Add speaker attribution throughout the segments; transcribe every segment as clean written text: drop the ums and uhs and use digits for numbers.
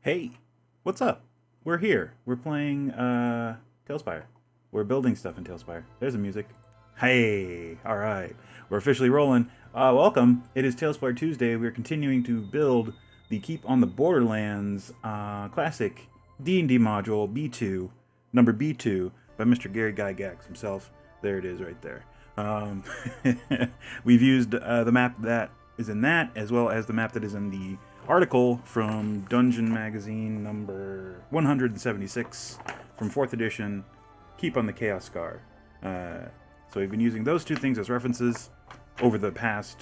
Speaker 1: Hey, what's up? We're here. We're playing TaleSpire. We're building stuff in TaleSpire. There's the music. Hey, all right. We're officially rolling. Welcome. It is TaleSpire Tuesday. We're continuing to build the Keep on the Borderlands classic D&D module B2, number B2, by Mr. Gary Gygax himself. There it is right there. We've used the map that is in that, as well as the map that is in the article from Dungeon Magazine number 176 from 4th edition, Keep on the Chaos Scar. So we've been using those two things as references over the past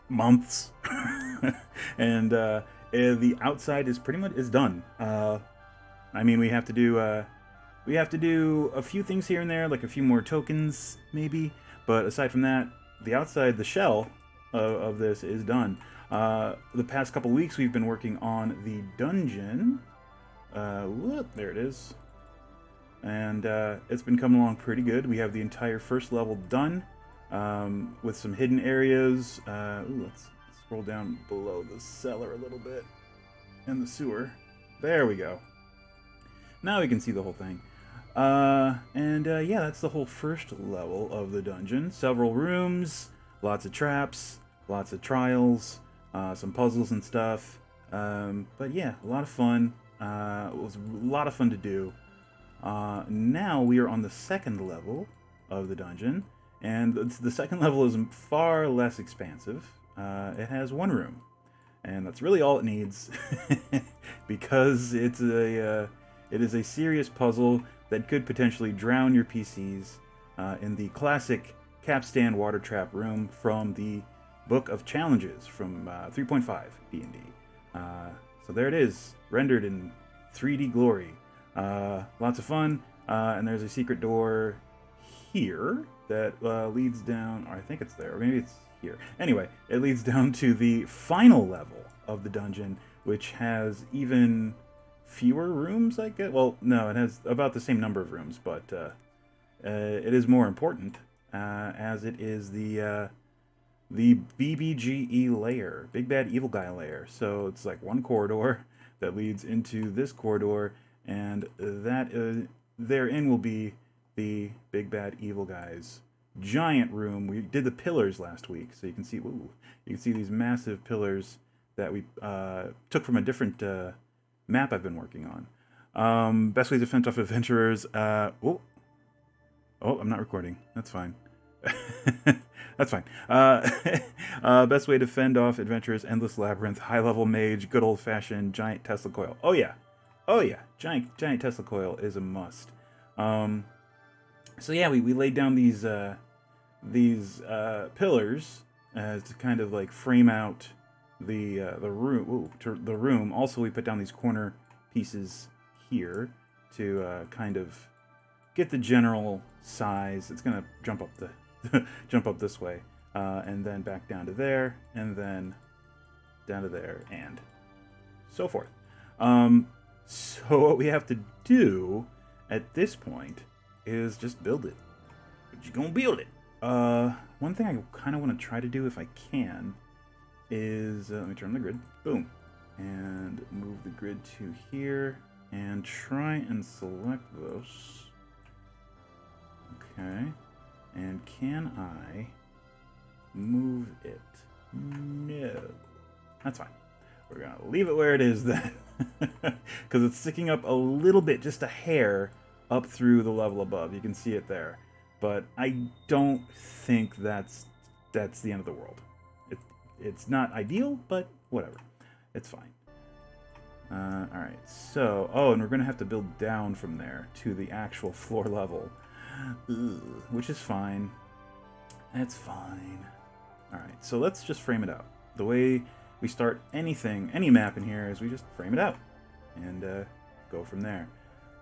Speaker 1: months. And the outside is pretty much done. I mean, we have to do a few things here and there, like a few more tokens maybe, but aside from that, the outside, the shell of this is done. The past couple weeks we've been working on the dungeon. There it is. And it's been coming along pretty good. We have the entire first level done, with some hidden areas. Let's scroll down below the cellar a little bit, and the sewer. There we go. Now we can see the whole thing. Yeah, that's the whole first level of the dungeon. Several rooms, lots of traps, lots of trials, some puzzles and stuff. But yeah, a lot of fun. It was a lot of fun to do. Now we are on the second level of the dungeon, and the second level is far less expansive. It has one room, and that's really all it needs, because it is a serious puzzle that could potentially drown your PCs in the classic capstan water trap room from the Book of Challenges from 3.5 D&D. So there it is, rendered in 3D glory. Lots of fun, and there's a secret door here that leads down, or I think it's there, or maybe it's here. Anyway, it leads down to the final level of the dungeon, which has even fewer rooms, I guess. Well, no, it has about the same number of rooms, but it is more important, as it is the BBGE lair, Big Bad Evil Guy lair. So it's like one corridor that leads into this corridor, and that therein will be the Big Bad Evil Guy's giant room. We did the pillars last week, so you can see, you can see these massive pillars that we took from a different map I've been working on. Best way to fend off adventurers. Oh, I'm not recording. That's fine. That's fine. Best way to fend off adventurers: endless labyrinth, high-level mage, good old-fashioned giant Tesla coil. Oh yeah, giant Tesla coil is a must. So yeah, we laid down these pillars to kind of like frame out the room. The room. Also, we put down these corner pieces here to kind of get the general size. It's gonna jump up jump up this way, and then back down to there, and then down to there, and so forth. So what we have to do at this point is just build it. But you're gonna build it. One thing I kind of want to try to do, if I can, is let me turn the grid. Boom, and move the grid to here, and try and select this. Okay. And can I move it? No. That's fine. We're going to leave it where it is then. Because it's sticking up a little bit, just a hair, up through the level above. You can see it there. But I don't think that's the end of the world. It's not ideal, but whatever. It's fine. Alright, so... Oh, and we're going to have to build down from there to the actual floor level. Which is fine. That's fine. Alright, so let's just frame it out. The way we start anything, any map in here, is we just frame it out and go from there.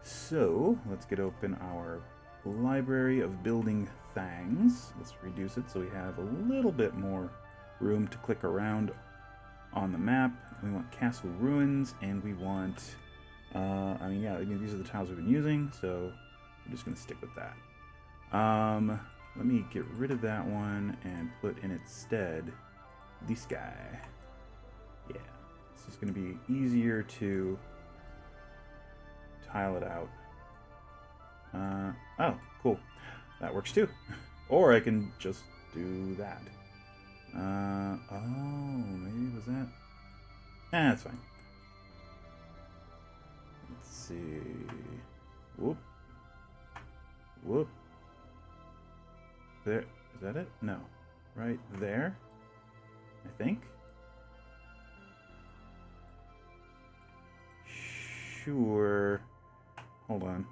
Speaker 1: So let's get open our library of building things. Let's reduce it so we have a little bit more room to click around on the map. We want castle ruins, and we want these are the tiles we've been using, so I'm just going to stick with that. let me get rid of that one and put in its stead this guy. Yeah, it's just going to be easier to tile it out. Oh, cool. That works too. Or I can just do that. Oh, maybe was that? That's fine. Let's see. Whoop. Whoop. There. Is that it? No. Right there? I think. Sure. Hold on.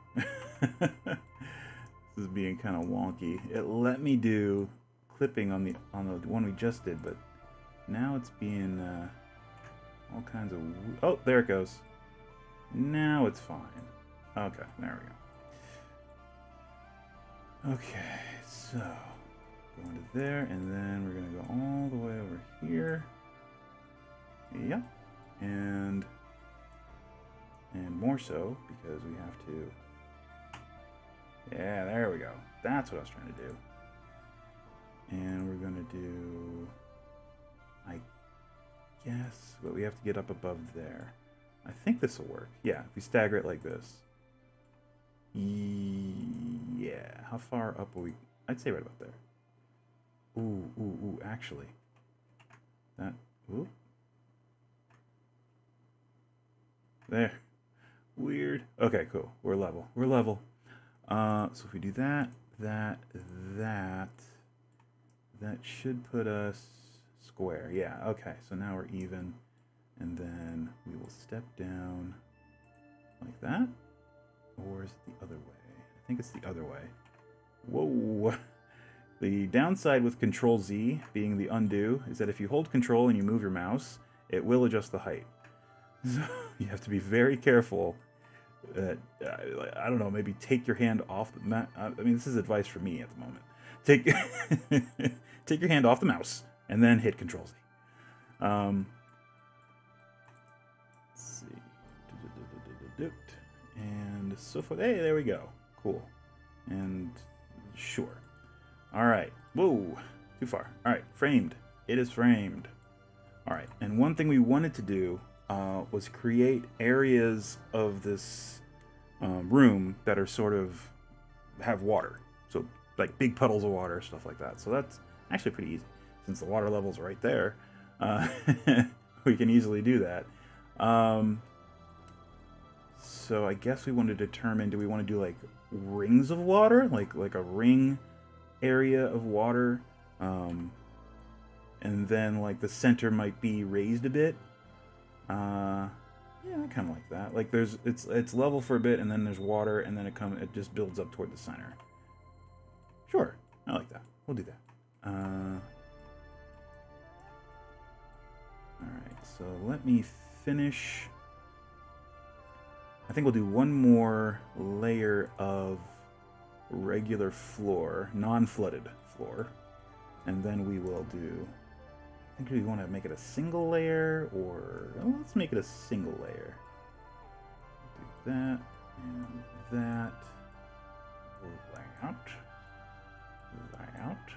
Speaker 1: This is being kind of wonky. It let me do clipping on the one we just did, but now it's being all kinds of... Oh, there it goes. Now it's fine. Okay, there we go. Okay, so going to there, and then we're gonna go all the way over here. Yep, and more so because we have to. Yeah, there we go. That's what I was trying to do. And we're gonna do, I guess, but we have to get up above there. I think this will work. Yeah, if we stagger it like this. Yeah, how far up will we? I'd say right about there. Ooh, actually. That, ooh. There. Weird. Okay, cool. We're level. We're level. So if we do that should put us square. Yeah, okay. So now we're even. And then we will step down like that. Or is it the other way? I think it's the other way. Whoa. The downside with Control Z being the undo is that if you hold Control and you move your mouse, it will adjust the height. So you have to be very careful. I don't know, maybe take your hand off the mouse. I mean, this is advice for me at the moment. Take your hand off the mouse and then hit Control Z. Let's see. And so forth. Hey, there we go. Cool. And sure. All right. Whoa, too far. All right, framed. It is framed. All right, and one thing we wanted to do was create areas of this room that are sort of have water. So like big puddles of water, stuff like that. So that's actually pretty easy. Since the water level's right there, we can easily do that. So I guess we want to determine, do we want to do like rings of water? Like a ring area of water? And then like the center might be raised a bit. Yeah, I kind of like that. Like it's level for a bit, and then there's water, and then it just builds up toward the center. Sure, I like that. We'll do that. All right, so let me finish. I think we'll do one more layer of regular floor, non-flooded floor, and then we will do. I think we want to make it a single layer, or let's make it a single layer. Do that and that. That. That.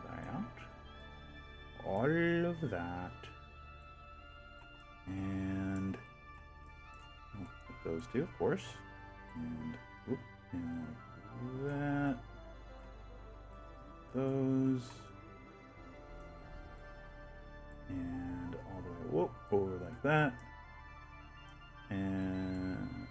Speaker 1: That. All of that. And those two, of course. And that. Those. And all the way over like that. And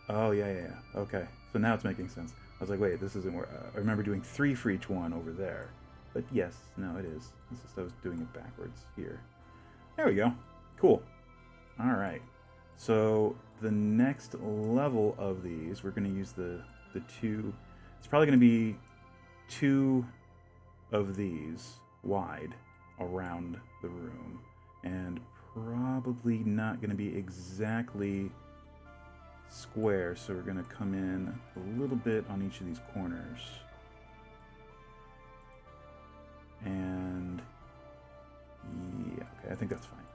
Speaker 1: oh yeah. Okay, so now it's making sense. I was like, wait, this isn't where I remember doing 3 for each one over there. But yes, no, it is. It's just I was doing it backwards here. There we go. Cool. All right. So the next level of these, we're going to use the 2. It's probably going to be 2 of these wide around the room, and probably not going to be exactly square, so we're going to come in a little bit on each of these corners. And yeah, okay, I think that's fine.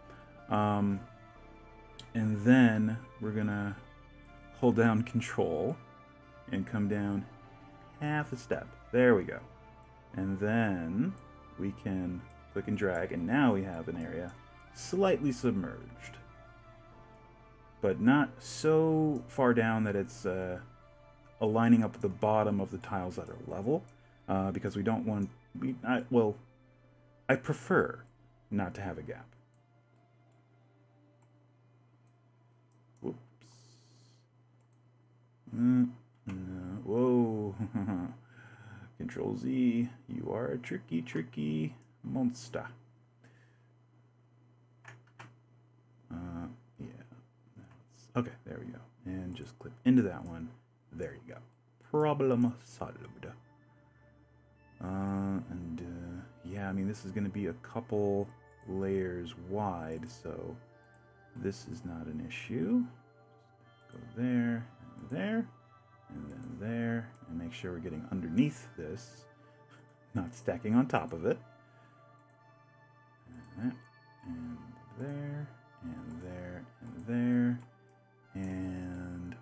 Speaker 1: And then we're going to hold down Control, and come down half a step. There we go. And then we can click and drag, and now we have an area slightly submerged. But not so far down that it's aligning up with the bottom of the tiles that are level, because we don't want... I prefer not to have a gap. Whoops. Whoa. Control Z. You are a tricky monster. Yeah. Okay, there we go. And just clip into that one. There you go. Problem solved. Yeah, I mean, this is going to be a couple layers wide, so this is not an issue. Go there, and there, and then there, and make sure we're getting underneath this, not stacking on top of it. And that, and there, and there, and there, and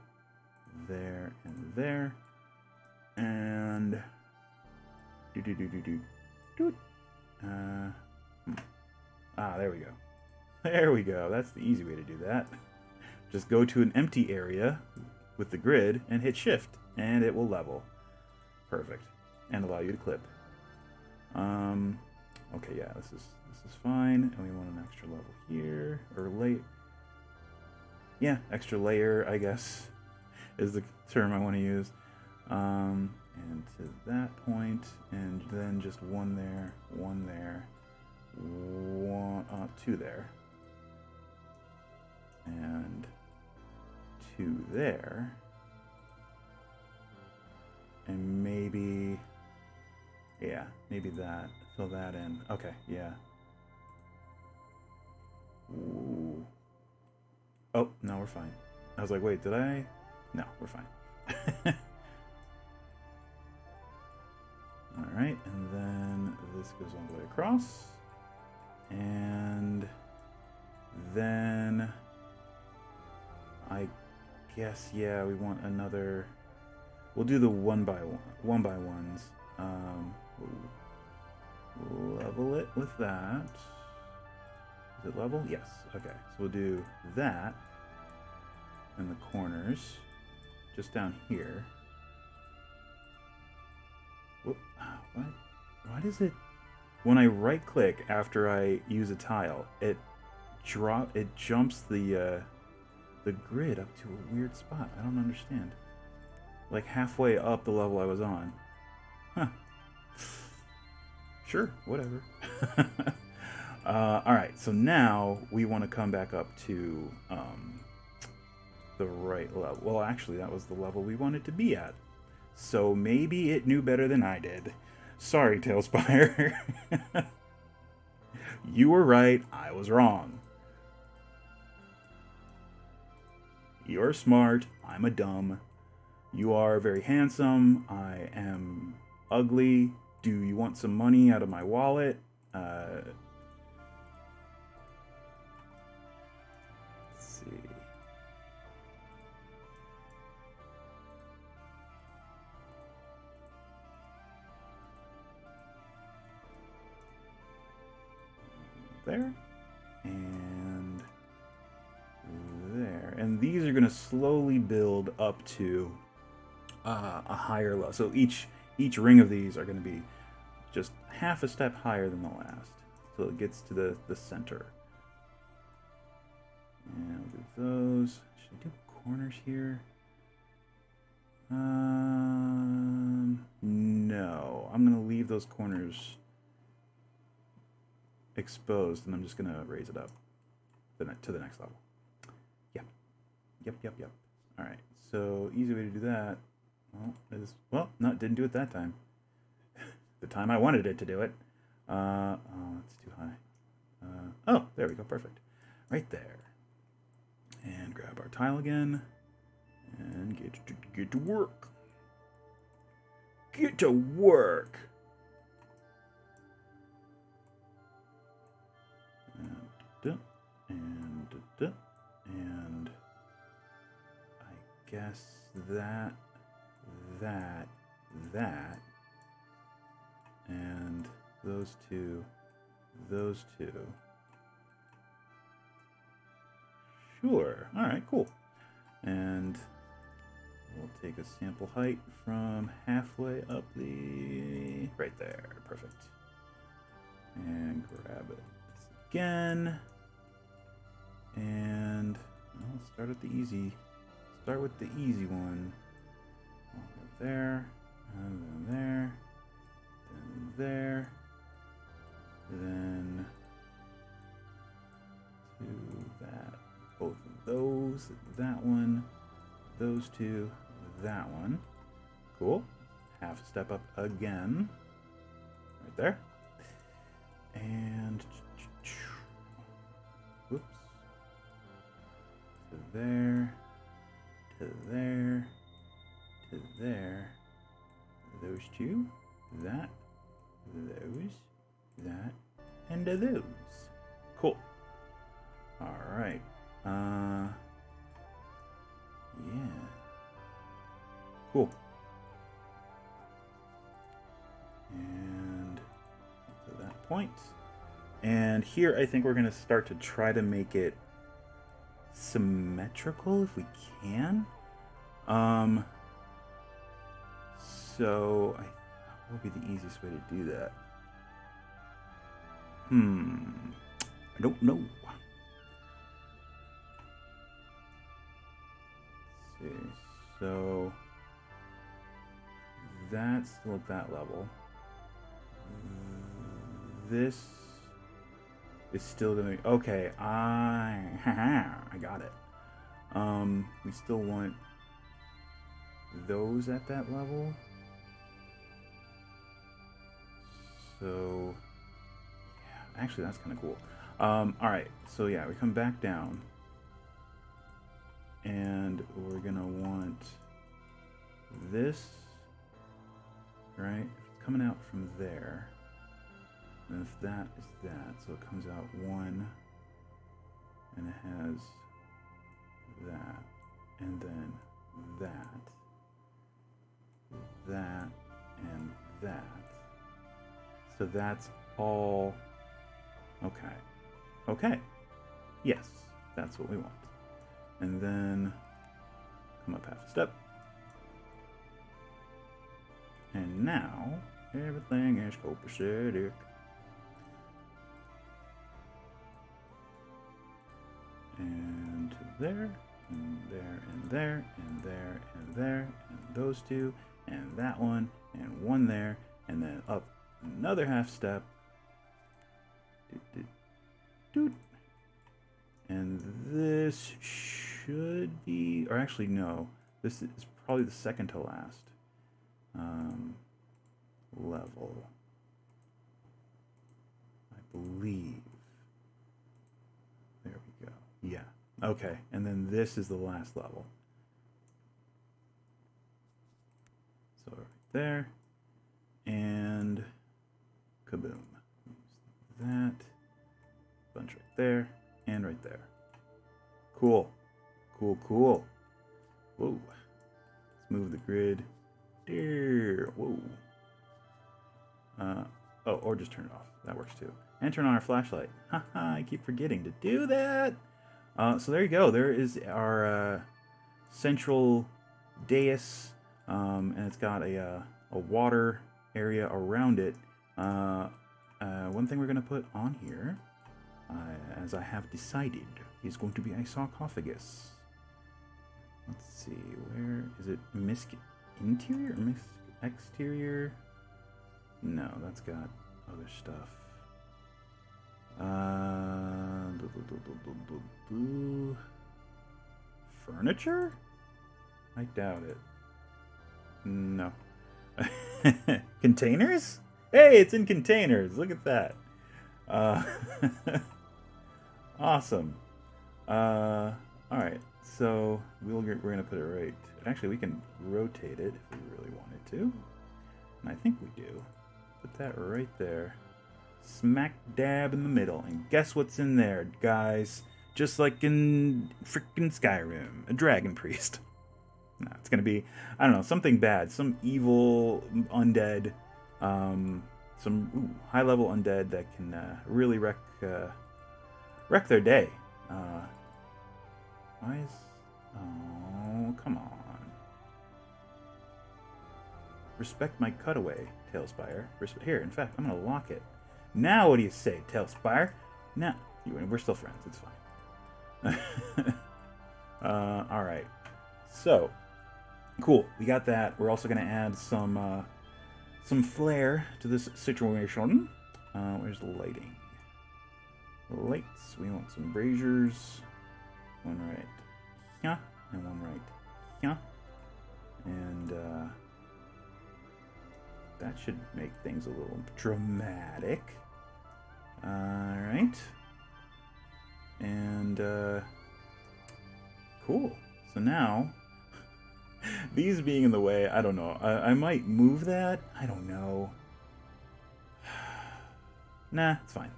Speaker 1: there, and there, and there we go. There we go. That's the easy way to do that. Just go to an empty area with the grid and hit shift, and it will level. Perfect. And allow you to clip. Okay, yeah, this is fine. And we want an extra level here, or extra layer, I guess, is the term I want to use. And to that point, and then just one there, two there, and two there, and maybe that, fill that in. Okay, yeah. Ooh. Oh, no, we're fine. I was like, wait, did I? No, we're fine. Alright, and then this goes all the way across. And then I guess, yeah, we want another... We'll do the one by ones. We'll level it with that. Is it level? Yes. Okay, so we'll do that in the corners, just down here. Whoop. What? Why does it... When I right-click after I use a tile, it jumps the grid up to a weird spot. I don't understand. Like halfway up the level I was on. Huh. Sure, whatever. Alright, so now we want to come back up to the right level. Well, actually, that was the level we wanted to be at. So maybe it knew better than I did. Sorry, TaleSpire. You were right, I was wrong. You're smart, I'm a dumb. You are very handsome, I am ugly. Do you want some money out of my wallet? Let's see. There. And there. And these are going to slowly build up to a higher level. So each ring of these are going to be just half a step higher than the last. So it gets to the center. And we'll do those. Should I do corners here? No. I'm going to leave those corners exposed, and I'm just going to raise it up to the next level. Yeah. Yep. All right. So easy way to do that. Didn't do it that time. The time I wanted it to do it. Oh, it's too high. Oh, there we go. Perfect. Right there. And grab our tile again. And get to work. Get to work. And I guess that, that, and those two, those two. Sure. All right, cool. And we'll take a sample height from halfway up the... right there. Perfect. And grab it again. And let's start at the easy. Start with the easy one. Over there, and then there, then there, then to that. Both of those, that one, those two, that one. Cool. Half a step up again. Right there. And whoops. To there, to there, to there. Those two, that, those, that, and those. Cool. All right. Yeah. Cool. And to that point. And here I think we're going to start to try to make it symmetrical if we can. So what would be the easiest way to do that? I don't know. Let's see. So that's still at that level. This is still gonna be okay. I got it. We still want those at that level. So yeah, actually that's kind of cool. All right, so yeah, we come back down, and we're gonna want this, right? It's coming out from there, and if that is that, so it comes out one, and it has that, and then that, that, and that. So that's all. Okay. Okay. Yes, that's what we want. And then come up half a step. And now everything is copacetic. And to there, and there, and there, and there, and there, and those two, and that one, and one there, and then up another half step. And this should be, or actually no, this is probably the second to last level, I believe. There we go. Yeah. Okay. And then this is the last level. So right there, and kaboom. That bunch right there and right there. Cool. Cool, cool. Whoa. Let's move the grid. There. Whoa. Oh, or just turn it off. That works too. And turn on our flashlight. Haha, I keep forgetting to do that. So there you go. There is our central dais, and it's got a water area around it. One thing we're going to put on here, as I have decided, is going to be a sarcophagus. Let's see, where is it? Interior or exterior? No, that's got other stuff. Furniture? I doubt it. No. Containers? Hey, it's in containers. Look at that. Awesome. All right. So we're gonna put it right. Actually, we can rotate it if we really wanted to, and I think we do. Put that right there, smack dab in the middle. And guess what's in there, guys? Just like in frickin' Skyrim, a dragon priest. No, it's gonna be, I don't know, something bad, some evil undead, some high-level undead that can really wreck their day. Why is? Oh, come on. Respect my cutaway, TaleSpire. Here, in fact, I'm gonna lock it. Now, what do you say, TaleSpire? Now, we're still friends. It's fine. All right. So, cool. We got that. We're also gonna add some flair to this situation. Where's the lighting? Lights. We want some braziers. One right here, and one right here. And that should make things a little dramatic. Alright. And cool. So now, these being in the way, I don't know. I might move that. I don't know. Nah, it's fine.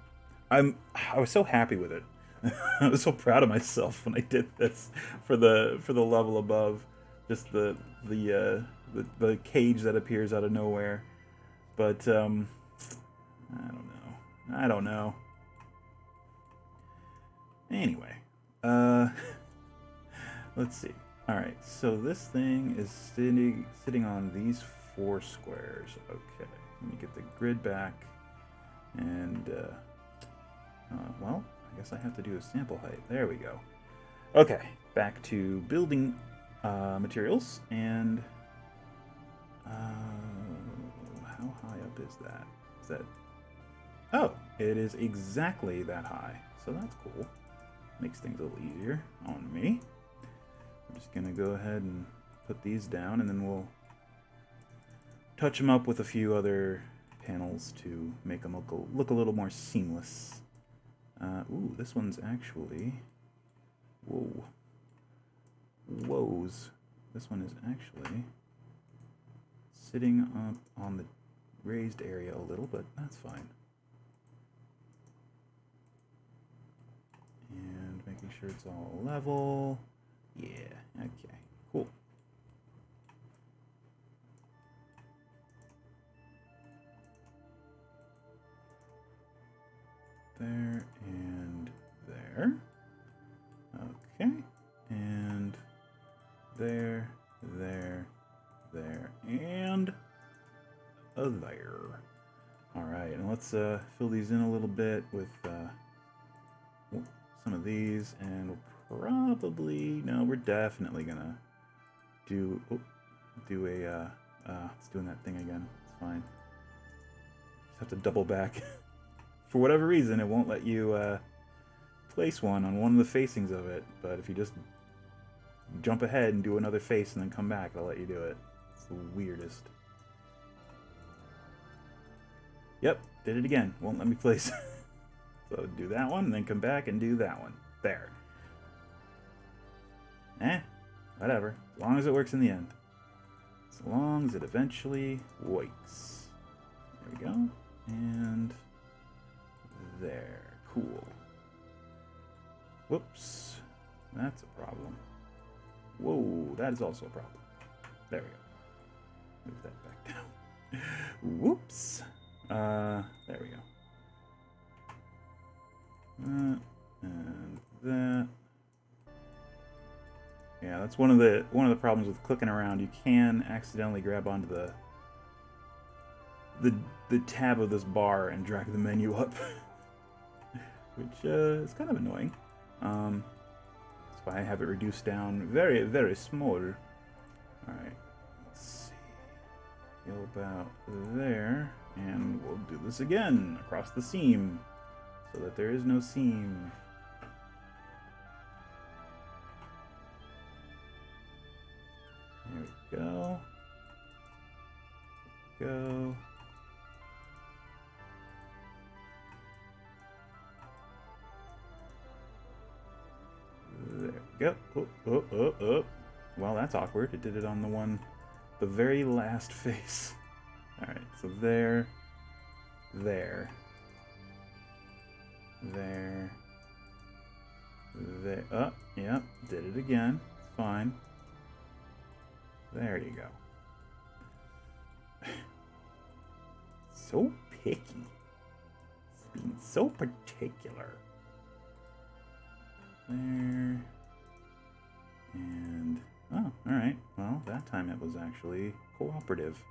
Speaker 1: I was so happy with it. I was so proud of myself when I did this for the level above, just the cage that appears out of nowhere. But I don't know. Anyway, let's see. All right, so this thing is sitting on these 4 squares. Okay, let me get the grid back, and well. I guess I have to do a sample height. There we go. Okay, back to building materials, and how high up is that? Is that? Oh, it is exactly that high. So that's cool. Makes things a little easier on me. I'm just gonna go ahead and put these down, and then we'll touch them up with a few other panels to make them look a little more seamless. Ooh, this one's actually... Whoa. Whoas. This one is actually sitting up on the raised area a little, but that's fine. And making sure it's all level. Yeah, okay, cool. There and there. Okay. And there, and there. Alright, and let's fill these in a little bit with some of these, and we'll probably, no, we're definitely gonna do a, it's doing that thing again. It's fine. Just have to double back. For whatever reason, it won't let you place one on one of the facings of it, but if you just jump ahead and do another face and then come back, it'll let you do it. It's the weirdest. Yep, did it again. Won't let me place. So do that one, and then come back and do that one. There. Whatever. As long as it works in the end. As long as it eventually works. There we go. And there. Cool. Whoops. That's a problem. Whoa, that is also a problem. There we go. Move that back down. Whoops. There we go. And that. Yeah, that's one of the problems with clicking around. You can accidentally grab onto the tab of this bar and drag the menu up, which is kind of annoying. That's why I have it reduced down very, very small. Alright, let's see. Go about there, and we'll do this again across the seam, so that there is no seam. There we go. Go. There we go. Oh. Well, that's awkward. It did it on the very last face. Alright, so there. Oh, yep, did it again. It's fine. There you go. So picky. It's being so particular. There. And, oh, alright. Well, that time it was actually cooperative.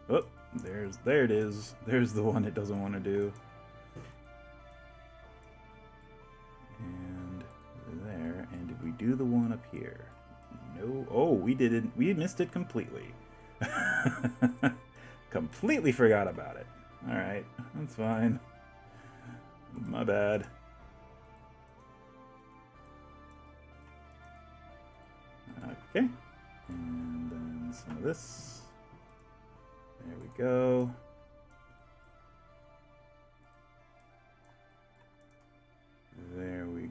Speaker 1: Oh, there it is. There's the one it doesn't want to do. And there. And did we do the one up here? No. Oh, we didn't. We missed it completely. Completely forgot about it. Alright, that's fine. My bad. Okay. And then some of this. There we go. There we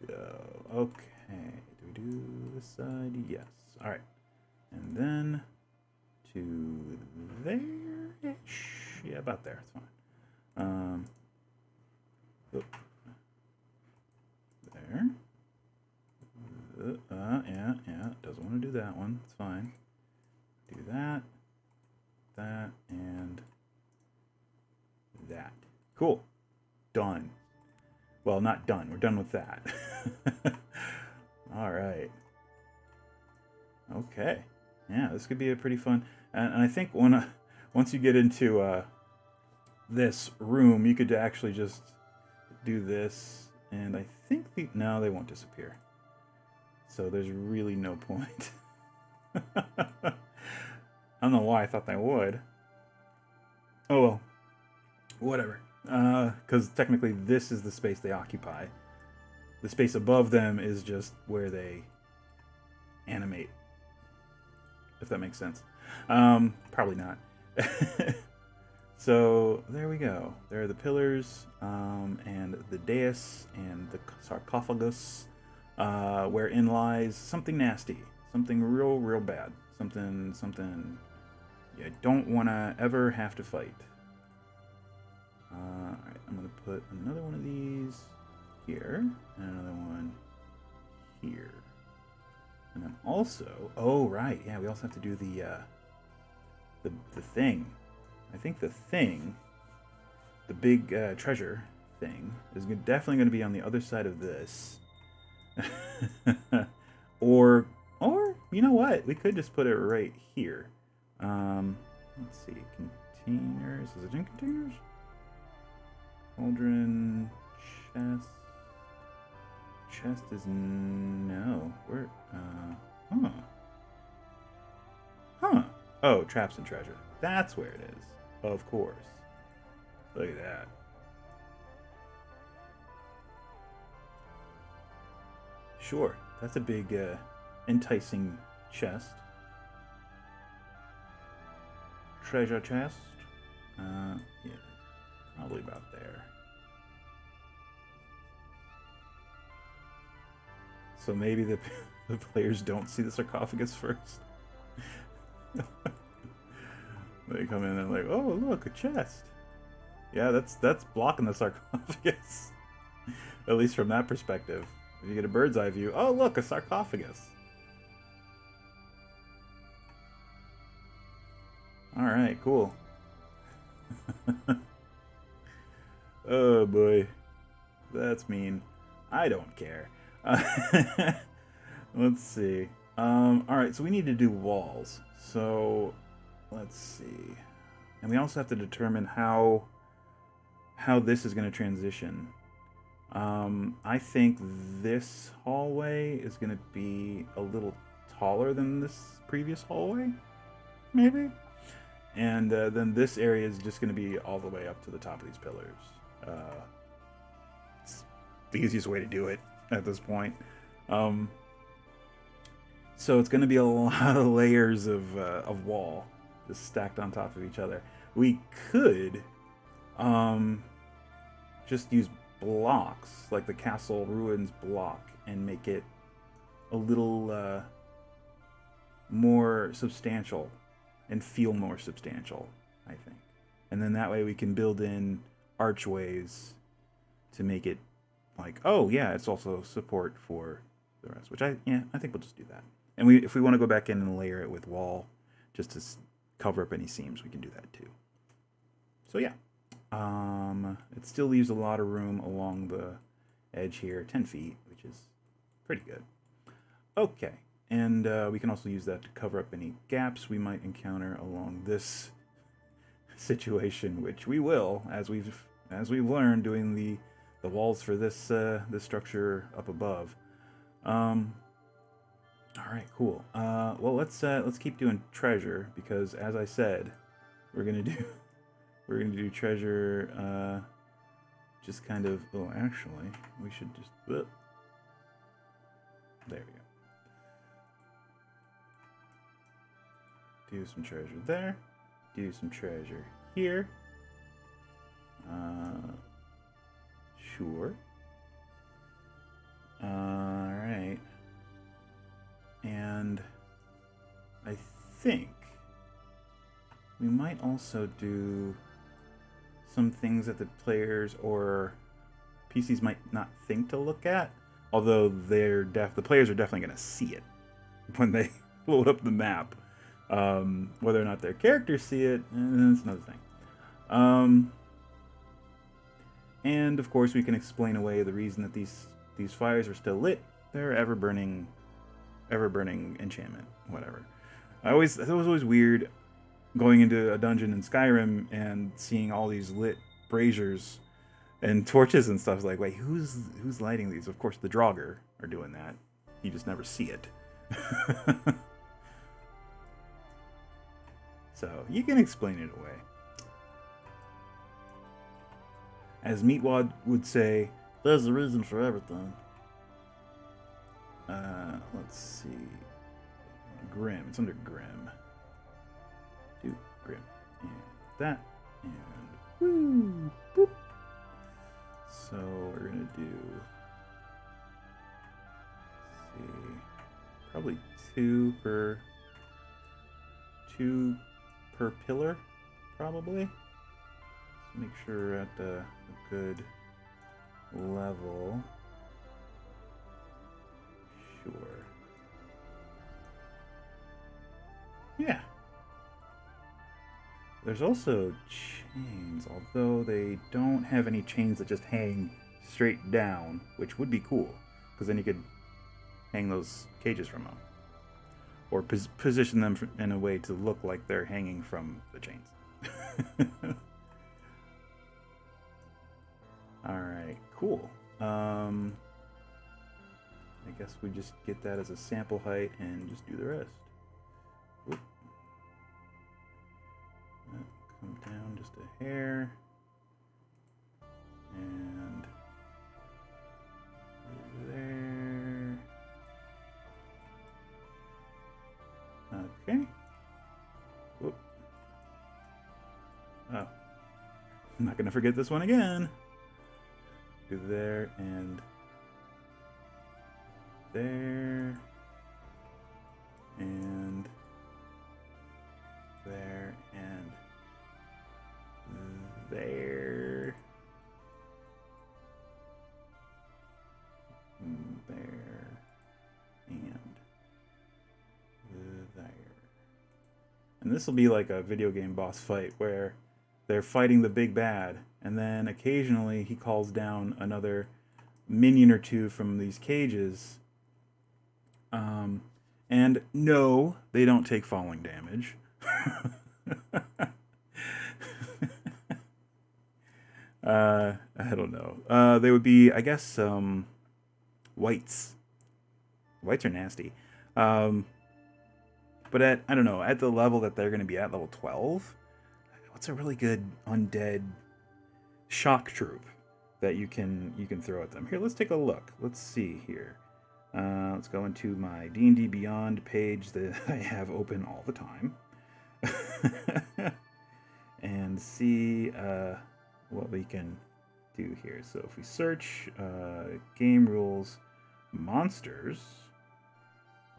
Speaker 1: go. Okay. Do we do this side? Yes. All right. And then to there-ish. Yeah, about there. It's fine. Oh. There. Yeah. Doesn't want to do that one. It's fine. Do that. That and that. Cool. Done. Well, not done. We're done with that. All right. Okay. Yeah, this could be a pretty fun. And I think once you get into this room, you could actually just do this. And I think no, they won't disappear. So there's really no point. I don't know why I thought they would. Oh well. Whatever. Because technically this is the space they occupy. The space above them is just where they animate. If that makes sense. Probably not. So there we go. There are the pillars, and the dais, and the sarcophagus, wherein lies something nasty. Something real bad. Something you don't want to ever have to fight. Alright, I'm going to put another one of these here, and another one here. And then also, oh right, yeah, we also have to do the thing. I think the thing, the big treasure thing, is definitely going to be on the other side of this. or you know what? We could just put it right here. Let's see, containers. Is it in containers? Cauldron, chest. Chest is no. Where? Huh. Oh, traps and treasure. That's where it is. Of course. Look at that. Sure. That's a big, enticing chest. Treasure chest. Yeah. Probably about there. So maybe the players don't see the sarcophagus first. They come in and they're like, oh look, a chest. Yeah, that's blocking the sarcophagus. At least from that perspective. If you get a bird's eye view, oh look, a sarcophagus. Alright, cool. Oh boy. That's mean. I don't care. Let's see. Alright, so we need to do walls. So let's see. And we also have to determine how this is going to transition. I think this hallway is going to be a little taller than this previous hallway, maybe. And then this area is just going to be all the way up to the top of these pillars. It's the easiest way to do it at this point. So it's going to be a lot of layers of wall just stacked on top of each other. We could just use blocks, like the castle ruins block, and make it a little more substantial and feel more substantial, I think. And then that way we can build in archways to make it like, oh yeah, it's also support for the rest. Which I think we'll just do that. And if we want to go back in and layer it with wall, just to cover up any seams, we can do that too. So yeah, it still leaves a lot of room along the edge here, 10 feet, which is pretty good. Okay, and we can also use that to cover up any gaps we might encounter along this situation, which we will, as we've learned doing the walls for this this structure up above. All right, cool. Well, let's keep doing treasure, because as I said, we're gonna do treasure. Just kind of. Oh, actually, we should just. There we go. Do some treasure there. Do some treasure here. Sure. Alright. And I think we might also do some things that the players or PCs might not think to look at, although the players are definitely going to see it when they load up the map. Whether or not their characters see it, that's another thing. And of course, we can explain away the reason that these fires are still lit. They're ever burning enchantment, whatever. It was always weird going into a dungeon in Skyrim and seeing all these lit braziers and torches and stuff. Like, wait, who's lighting these? Of course, the Draugr are doing that. You just never see it. So you can explain it away. As Meatwad would say, there's a reason for everything. Let's see. Grim. It's under Grim. Do Grim. And that. And woo! Boop. So we're going to do... Let's see. Probably two per pillar, probably. Let's make sure we're at a good level. Sure. Yeah. There's also chains, although they don't have any chains that just hang straight down, which would be cool, because then you could hang those cages from them. Or position them in a way to look like they're hanging from the chains. Alright, cool. I guess we just get that as a sample height and just do the rest. Whoop. Come down just a hair. And there. Okay. Whoop. Oh. I'm not going to forget this one again. Do there and there. And there and there. There and there. And this will be like a video game boss fight where they're fighting the big bad, and then occasionally he calls down another minion or two from these cages. And no, they don't take falling damage. I don't know. They would be, I guess, whites. Whites are nasty. But at, I don't know, at the level that they're going to be at, level 12, what's a really good undead shock troop that you can throw at them? Here, let's take a look. Let's see here. Let's go into my D&D Beyond page that I have open all the time. And see what we can do here. So if we search game rules monsters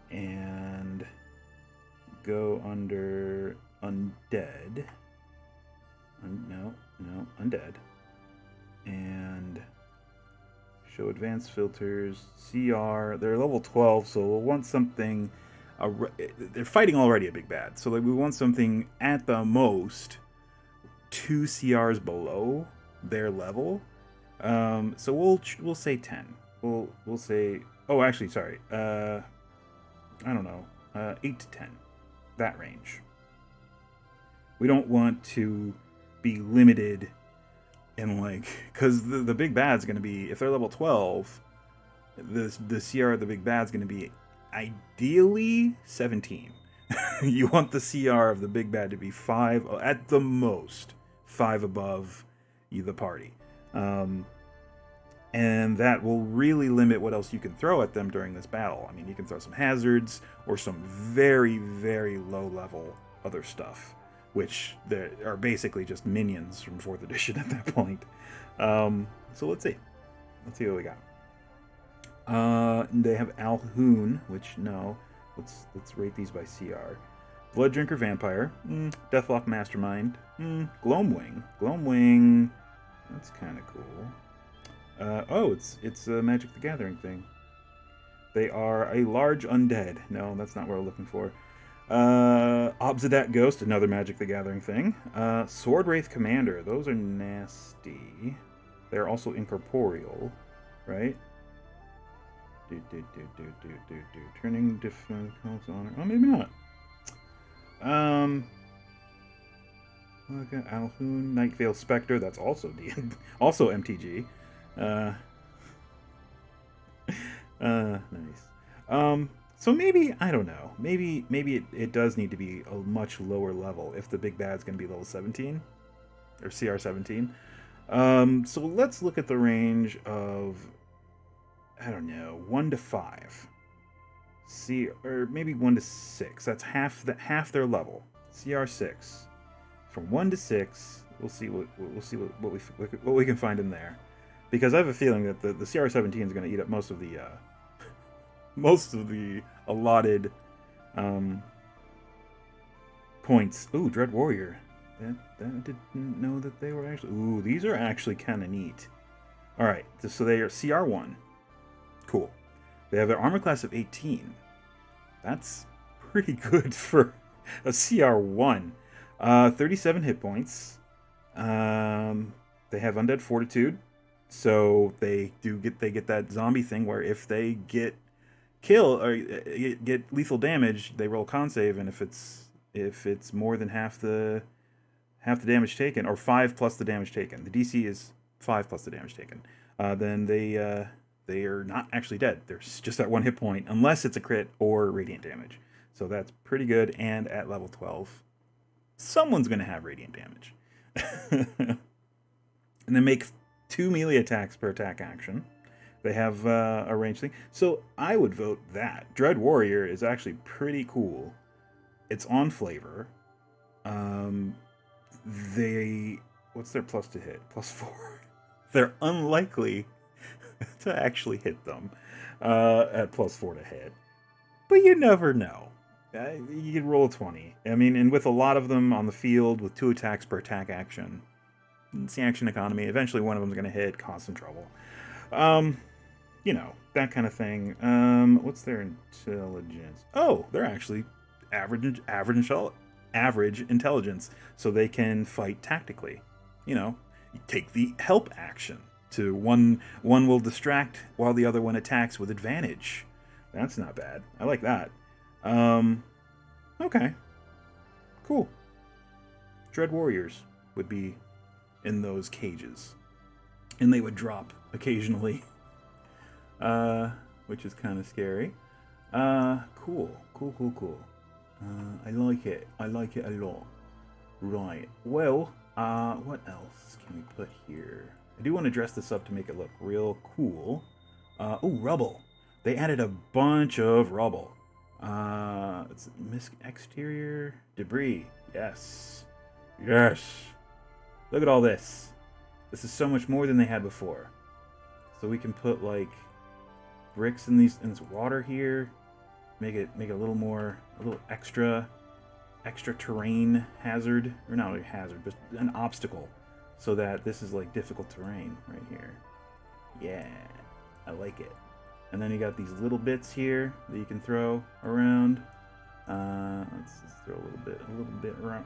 Speaker 1: and go under undead, undead, and Show advanced filters. CR. They're level 12, so we'll want something. They're fighting already a big bad, so like we want something at the most 2 CRs below their level. So we'll say 10. We'll say. Oh, actually, sorry. I don't know. 8 to 10. That range. We don't want to be limited in like, because the big bad's going to be, if they're level 12, the CR of the big bad's going to be ideally 17. You want the CR of the big bad to be 5, at the most 5 above the party. And that will really limit what else you can throw at them during this battle. I mean, you can throw some hazards or some very, very low level other stuff, which are basically just minions from 4th edition at that point. So let's see. Let's see what we got. They have Alhoon, which, no. Let's rate these by CR. Blood Drinker Vampire. Deathlock Mastermind. Gloamwing. Gloamwing. That's kind of cool. Oh, it's a Magic the Gathering thing. They are a large undead. No, that's not what we're looking for. Obsidat Ghost, another Magic the Gathering thing. Sword Wraith Commander. Those are nasty. They're also incorporeal, right? Turning different honor. Oh, maybe not. Look at Alhoon, Nightveil Spectre. That's also also MTG. Nice. So maybe, I don't know. Maybe it does need to be a much lower level if the big bad's going to be level 17 or CR 17. So let's look at the range of, I don't know, 1 to 5. Or maybe 1 to 6. That's half their level. CR 6. From 1 to 6, we'll see what we can find in there. Because I have a feeling that the CR 17 is going to eat up most of the allotted points. Ooh, Dread Warrior. I didn't know that they were actually. Ooh, these are actually kind of neat. All right, so they are CR 1. Cool. They have their armor class of 18. That's pretty good for a CR 1. 37 hit points. They have Undead Fortitude. So they get that zombie thing where if they get killed or get lethal damage, they roll con save, and if it's more than half the damage taken, or 5 plus the damage taken, the DC is 5 plus the damage taken, then they are not actually dead. They're just at 1 hit point, unless it's a crit or radiant damage. So that's pretty good, and at level 12, someone's going to have radiant damage. And then make 2 melee attacks per attack action. They have a range thing. So I would vote that. Dread Warrior is actually pretty cool. It's on flavor. What's their plus to hit? +4. They're unlikely to actually hit them at +4 to hit. But you never know. You can roll a 20. I mean, and with a lot of them on the field with 2 attacks per attack action, it's the action economy. Eventually one of them's going to hit, cause some trouble. You know, that kind of thing. What's their intelligence? Oh, they're actually average intelligence, so they can fight tactically. You know, you take the help action to one will distract while the other one attacks with advantage. That's not bad. I like that. Okay. Cool. Dread Warriors would be in those cages. And they would drop occasionally. Which is kind of scary. Cool. I like it. I like it a lot. Right. Well, what else can we put here? I do want to dress this up to make it look real cool. Ooh, rubble. They added a bunch of rubble. It's exterior debris. Yes. Look at all this. This is so much more than they had before. So we can put like bricks in this water here. Make it a little extra terrain hazard, or not really hazard, but an obstacle, so that this is like difficult terrain right here. Yeah. I like it. And then you got these little bits here that you can throw around. Let's just throw a little bit around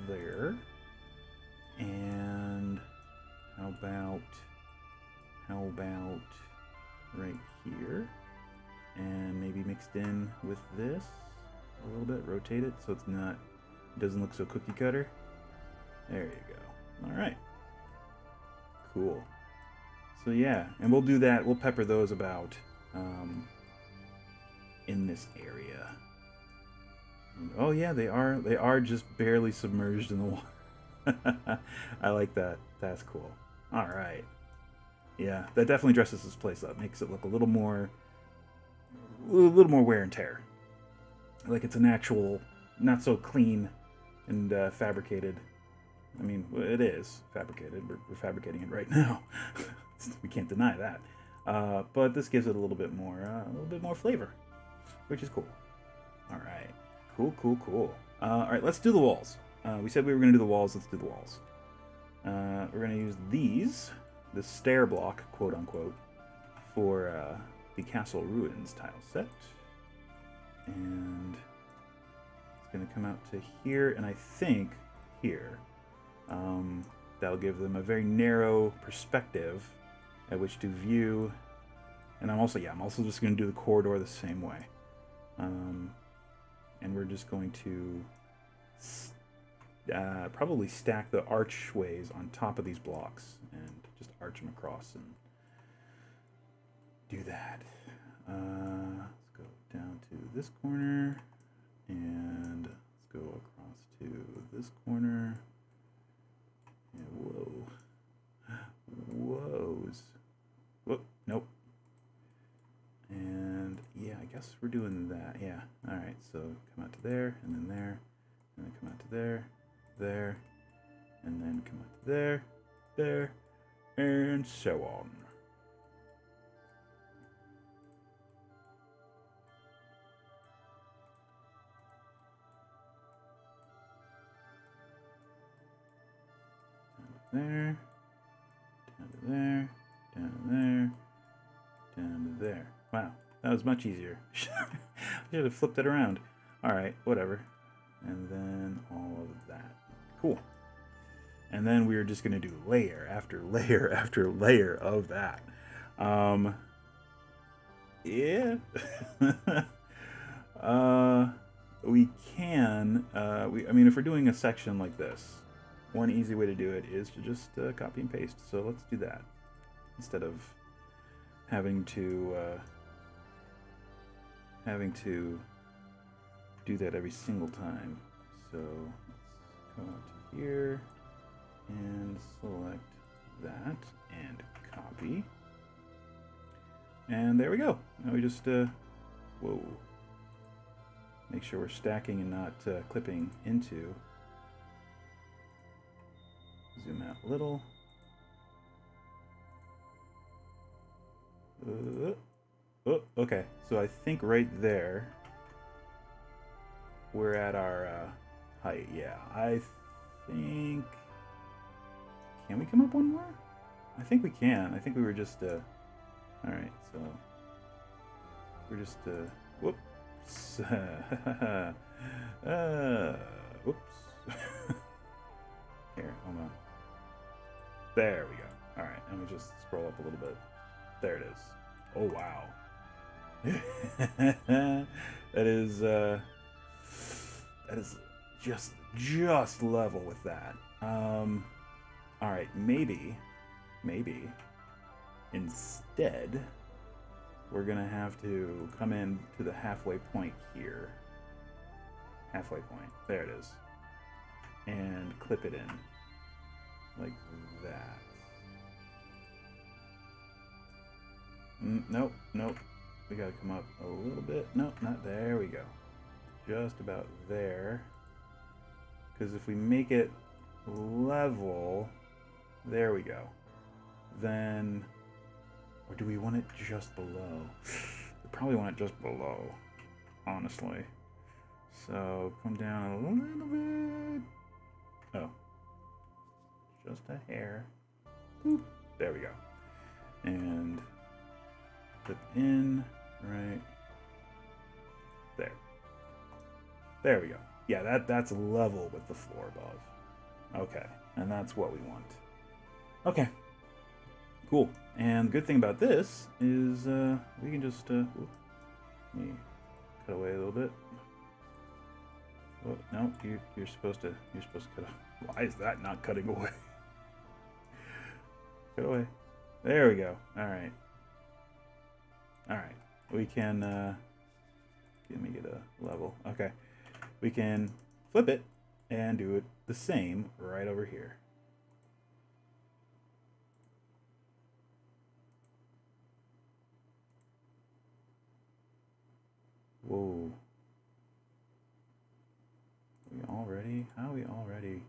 Speaker 1: there. And how about right here? And maybe mixed in with this a little bit. Rotate it so it doesn't look so cookie cutter. There you go. All right. Cool. So yeah, and we'll do that. We'll pepper those about in this area. Oh yeah, they are just barely submerged in the water. I like that. That's cool. All right. Yeah, that definitely dresses this place up. Makes it look a little more wear and tear. Like it's an actual, not so clean and fabricated. I mean, it is fabricated. We're fabricating it right now. We can't deny that. But this gives it a little bit more flavor, which is cool. All right. Cool. All right, let's do the walls. We said we were going to do the walls. Let's do the walls. We're going to use the stair block, quote unquote, for the Castle Ruins tile set. And it's going to come out to here, and I think here. That'll give them a very narrow perspective at which to view. And I'm also just going to do the corridor the same way. And we're just going to probably stack the archways on top of these blocks and just arch them across and do that. Let's go down to this corner and let's go across to this corner. Yeah, whoas. Whoop, nope. And yeah, I guess we're doing that. Yeah. All right. So come out to there, and then there, and then come out to there, there, and then come out to there, and so on. There, down to there, down to there, down to there. Wow, that was much easier. I should have flipped it around. All right, whatever. And then all of that. Cool. And then we're just going to do layer after layer after layer of that. Yeah. We can, I mean, if we're doing a section like this, one easy way to do it is to just copy and paste. So let's do that instead of having to do that every single time. So let's go out to here and select that and copy. And there we go. Now we just make sure we're stacking and not clipping into. Zoom out a little. Oh, okay. So I think right there we're at our height. Yeah, I think. Can we come up one more? I think we can. I think we were just. All right. So we're just. Whoops. Whoops. Here, hold on. There we go. All right, and we just scroll up a little bit. There it is. Oh wow. that is just level with that. All right, maybe instead we're gonna have to come in to the halfway point here. Halfway point. There it is. And clip it in like that. Nope. We gotta come up a little bit. Nope, not there. We go. Just about there. Because if we make it level, there we go. Then, or do we want it just below? We probably want it just below, honestly. So come down a little bit. Oh, just a hair. Boop. There we go. And flip in right there. There we go. Yeah, that's level with the floor above. Okay, and that's what we want. Okay, cool. And the good thing about this is we can just let me cut away a little bit. Oh no, you're supposed to cut off. Why is that not cutting away? Cut away. There we go. All right. We can let me get a level. Okay, we can flip it and do it the same right over here. Whoa. We all ready? How are we all ready?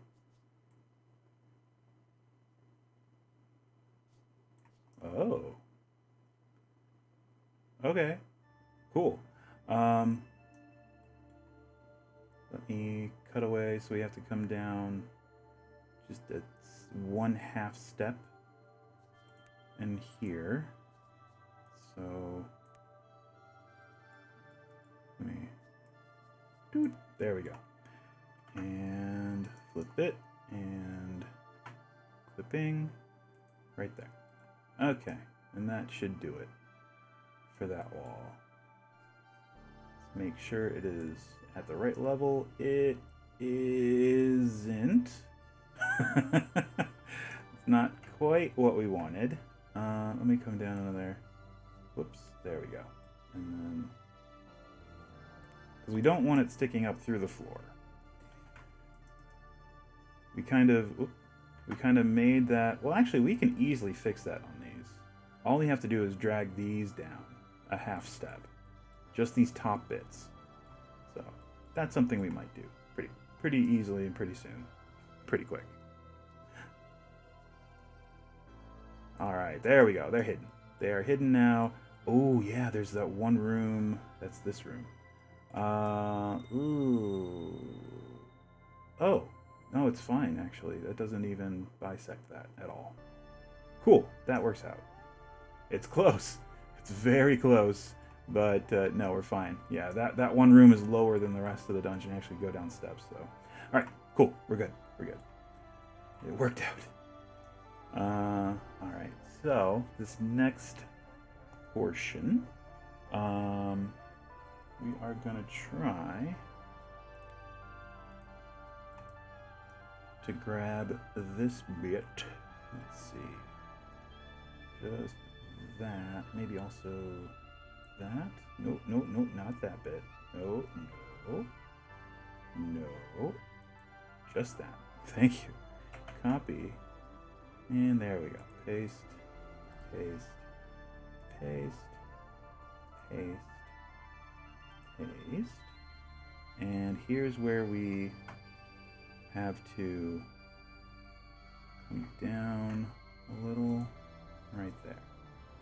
Speaker 1: Oh. Okay. Cool. Let me cut away, so we have to come down just a 1/2 step in here. So let me there we go. And flip it and clipping right there. Okay, and that should do it for that wall. Let's make sure it is at the right level. It isn't. It's not quite what we wanted. Let me come down another. Whoops, there we go. And then, because we don't want it sticking up through the floor. We kind of made that. Well, actually, we can easily fix that on these. All we have to do is drag these down a 1/2 step, just these top bits. So that's something we might do pretty easily and pretty soon, pretty quick. All right, there we go. They're hidden. They are hidden now. Oh yeah, there's that one room. That's this room. Ooh. Oh. No, it's fine, actually. That doesn't even bisect that at all. Cool. That works out. It's close. It's very close. But, no, we're fine. Yeah, that one room is lower than the rest of the dungeon. You actually go down steps, so. Alright, cool. We're good. We're good. It worked out. Alright, so, this next portion, we are going to try to grab this bit. Let's see. Just that. Maybe also that. Nope, nope, nope, not that bit. No, no, no. Just that. Thank you. Copy. And there we go. Paste, paste, paste, paste, paste. And here's where we have to come down a little right there.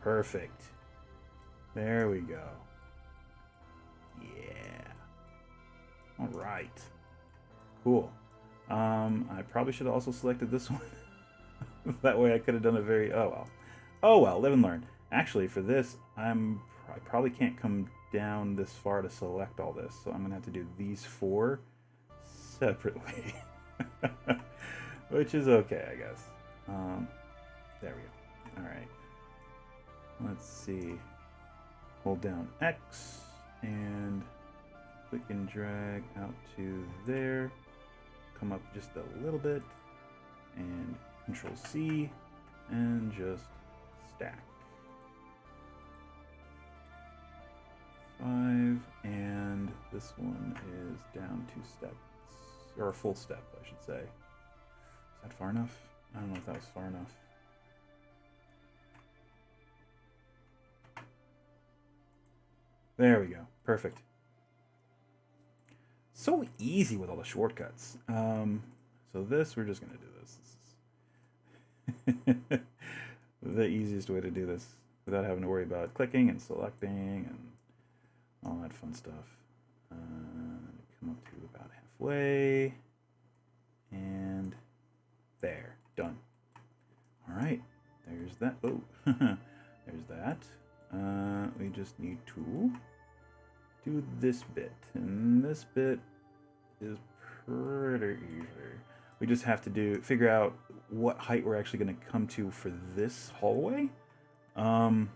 Speaker 1: Perfect. There we go. Yeah. All right. Cool. I probably should have also selected this one. That way I could have done a very... Oh, well. Oh, well. Live and learn. Actually, for this, I probably can't come down this far to select all this. So I'm going to have to do these 4 separately. Which is okay, I guess. There we go. Alright. Let's see. Hold down X and click and drag out to there. Come up just a little bit and Control C and just stack. 5, and this one is down 2 steps. Or a full step, I should say. Is that far enough? I don't know if that was far enough. There we go. Perfect. So easy with all the shortcuts. So this, we're just going to do this. The easiest way to do this without having to worry about clicking and selecting and all that fun stuff. Come up to about halfway. And there. Done. All right. There's that. Oh, there's that. We just need to do this bit, and this bit is pretty easy. We just have to figure out what height we're actually going to come to for this hallway. I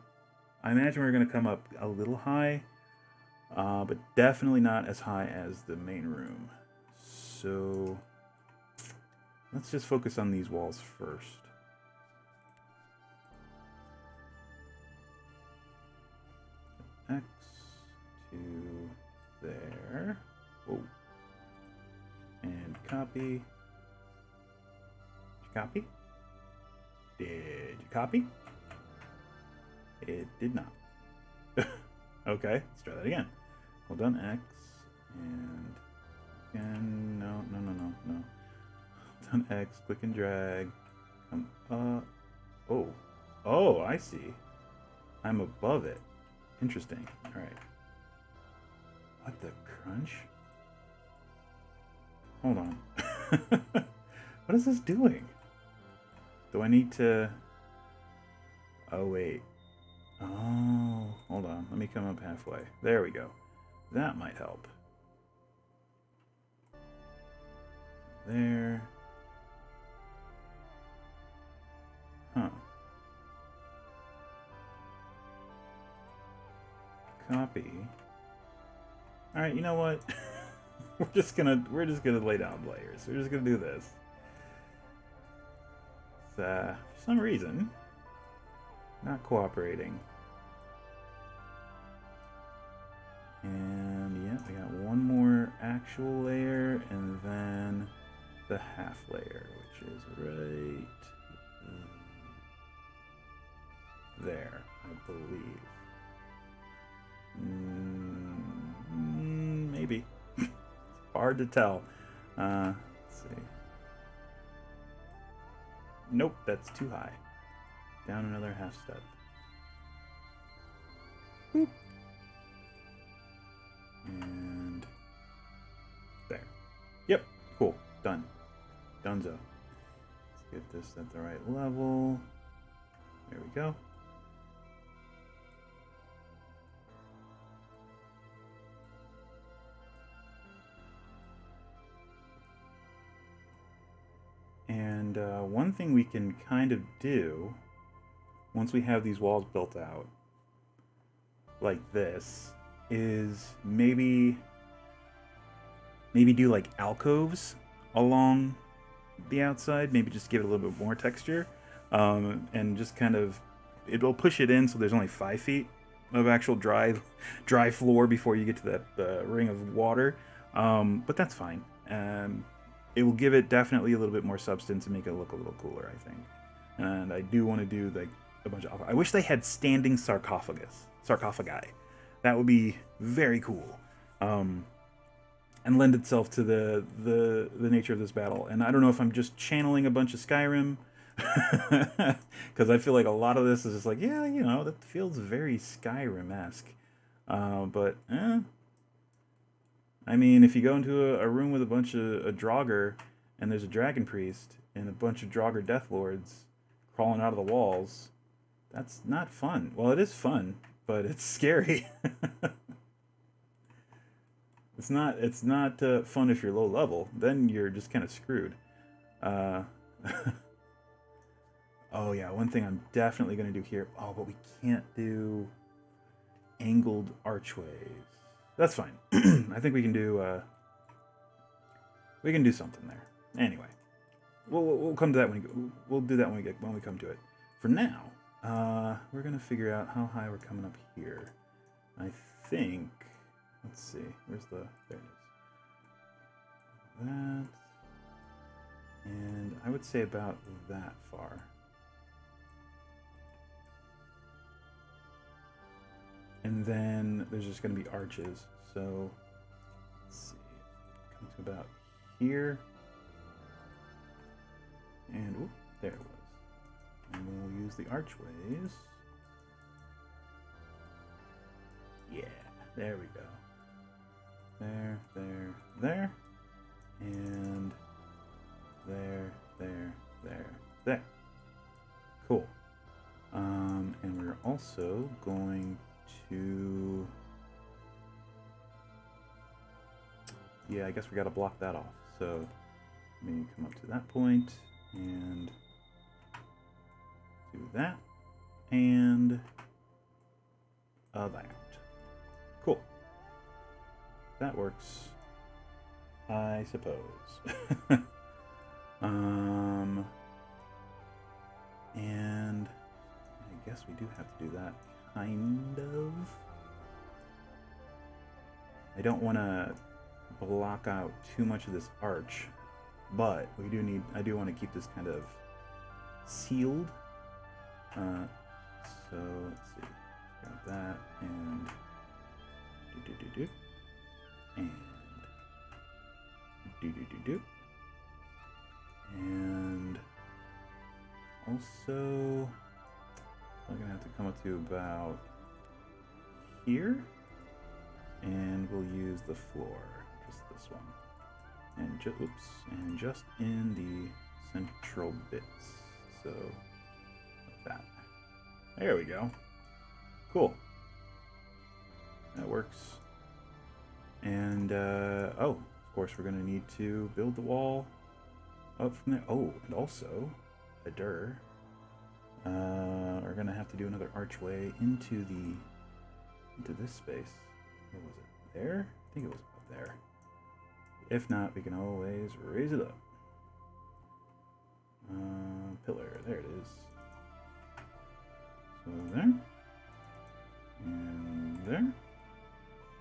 Speaker 1: imagine we're going to come up a little high, but definitely not as high as the main room. So let's just focus on these walls first. X to there. Oh. And copy. Did you copy? Did you copy? It did not. Okay, let's try that again. Hold on, X, and again, no. Hold on, X, click and drag. Come up. Oh, I see. I'm above it. Interesting. All right. What the crunch? Hold on. What is this doing? Do I need to... Oh, wait. Oh, hold on. Let me come up halfway. There we go. That might help. There. Huh. Copy. All right, you know what? we're just gonna lay down layers. We're just gonna do this. For some reason, not cooperating. And yeah, we got one more actual layer, and then the half layer, which is right there, I believe. Maybe. It's hard to tell. Let's see. Nope, that's too high. Down another half step. Boop. And there. Yep, cool. Done. Donezo. Let's get this at the right level. There we go. And one thing we can kind of do, once we have these walls built out, like this, is maybe do like alcoves along the outside, maybe just give it a little bit more texture, and just kind of, it'll push it in so there's only 5 feet of actual dry floor before you get to that ring of water, but that's fine. It will give it definitely a little bit more substance and make it look a little cooler, I think. And I do want to do like a bunch of... I wish they had standing sarcophagi. That would be very cool. And lend itself to the nature of this battle. And I don't know if I'm just channeling a bunch of Skyrim, because I feel like a lot of this is just like, yeah, you know, that feels very Skyrim-esque. But I mean, if you go into a room with a bunch of a Draugr, and there's a Dragon Priest, and a bunch of Draugr Deathlords crawling out of the walls, that's not fun. Well, it is fun, but it's scary. It's not fun if you're low level. Then you're just kind of screwed. Oh yeah, one thing I'm definitely going to do here. Oh, but we can't do angled archways. That's fine. I think we can do something there. Anyway, we'll come to that we'll do that when we come to it. For now, we're gonna figure out how high we're coming up here. I think. Let's see. There it is. That, and I would say about that far. And then there's just going to be arches. So, let's see. Come to about here. And, oh, there it was. And we'll use the archways. Yeah, there we go. There. And there. Cool. And we're also going to... Yeah, I guess we got to block that off. So let me come up to that point and do that and that. Cool. That works, I suppose. And I guess we do have to do that, kind of. I don't want to block out too much of this arch, but we do need, I do want to keep this kind of sealed. So let's see, grab that and and and also I'm gonna have to come up to about here, and we'll use the floor, just this one, and just in the central bits, so like that. There we go. Cool. That works. And oh, of course we're gonna need to build the wall up from there. Oh, and also we're gonna have to do another archway into this space. Where was it? There? I think it was up there. If not, we can always raise it up. Pillar, there it is. So there. And there.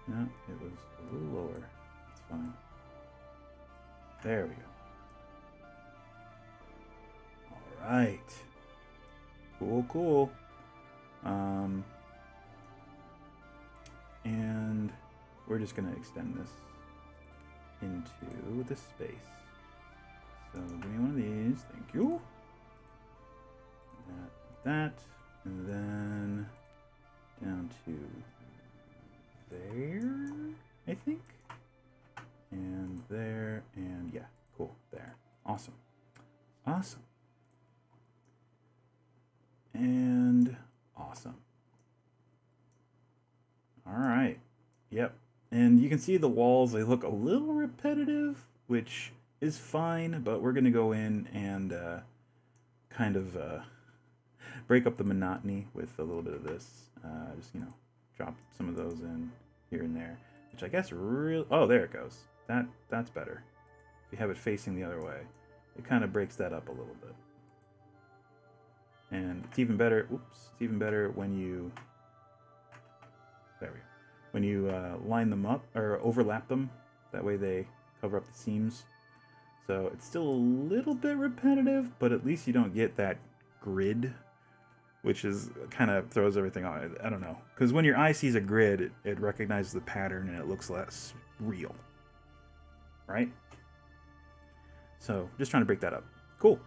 Speaker 1: No, it was a little lower. It's fine. There we go. Alright. Cool. And we're just going to extend this into the space. So give me one of these. Thank you. That. And then down to there, I think. And there, and yeah, cool, there. Awesome. And awesome. Alright. Yep. And you can see the walls, they look a little repetitive, which is fine, but we're going to go in and kind of break up the monotony with a little bit of this. Just, drop some of those in here and there, which I guess really... Oh, there it goes. That's better. If you have it facing the other way, it kind of breaks that up a little bit. And it's even better... Oops. It's even better when you... There we go. When you line them up, or overlap them. That way they cover up the seams. So it's still a little bit repetitive, but at least you don't get that grid, which is kind of throws everything on. I don't know. Because when your eye sees a grid, it recognizes the pattern and it looks less real. Right? So just trying to break that up. Cool.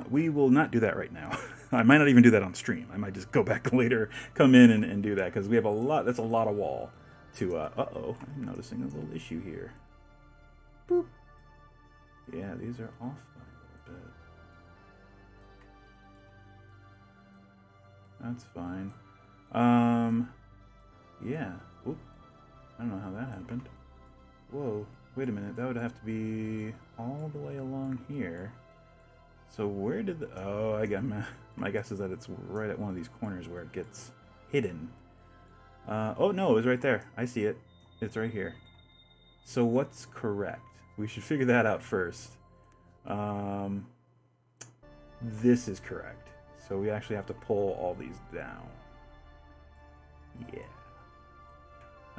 Speaker 1: We will not do that right now. I might not even do that on stream. I might just go back later, come in and do that, because we have a lot. That's a lot of wall to... uh-oh. I'm noticing a little issue here. Boop. Yeah, these are off by a little bit. That's fine. Yeah. Oop. I don't know how that happened. Whoa. Wait a minute. That would have to be all the way along here. So where did the... Oh, I got my guess is that it's right at one of these corners where it gets hidden. Oh, no, it was right there. I see it. It's right here. So what's correct? We should figure that out first. This is correct. So we actually have to pull all these down. Yeah.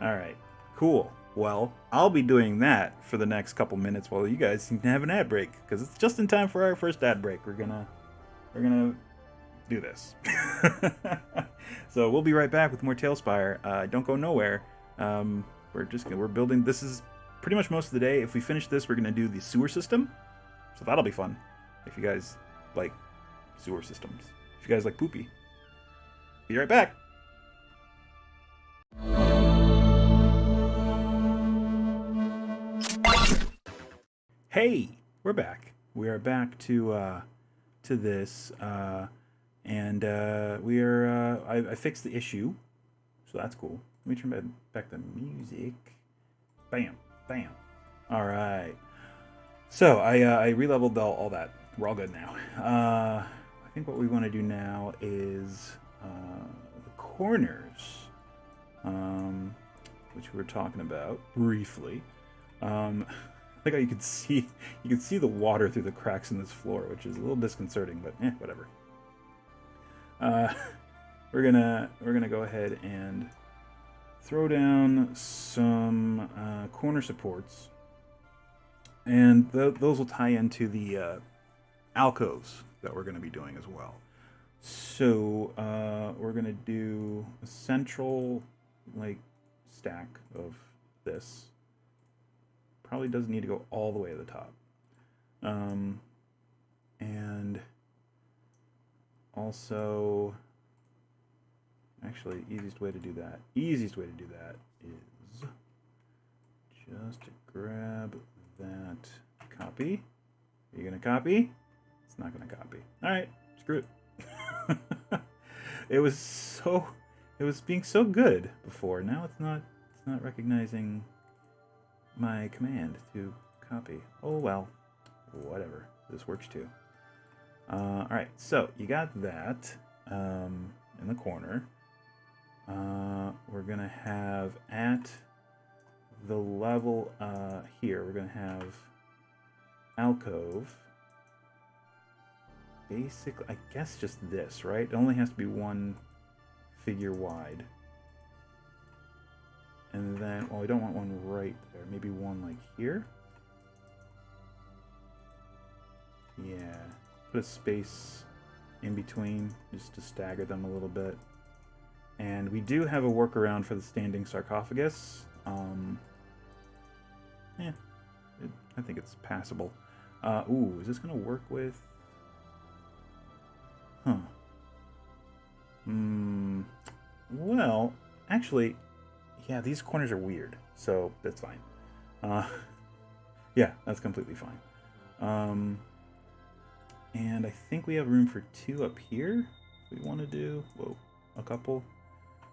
Speaker 1: Alright, cool. Well, I'll be doing that for the next couple minutes while you guys can have an ad break, because it's just in time for our first ad break. We're gonna do this. So we'll be right back with more TaleSpire. Don't go nowhere. We're building. This is pretty much most of the day. If we finish this, we're gonna do the sewer system. So that'll be fun. If you guys like sewer systems. If you guys like poopy. Be right back. Hey, we're back. We are back to this. And we are. I fixed the issue, so that's cool. Let me turn back the music. Bam, bam. All right. So I re-leveled all that. We're all good now. I think what we want to do now is the corners, which we were talking about briefly. Like how you can see the water through the cracks in this floor, which is a little disconcerting, but whatever. We're gonna go ahead and throw down some corner supports, and those will tie into the alcoves that we're going to be doing as well. So we're going to do a central stack of this. Probably doesn't need to go all the way to the top. And also, actually, easiest way to do that is just to grab that copy. Are you gonna copy? It's not gonna copy. All right, screw it. It was being so good before. Now it's not recognizing my command to copy. Oh well, whatever. This works too. All right, so you got that in the corner. We're gonna have at the level here. We're gonna have alcove. Basically, I guess just this, right? It only has to be one figure wide. And then, well, we don't want one right there. Maybe one like here. Yeah. Put a space in between just to stagger them a little bit. And we do have a workaround for the standing sarcophagus. I think it's passable. Ooh, is this going to work with... Huh. Well, actually, yeah, these corners are weird, so that's fine. Yeah, that's completely fine. And I think we have room for 2 up here. If we want to do, a couple.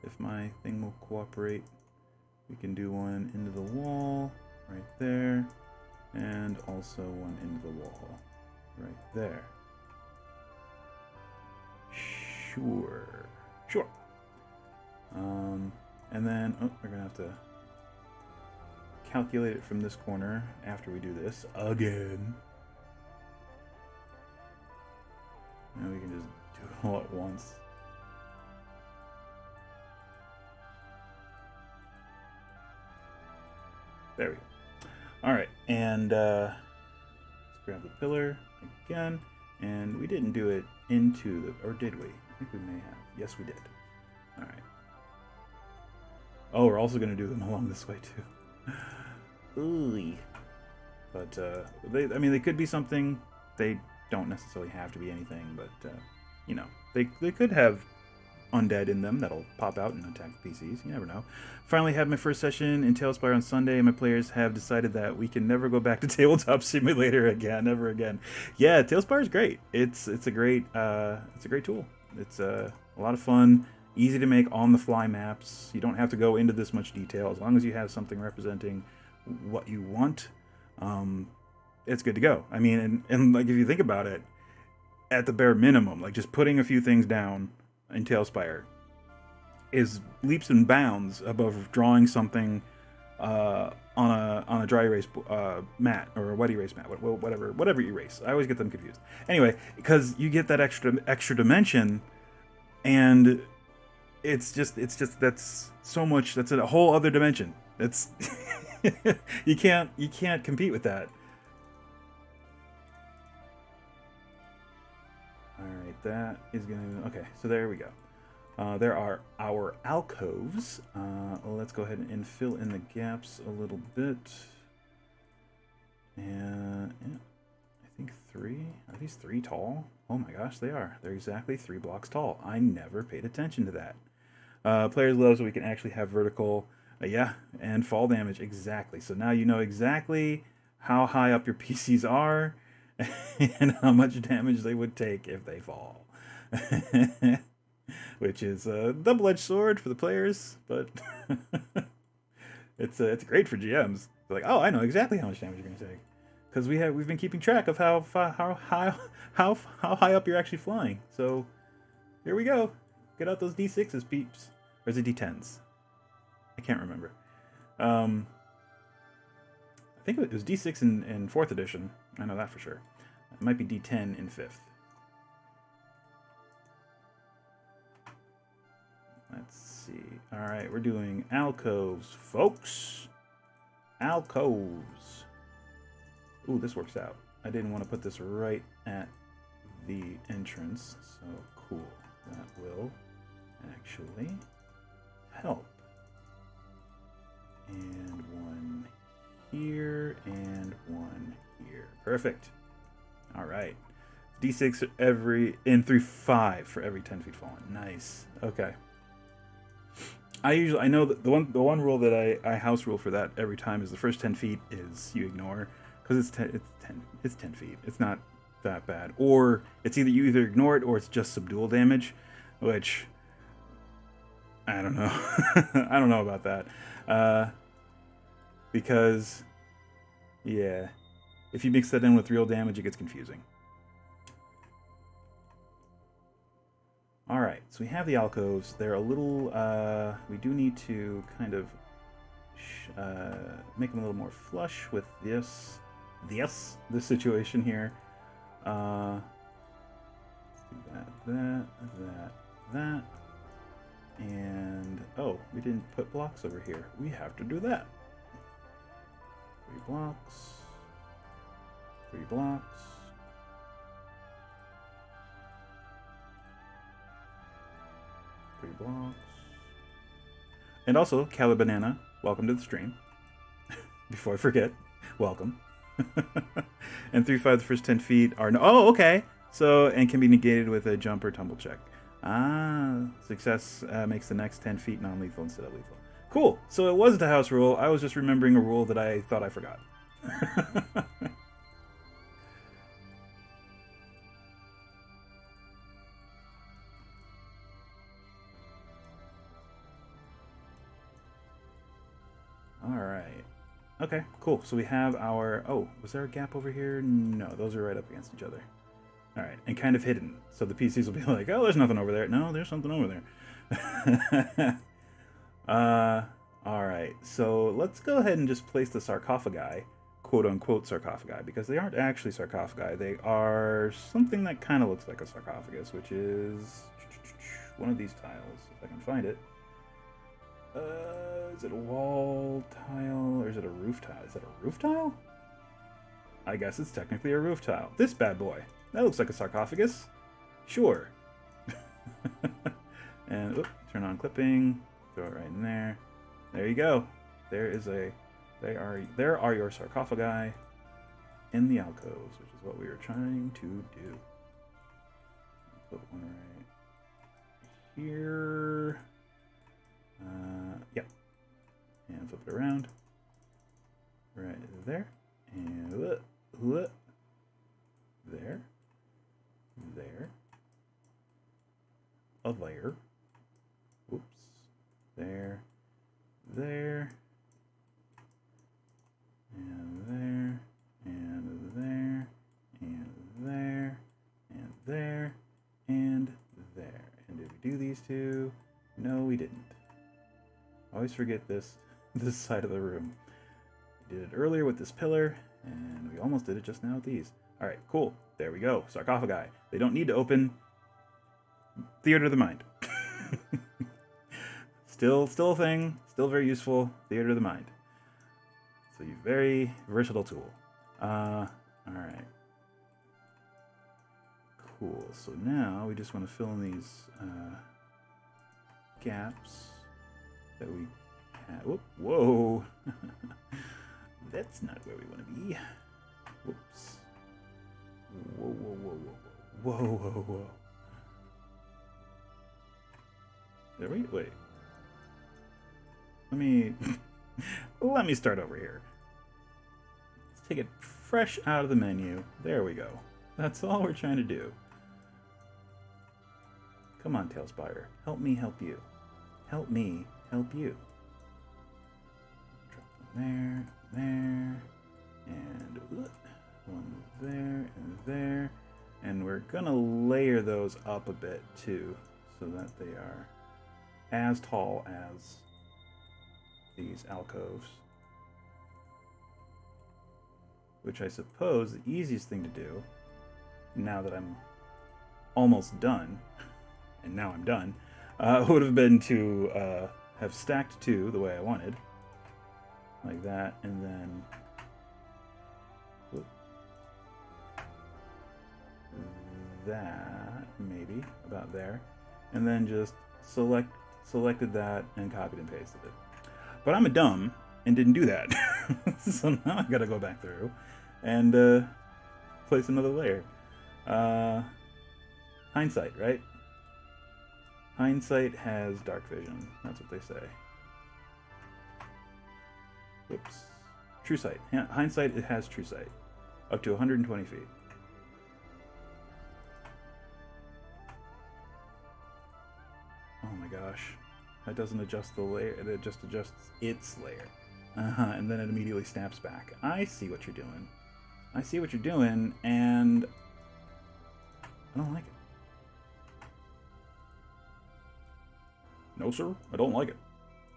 Speaker 1: If my thing will cooperate, we can do one into the wall right there, and also one into the wall right there. Sure. And then we're gonna have to calculate it from this corner after we do this again. Now we can just do it all at once. There we go. All right, and let's grab the pillar again. And we didn't do it into the, or did we? I think we may have. Yes, we did. All right. Oh, we're also going to do them along this way too. Ooh. But they could be something. They don't necessarily have to be anything, but they could have undead in them that'll pop out and attack the PCs. You never know. Finally had my first session in TaleSpire on Sunday, and my players have decided that we can never go back to Tabletop Simulator again, ever again. Yeah, TaleSpire is great. It's a great tool. It's a lot of fun, easy to make on-the-fly maps. You don't have to go into this much detail as long as you have something representing what you want. It's good to go. I mean, and like if you think about it, at the bare minimum, like just putting a few things down in TaleSpire is leaps and bounds above drawing something on a dry erase mat or a wet erase mat, whatever erase. I always get them confused. Anyway, because you get that extra dimension, and it's just that's so much. That's a whole other dimension. It's you can't compete with that. All right, that is gonna... Okay, so there we go. There are our alcoves. Let's go ahead and fill in the gaps a little bit. And yeah, I think 3. Are these 3 tall? Oh my gosh, they are. They're exactly 3 blocks tall. I never paid attention to that. Players love so we can actually have vertical, and fall damage. Exactly. So now you know exactly how high up your PCs are and how much damage they would take if they fall. Which is a double-edged sword for the players, but it's great for GMs. They're like, oh, I know exactly how much damage you're gonna take, because we've been keeping track of how high up you're actually flying. So here we go. Get out those D6s, peeps. Or is it D10s? I can't remember. I think it was D6 in 4th edition. I know that for sure. It might be D10 in 5th. Let's see. All right, we're doing alcoves, folks. Alcoves. Ooh, this works out. I didn't want to put this right at the entrance, so cool. That will actually help. And one here, and one here. Perfect. All right. D6 in 5 for every 10 feet fallen. Nice. Okay. I know that the one rule that I house rule for that every time is the first 10 feet is you ignore, because it's 10 feet. It's not that bad. Or it's either you ignore it or it's just subdual damage, which I don't know. I don't know about that. Because yeah, if you mix that in with real damage, it gets confusing. Alright, so we have the alcoves. They're a little, we do need to kind of make them a little more flush with this situation here. Let's do that. And, oh, we didn't put blocks over here. We have to do that. 3 blocks. 3 blocks. Blocks. And also, Calibanana, welcome to the stream. Before I forget, welcome. And 3-5 the first 10 feet are no. Oh, okay. So, and can be negated with a jump or tumble check. Ah, success makes the next 10 feet non-lethal instead of lethal. Cool. So it was the house rule. I was just remembering a rule that I thought I forgot. Alright. Okay, cool. So we have our... Oh, was there a gap over here? No, those are right up against each other. Alright, and kind of hidden. So the PCs will be like, oh, there's nothing over there. No, there's something over there. Alright, so let's go ahead and just place the sarcophagi, quote-unquote sarcophagi, because they aren't actually sarcophagi. They are something that kind of looks like a sarcophagus, which is one of these tiles, if I can find it. Is it a wall tile, or is it a roof tile? Is it a roof tile? I guess it's technically a roof tile. This bad boy. That looks like a sarcophagus. Sure. And, oop, turn on clipping. Throw it right in there. There you go. There are your sarcophagi in the alcoves, which is what we were trying to do. Put one right here. Yep. And flip it around. Right there. And there. There. A layer. Oops. There. There. And there. And there. And there. And there. And there. And did we do these two? No, we didn't. I always forget this side of the room. We did it earlier with this pillar, and we almost did it just now with these. Alright, cool. There we go. Sarcophagi. They don't need to open. Theater of the mind. Still a thing. Still very useful. Theater of the mind. So a very versatile tool. Alright. Cool. So now we just want to fill in these gaps that we had. Whoop, whoa. That's not where we want to be. Whoops. Whoa, whoa, whoa, whoa, whoa, whoa, whoa. There we wait. Let me start over here. Let's take it fresh out of the menu. There we go. That's all we're trying to do. Come on, TaleSpire. Help me help you. Help me help you. Drop them there, and one there, and there. And we're gonna layer those up a bit too, so that they are as tall as these alcoves. Which I suppose the easiest thing to do, now that I'm almost done, and now I'm done, would have been to have stacked two the way I wanted. Like that, and then that, maybe, about there. And then just selected that and copied and pasted it. But I'm a dumb and didn't do that. So now I gotta go back through and place another layer. Hindsight, right? Hindsight has dark vision. That's what they say. Whoops. True sight. Hindsight, it has true sight. Up to 120 feet. Oh my gosh. That doesn't adjust the layer. It just adjusts its layer. And then it immediately snaps back. I see what you're doing. I see what you're doing, and I don't like it. No, sir. I don't like it.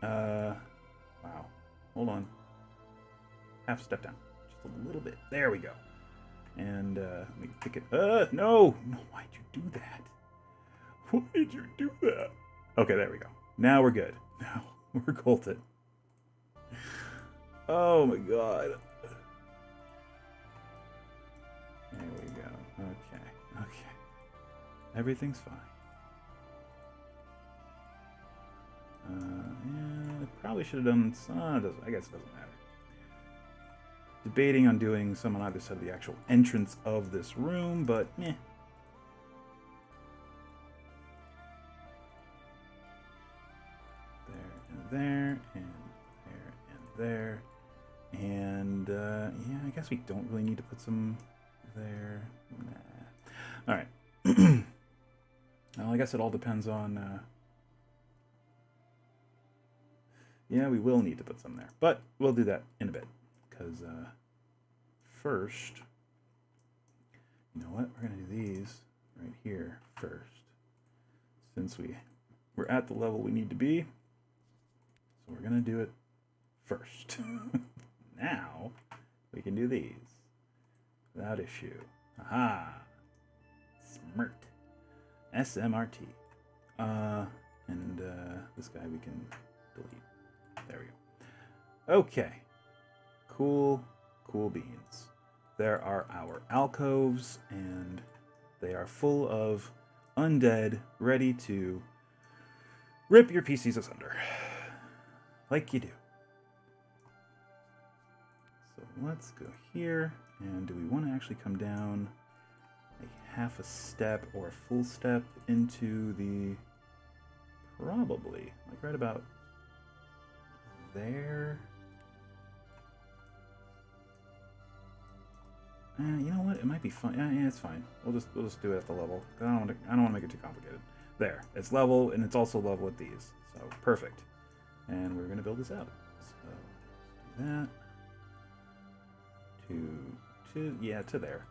Speaker 1: Wow. Hold on. Half a step down. Just a little bit. There we go. And let me pick it. No! No, why'd you do that? Why did you do that? Okay, there we go. Now we're good. Now we're golden. Oh my god. There we go. Okay. Okay. Everything's fine. Yeah, I probably should have done some. I guess it doesn't matter. Debating on doing some on either side of the actual entrance of this room, but meh. There, and there, and yeah, I guess we don't really need to put some there. Nah. All right. Well, I guess it all depends on. Yeah, we will need to put some there, but we'll do that in a bit, because first, you know what? We're gonna do these right here first, since we're at the level we need to be. So we're going to do it first. Now, we can do these without issue. Aha! Smrt. SMRT. And this guy we can delete. There we go. Okay. Cool beans. There are our alcoves, and they are full of undead, ready to rip your PCs asunder. Like you do. So let's go here, and do we want to actually come down like half a step or a full step into the, probably, like right about there? You know what? It might be fun. Yeah, it's fine. We'll just do it at the level. I don't want to make it too complicated. There, it's level, and it's also level with these. So perfect. And we're going to build this out. So let's do that. To there.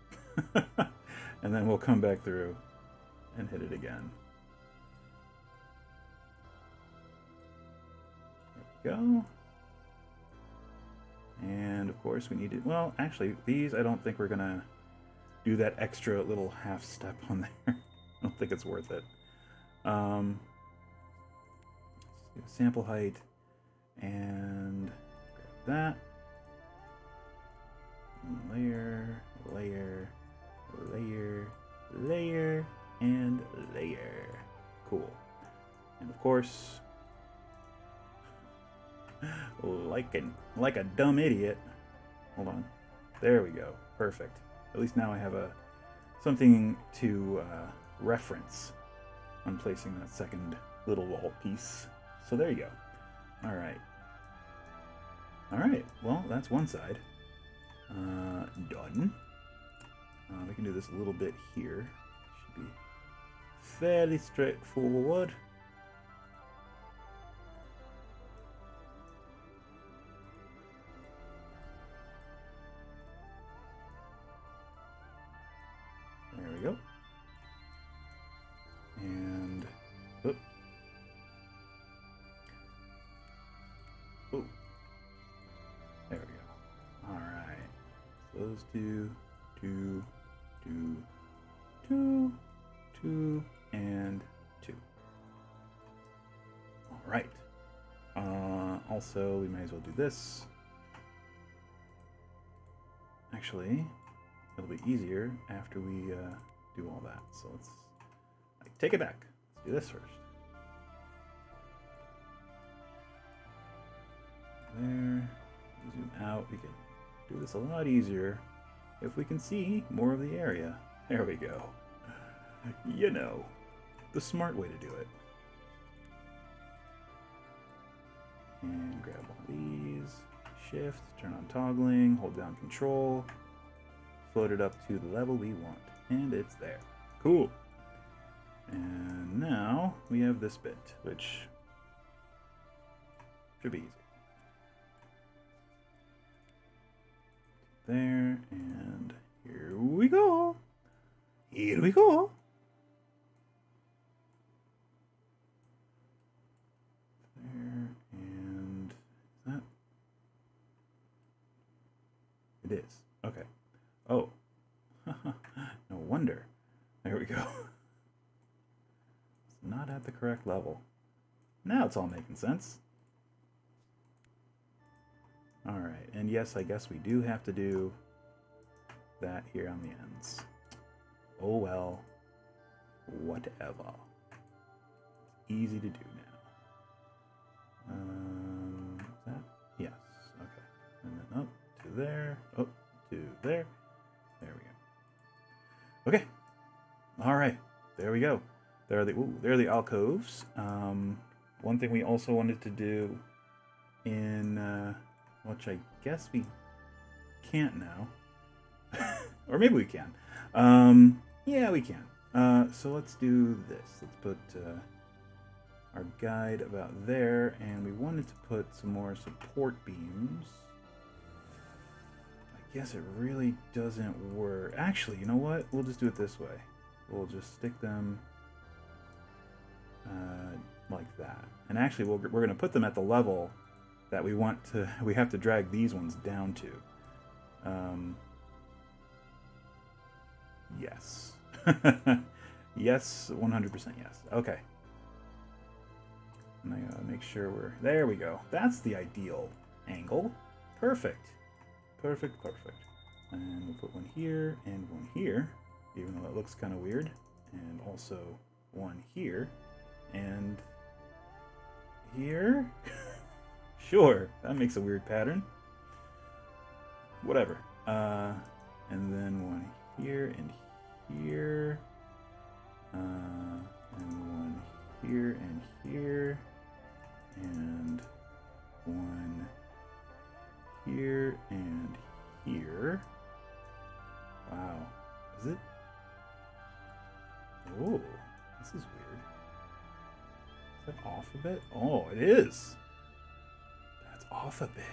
Speaker 1: And then we'll come back through and hit it again. There we go. And of course we need to, well, actually, these, I don't think we're going to do that extra little half step on there. I don't think it's worth it. Sample height, and grab that. Layer, and layer. Cool. And of course, like a dumb idiot. Hold on. There we go. Perfect. At least now I have something to reference on placing that second little wall piece. So there you go. All right. Well, that's one side. Done. We can do this a little bit here. Should be fairly straightforward. There we go. And oh. Oh. There we go. All right. So those two, and 2. All right. Also, we may as well do this. Actually, it'll be easier after we do all that. So let's take it back. Let's do this first. There. Zoom out. We can do this a lot easier if we can see more of the area. There we go. You know, the smart way to do it. And grab one of these. Shift, turn on toggling, hold down control, float it up to the level we want, and it's there. Cool. And now we have this bit, which should be easy. There, and here we go. Here we go. There, and is that? It is. Okay. Oh. No wonder. There we go. It's not at the correct level. Now it's all making sense. Alright, and yes, I guess we do have to do that here on the ends. Oh well. Whatever. Easy to do now. Is that? Yes. Okay. And then up to there. Up to there. There we go. Okay. Alright. There we go. There are the alcoves. One thing we also wanted to do in which I guess we can't now. Or maybe we can. Yeah, we can. So let's do this. Let's put our guide about there, and we wanted to put some more support beams. I guess it really doesn't work. Actually, you know what? We'll just do it this way. We'll just stick them like that. And actually, we're going to put them at the level that we want to. We have to drag these ones down to. Yes. Yes, 100% yes. Okay. And I gotta make sure we're... There we go. That's the ideal angle. Perfect. Perfect, perfect. And we'll put one here and one here, even though that looks kind of weird. And also one here and here. Sure, that makes a weird pattern. Whatever. And then one here and here. And one here and here. And one here and here. Wow. Is it? Oh, this is weird. Is that off a bit? Oh, it is. That's off a bit.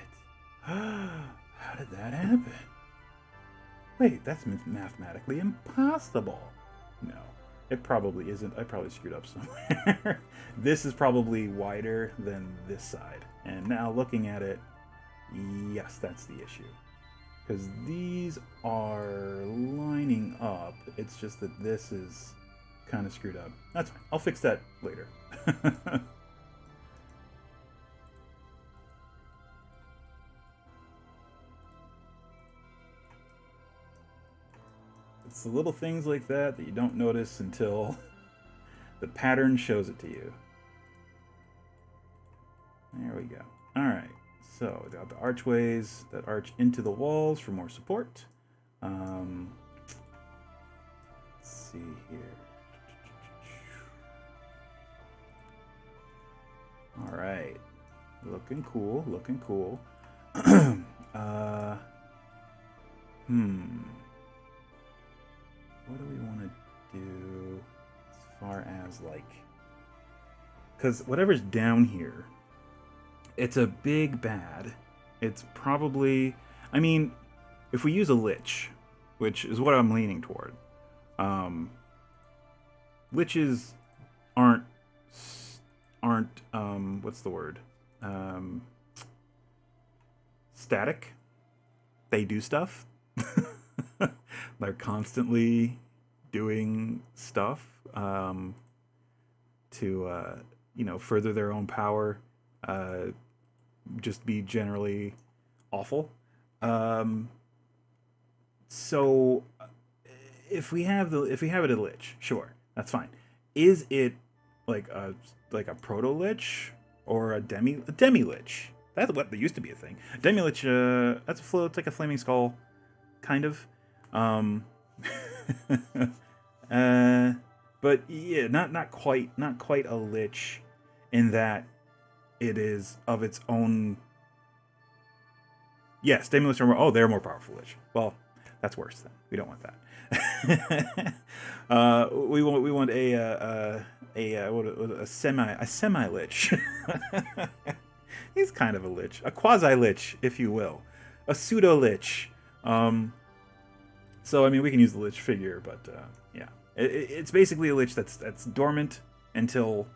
Speaker 1: How did that happen? Wait, that's mathematically impossible. No, it probably isn't. I probably screwed up somewhere. This is probably wider than this side. And now looking at it, yes, that's the issue. Because these are lining up. It's just that this is kind of screwed up. That's fine. I'll fix that later. It's the little things like that that you don't notice until the pattern shows it to you. There we go. All right. So we got the archways that arch into the walls for more support. Let's see here. All right. Looking cool. Looking cool. What do we want to do as far as like, because whatever's down here, it's a big bad. It's probably, I mean, if we use a lich, which is what I'm leaning toward, liches aren't what's the word? Static. They do stuff. They're constantly doing stuff to further their own power, just be generally awful. So if we have it a lich, sure, that's fine. Is it like a proto lich or a demi lich? That's what there used to be a thing. A demi lich, that's it's like a flaming skull, kind of. But yeah, not quite a lich, in that it is of its own. Yes, demi lich are more. Oh, they're more powerful lich. Well, that's worse then. We don't want that. We want a semi lich. He's kind of a lich, a quasi lich, if you will, a pseudo lich. So I mean, we can use the lich figure, but yeah, it's basically a lich that's dormant until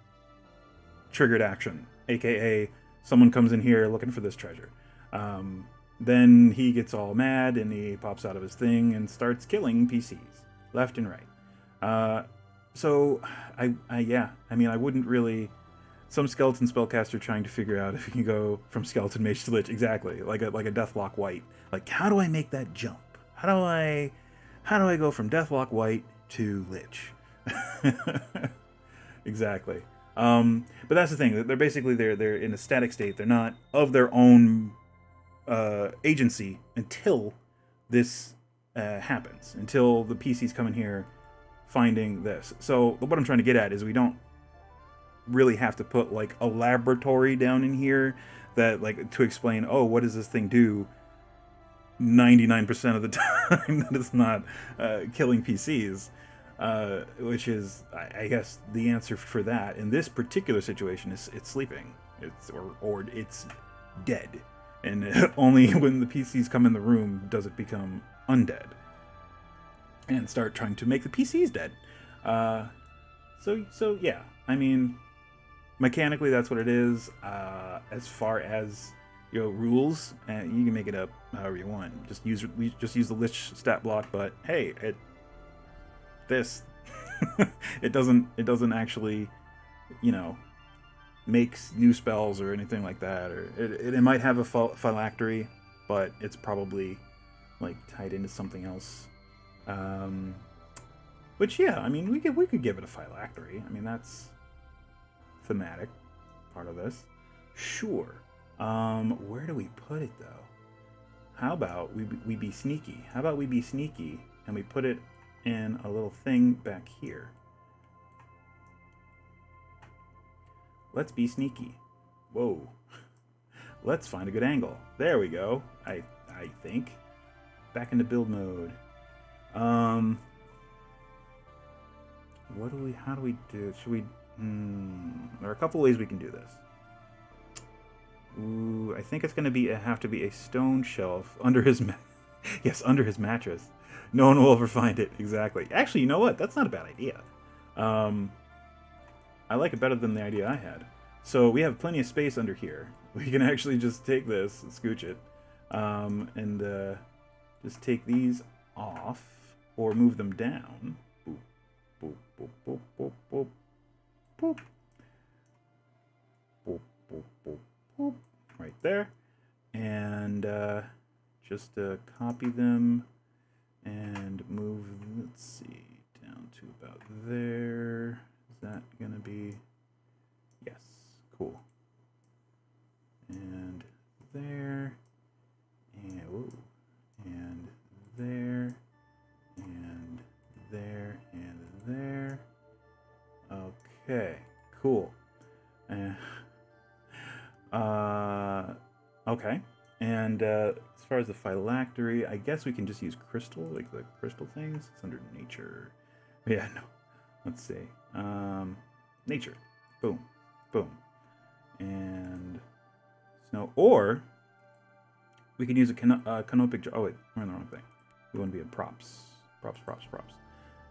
Speaker 1: triggered action, aka someone comes in here looking for this treasure. Then he gets all mad and he pops out of his thing and starts killing PCs left and right. So I mean, I wouldn't really. Some skeleton spellcaster trying to figure out if you can go from skeleton mage to lich, exactly like a Deathlock White. Like, how do I make that jump? How do I go from Deathlock White to lich? Exactly. But that's the thing. They're basically they're in a static state. They're not of their own agency until this happens. Until the PCs come in here finding this. So what I'm trying to get at is we don't really have to put like a laboratory down in here that like to explain, oh, what does this thing do 99% of the time that it's not killing PCs, which is I guess the answer for that in this particular situation is it's sleeping, or it's dead, and only when the PCs come in the room does it become undead and start trying to make the PCs dead. So yeah, I mean, mechanically, that's what it is. As far as rules, you can make it up however you want. Just use the lich stat block. But hey, it doesn't actually makes new spells or anything like that. Or it might have a phylactery, but it's probably like tied into something else. Which yeah, I mean we could give it a phylactery. I mean that's thematic part of this. Sure. Where do we put it though? How about we be sneaky? How about we be sneaky and we put it in a little thing back here? Let's be sneaky. Whoa. Let's find a good angle. There we go. I think. Back into build mode. How do we do? Should we? There are a couple ways we can do this. Ooh, I think it's going to have to be a stone shelf under his under his mattress. No one will ever find it. Exactly. Actually, you know what? That's not a bad idea. I like it better than the idea I had. So we have plenty of space under here. We can actually just take this and scooch it, and just take these off or move them down. Boop, boop, boop, boop, boop, boop. Boop. Boop, boop, boop, boop. Right there. And just copy them and move, let's see, down to about there. Is that going to be? Yes. Cool. And there. And, ooh, and there. And there. And there. Okay, cool. Okay. And as far as the phylactery, I guess we can just use crystal, like the crystal things. It's under nature. Yeah, no. Let's see. Nature. Boom. Boom. And snow. Or we can use a canopic jar. Oh, wait. We're in the wrong thing. We want to be in props. Props.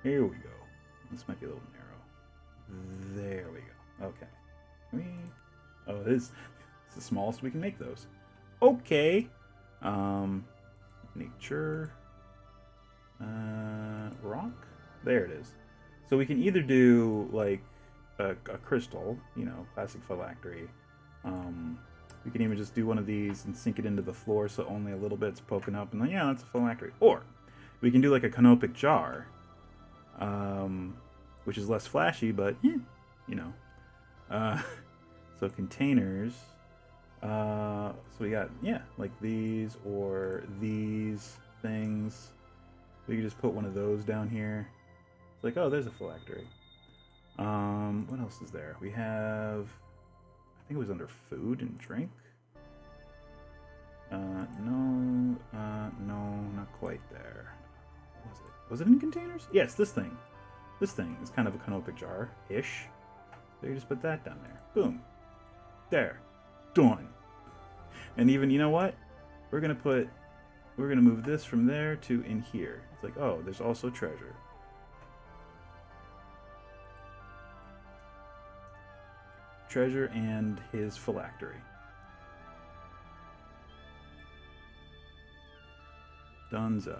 Speaker 1: Here we go. This might be a little narrow. There we go. Okay. Oh, it's the smallest we can make those. Okay. Nature. Rock. There it is. So we can either do like a crystal, you know, classic phylactery. We can even just do one of these and sink it into the floor so only a little bit's poking up, and then yeah, that's a phylactery. Or we can do like a canopic jar, which is less flashy, but yeah, you know. So containers. So we got, yeah, like these or these things. We can just put one of those down here. It's like, oh, there's a phylactery. What else is there? We have, I think it was under food and drink. No, not quite there. What was it? Was it in containers? Yes, this thing. This thing is kind of a canopic jar-ish. So you just put that down there. Boom. There. Done. And even, you know what? We're gonna move this from there to in here. It's like, oh, there's also treasure. Treasure and his phylactery. Dunzo.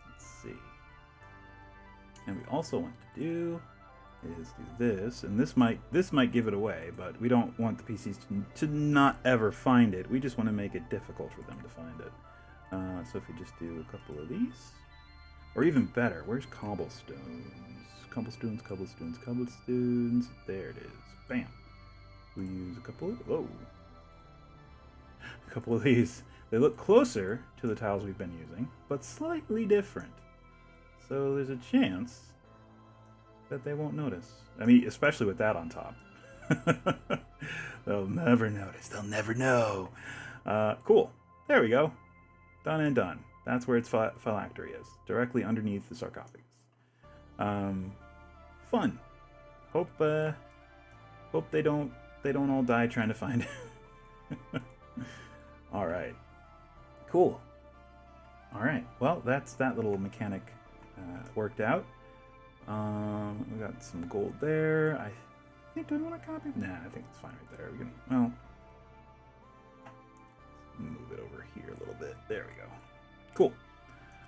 Speaker 1: Let's see. And we also want to do is do this, and this might give it away, but we don't want the PCs to not ever find it. We just want to make it difficult for them to find it. So if we just do a couple of these, or even better, where's cobblestones? Cobblestones. There it is. Bam. We use a couple of these. They look closer to the tiles we've been using, but slightly different. So there's a chance that they won't notice. I mean, especially with that on top. They'll never notice. They'll never know. Cool. There we go. Done and done. That's where its phylactery is, directly underneath the sarcophagus. Fun. Hope they don't all die trying to find it. All right. Cool. All right. Well, that's that little mechanic worked out. We got some gold there. I think, do I want to copy? Nah, I think it's fine right there. We can, well, move it over here a little bit. There we go. Cool.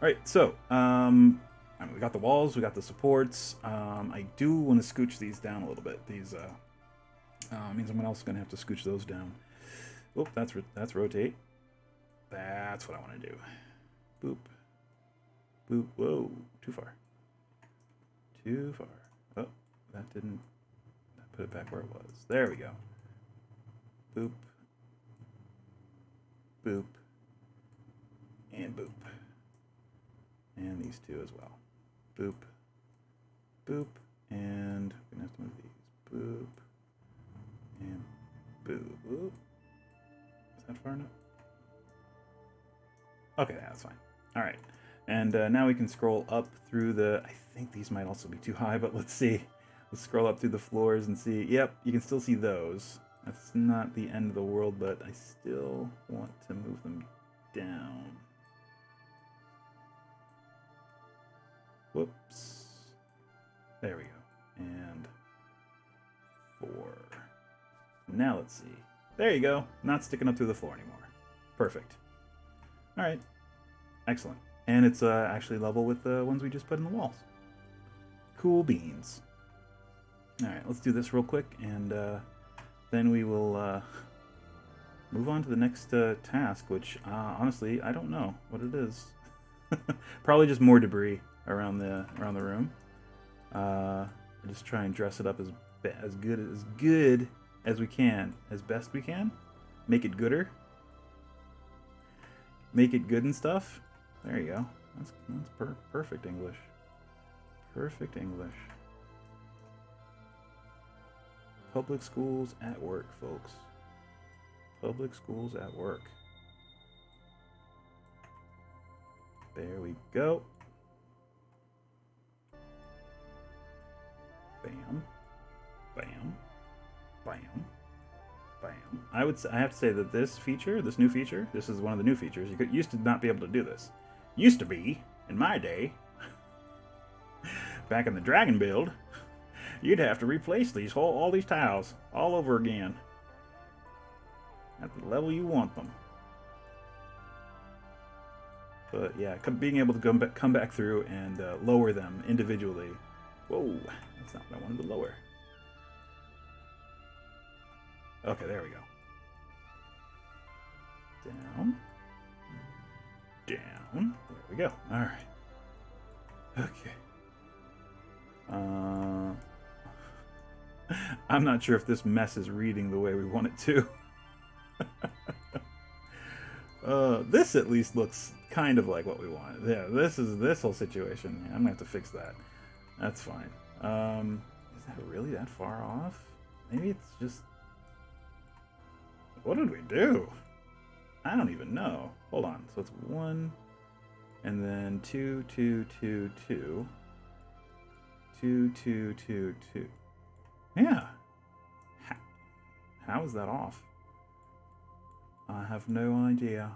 Speaker 1: All right, so we got the walls, we got the supports. I do want to scooch these down a little bit. These means someone else is gonna have to scooch those down. Oop, that's rotate. That's what I want to do. Boop, boop. Whoa, too far. Too far. Oh, that didn't. That put it back where it was. There we go. Boop. Boop. And boop. And these two as well. Boop. Boop. And we're going to have to move these. Boop. And boop. Boop. Is that far enough? Okay, that's fine. All right. And now we can scroll up through the... I think these might also be too high, but let's see. Let's scroll up through the floors and see. Yep, you can still see those. That's not the end of the world, but I still want to move them down. Whoops. There we go. And 4. Now let's see. There you go. Not sticking up through the floor anymore. Perfect. All right. Excellent. And it's actually level with the ones we just put in the walls. Cool beans. All right, let's do this real quick, and then we will move on to the next task, which honestly, I don't know what it is. Probably just more debris around the room. Just try and dress it up as good as we can, as best we can. Make it gooder. Make it good and stuff. There you go. That's perfect English. Perfect English. Public schools at work, folks. Public schools at work. There we go. Bam. Bam. Bam. Bam. I have to say that this feature, this new feature, this is one of the new features. You used to not be able to do this. Used to be, in my day, back in the dragon build, you'd have to replace all these tiles all over again at the level you want them. But yeah, being able to come back through and lower them individually. Whoa, that's not what I wanted to lower. Okay, there we go. Down. Down. There we go. Alright. Okay. I'm not sure if this mess is reading the way we want it to. This at least looks kind of like what we want. Yeah, this whole situation. Yeah, I'm gonna have to fix that. That's fine. Is that really that far off? Maybe it's just... What did we do? I don't even know. Hold on. So it's 1, and then 2, 2, 2, 2. 2, 2, 2, 2. Yeah. How is that off? I have no idea.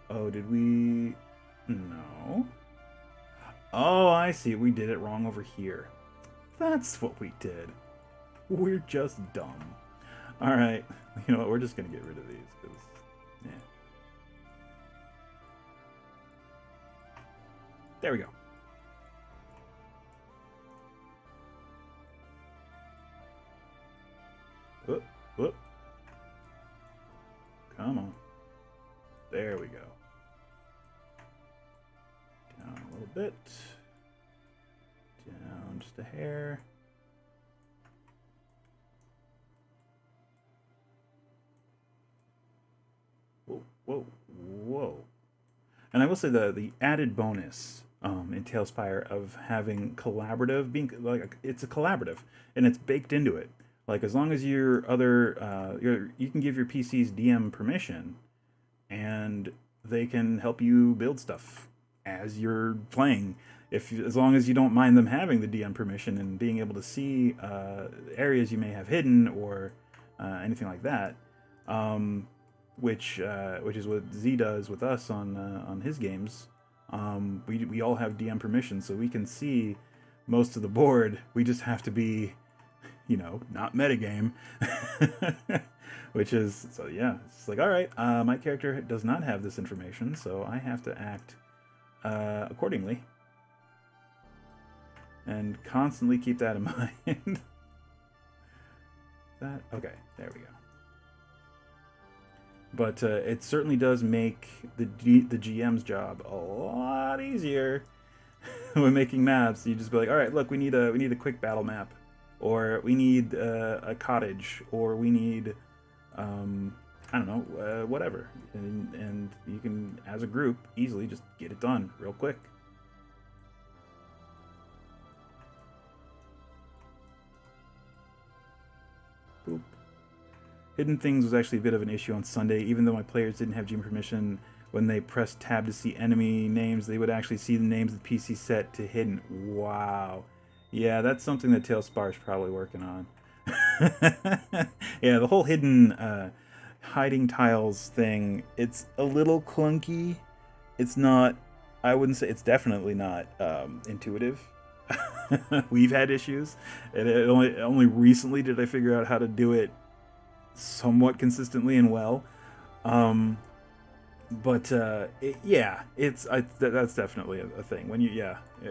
Speaker 1: Oh, did we... No. Oh, I see. We did it wrong over here. That's what we did. We're just dumb. Alright. You know what? We're just going to get rid of these. Cause, yeah. There we go. Whoop, whoop. Come on. There we go. Down a little bit. Down just a hair. Whoa, whoa, whoa. And I will say the added bonus in TaleSpire of having collaborative, being like it's a collaborative and it's baked into it. Like as long as your other, you can give your PCs DM permission, and they can help you build stuff as you're playing. As long as you don't mind them having the DM permission and being able to see areas you may have hidden or anything like that, which is what Z does with us on his games. We all have DM permission, so we can see most of the board. We just have to be, you know, not metagame. Which is, so yeah, it's like, all right, my character does not have this information, so I have to act accordingly. And constantly keep that in mind. Okay, there we go. But it certainly does make the GM's job a lot easier when making maps. You just be like, all right, look, we need a quick battle map, or we need a cottage, or we need I don't know, whatever, and you can, as a group, easily just get it done real quick. Boop. Hidden things was actually a bit of an issue on Sunday. Even though my players didn't have GM permission, when they pressed tab to see enemy names, they would actually see the names of the PC set to hidden. Wow. Yeah, that's something that TaleSpire is probably working on. Yeah, the whole hidden hiding tiles thing, it's a little clunky. It's not, I wouldn't say, it's definitely not intuitive. We've had issues, and only recently did I figure out how to do it somewhat consistently and well. Yeah, that's definitely a thing. When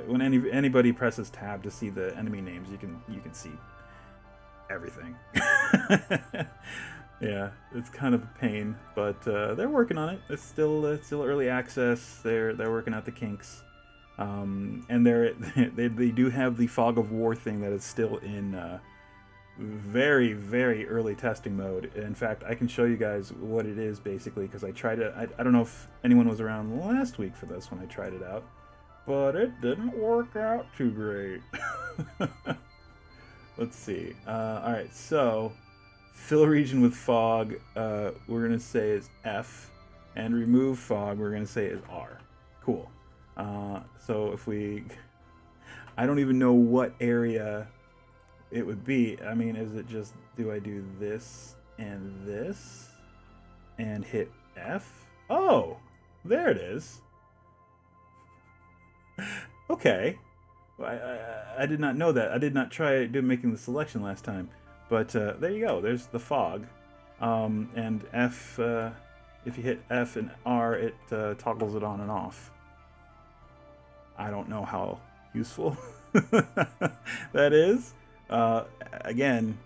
Speaker 1: when anybody presses tab to see the enemy names, you can see everything. Yeah, it's kind of a pain, but they're working on it. It's still early access. They're working out the kinks, and they do have the fog of war thing that is still in very, very early testing mode. In fact, I can show you guys what it is basically, because I tried it. I don't know if anyone was around last week for this when I tried it out, but it didn't work out too great. Let's see. All right, so fill region with fog, we're gonna say is F, and remove fog, we're gonna say is R. Cool. So if we I don't even know what area it would be. I mean, is it just, do I do this and hit F? Oh, there it is. Okay. I did not know that. I did not try making the selection last time. But there you go. There's the fog. And F, if you hit F and R, it toggles it on and off. I don't know how useful that is. Again,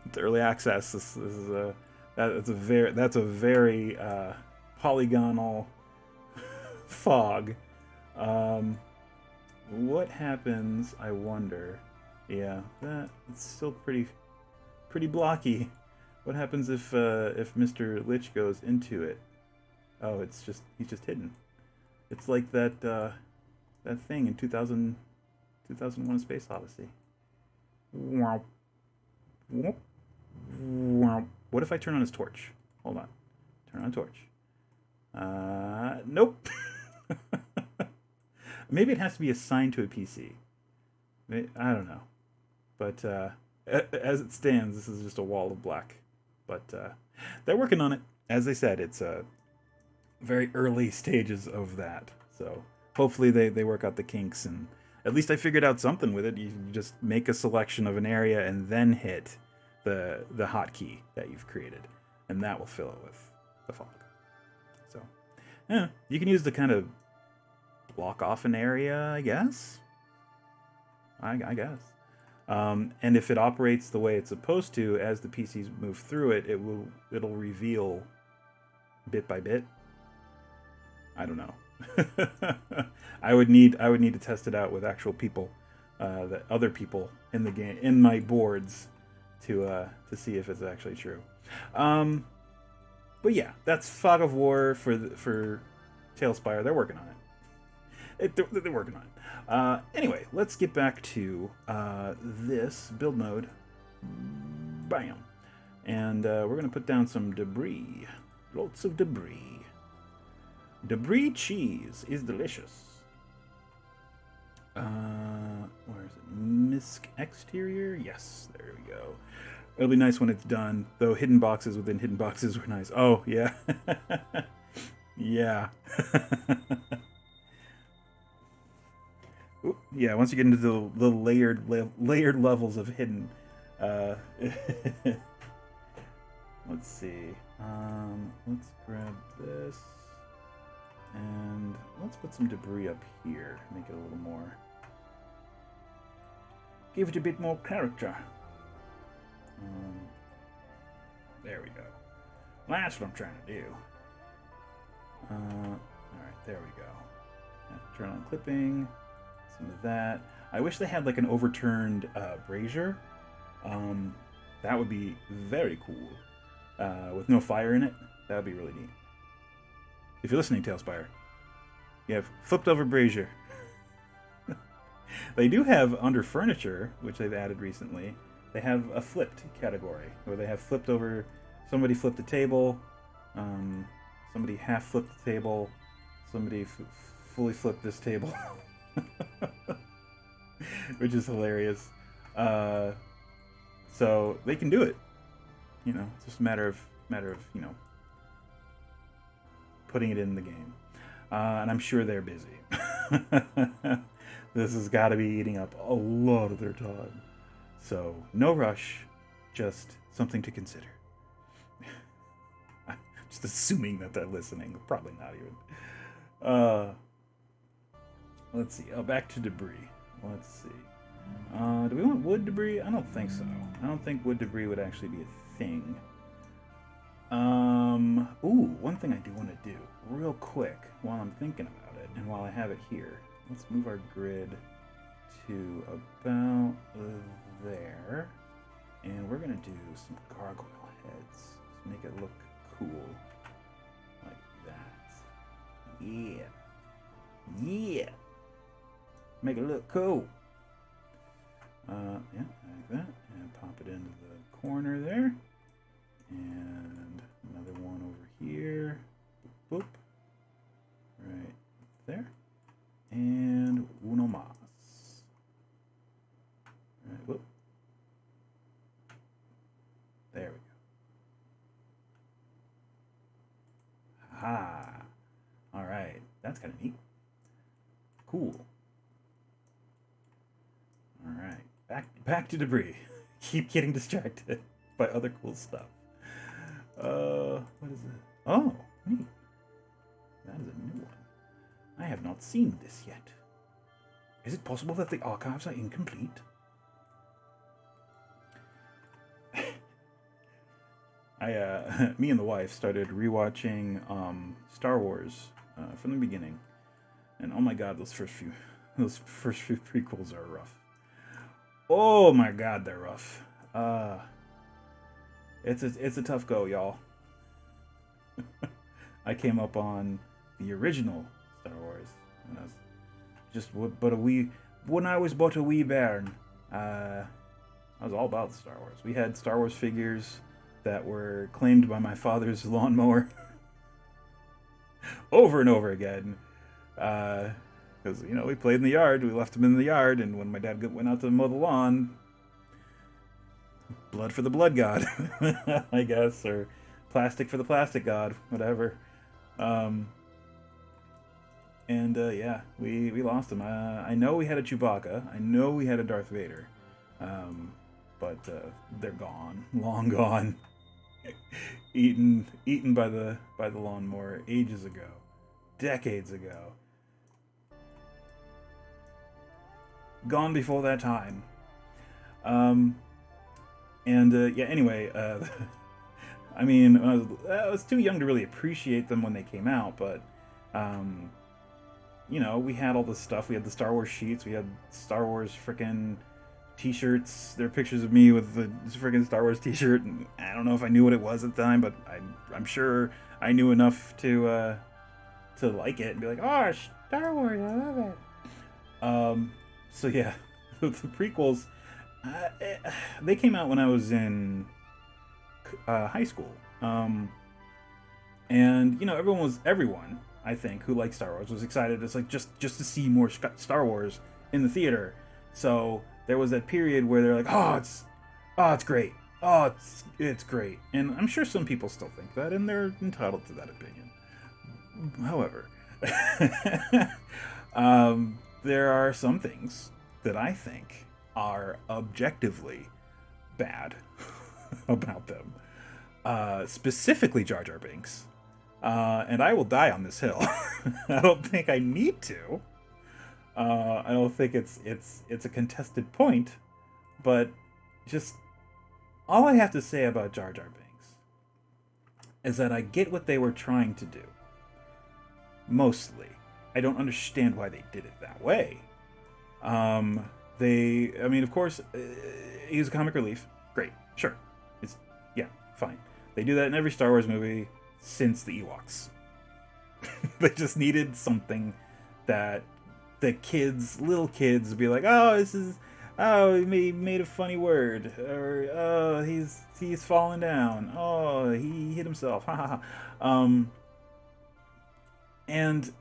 Speaker 1: it's early access. This is that's a very polygonal fog. What happens? I wonder. Yeah, it's still pretty blocky. What happens if Mr. Lich goes into it? Oh, he's just hidden. It's like that thing in 2001: A Space Odyssey. What if I turn on his torch? Hold on. Turn on torch. Nope. Maybe it has to be assigned to a PC. I don't know. But as it stands, this is just a wall of black. But they're working on it. As I said, it's very early stages of that. So hopefully they work out the kinks, and at least I figured out something with it. You just make a selection of an area and then hit the hotkey that you've created, and that will fill it with the fog. So yeah, you can use the kind of block off an area, I guess. I guess. And if it operates the way it's supposed to, as the PCs move through it, it'll reveal bit by bit. I don't know. I would need to test it out with actual people, that other people in the game, in my boards, to see if it's actually true. But yeah, that's Fog of War for TaleSpire. They're working on it. They're working on it. Anyway, let's get back to this build mode. Bam. And we're going to put down some debris. Lots of debris. Debris cheese is delicious. Where is it? Misc exterior? Yes, there we go. It'll be nice when it's done, though hidden boxes within hidden boxes were nice. Oh, yeah. Yeah. Ooh, yeah, once you get into the layered levels of hidden. Let's see. Let's grab this. And let's put some debris up here. Make it a little more. Give it a bit more character. There we go. That's what I'm trying to do. Alright, there we go. Turn on clipping. Some of that. I wish they had like an overturned brazier. That would be very cool. With no fire in it. That would be really neat. If you're listening, TaleSpire, you have flipped over brazier. They do have under furniture, which they've added recently, they have a flipped category, where they have flipped over, somebody flipped the table, somebody half flipped the table, somebody fully flipped this table. Which is hilarious. So they can do it. You know, it's just a matter of you know, putting it in the game. And I'm sure they're busy. This has got to be eating up a lot of their time. So, no rush, just something to consider. Just assuming that they're listening. Probably not even. Let's see. Oh, back to debris. Let's see. Do we want wood debris? I don't think so. I don't think wood debris would actually be a thing. Ooh, one thing I do want to do real quick while I'm thinking about it and while I have it here. Let's move our grid to about there. And we're going to do some gargoyle heads to make it look cool. Like that. Yeah. Yeah. Make it look cool. Yeah, like that. And pop it into the corner there. And another one over here. Boop, boop. Right there. And uno más. That's kind of neat. Cool. All right, back to debris. Keep getting distracted by other cool stuff. What is it? Oh, neat. That is a new one. I have not seen this yet. Is it possible that the archives are incomplete? Me and the wife started rewatching Star Wars from the beginning, and oh my god, those first few prequels are rough. Oh my god, they're rough. It's a tough go, y'all. I came up on the original Star Wars when I was but a wee bairn. I was all about Star Wars. We had Star Wars figures that were claimed by my father's lawnmower over and over again. Because, we played in the yard. We left them in the yard, and when my dad went out to mow the lawn, blood for the blood god, I guess, or plastic for the plastic god, whatever. Yeah, we lost them. I know we had a Chewbacca. I know we had a Darth Vader. But they're gone, long gone, eaten by the lawnmower ages ago, decades ago, gone before that time. Anyway, I mean, I was too young to really appreciate them when they came out, but we had all this stuff. We had the Star Wars sheets. We had Star Wars frickin' T-shirts. There are pictures of me with the friggin' Star Wars T-shirt, and I don't know if I knew what it was at the time, but I'm sure I knew enough to like it and be like, oh, Star Wars, I love it. So yeah, the prequels, they came out when I was in high school, and everyone I think who liked Star Wars was excited. It's like just to see more Star Wars in the theater. So there was that period where they're like, oh, it's great. Oh, it's great. And I'm sure some people still think that, and they're entitled to that opinion. However, there are some things that I think are objectively bad about them. Specifically Jar Jar Binks. And I will die on this hill. I don't think I need to. I don't think it's a contested point, but just all I have to say about Jar Jar Binks is that I get what they were trying to do. Mostly. I don't understand why they did it that way. Of course, he's a comic relief. Great. Sure. Fine. They do that in every Star Wars movie since the Ewoks. They just needed something that the little kids would be like, he made a funny word, or oh, he's fallen down, oh, he hit himself, ha ha ha. And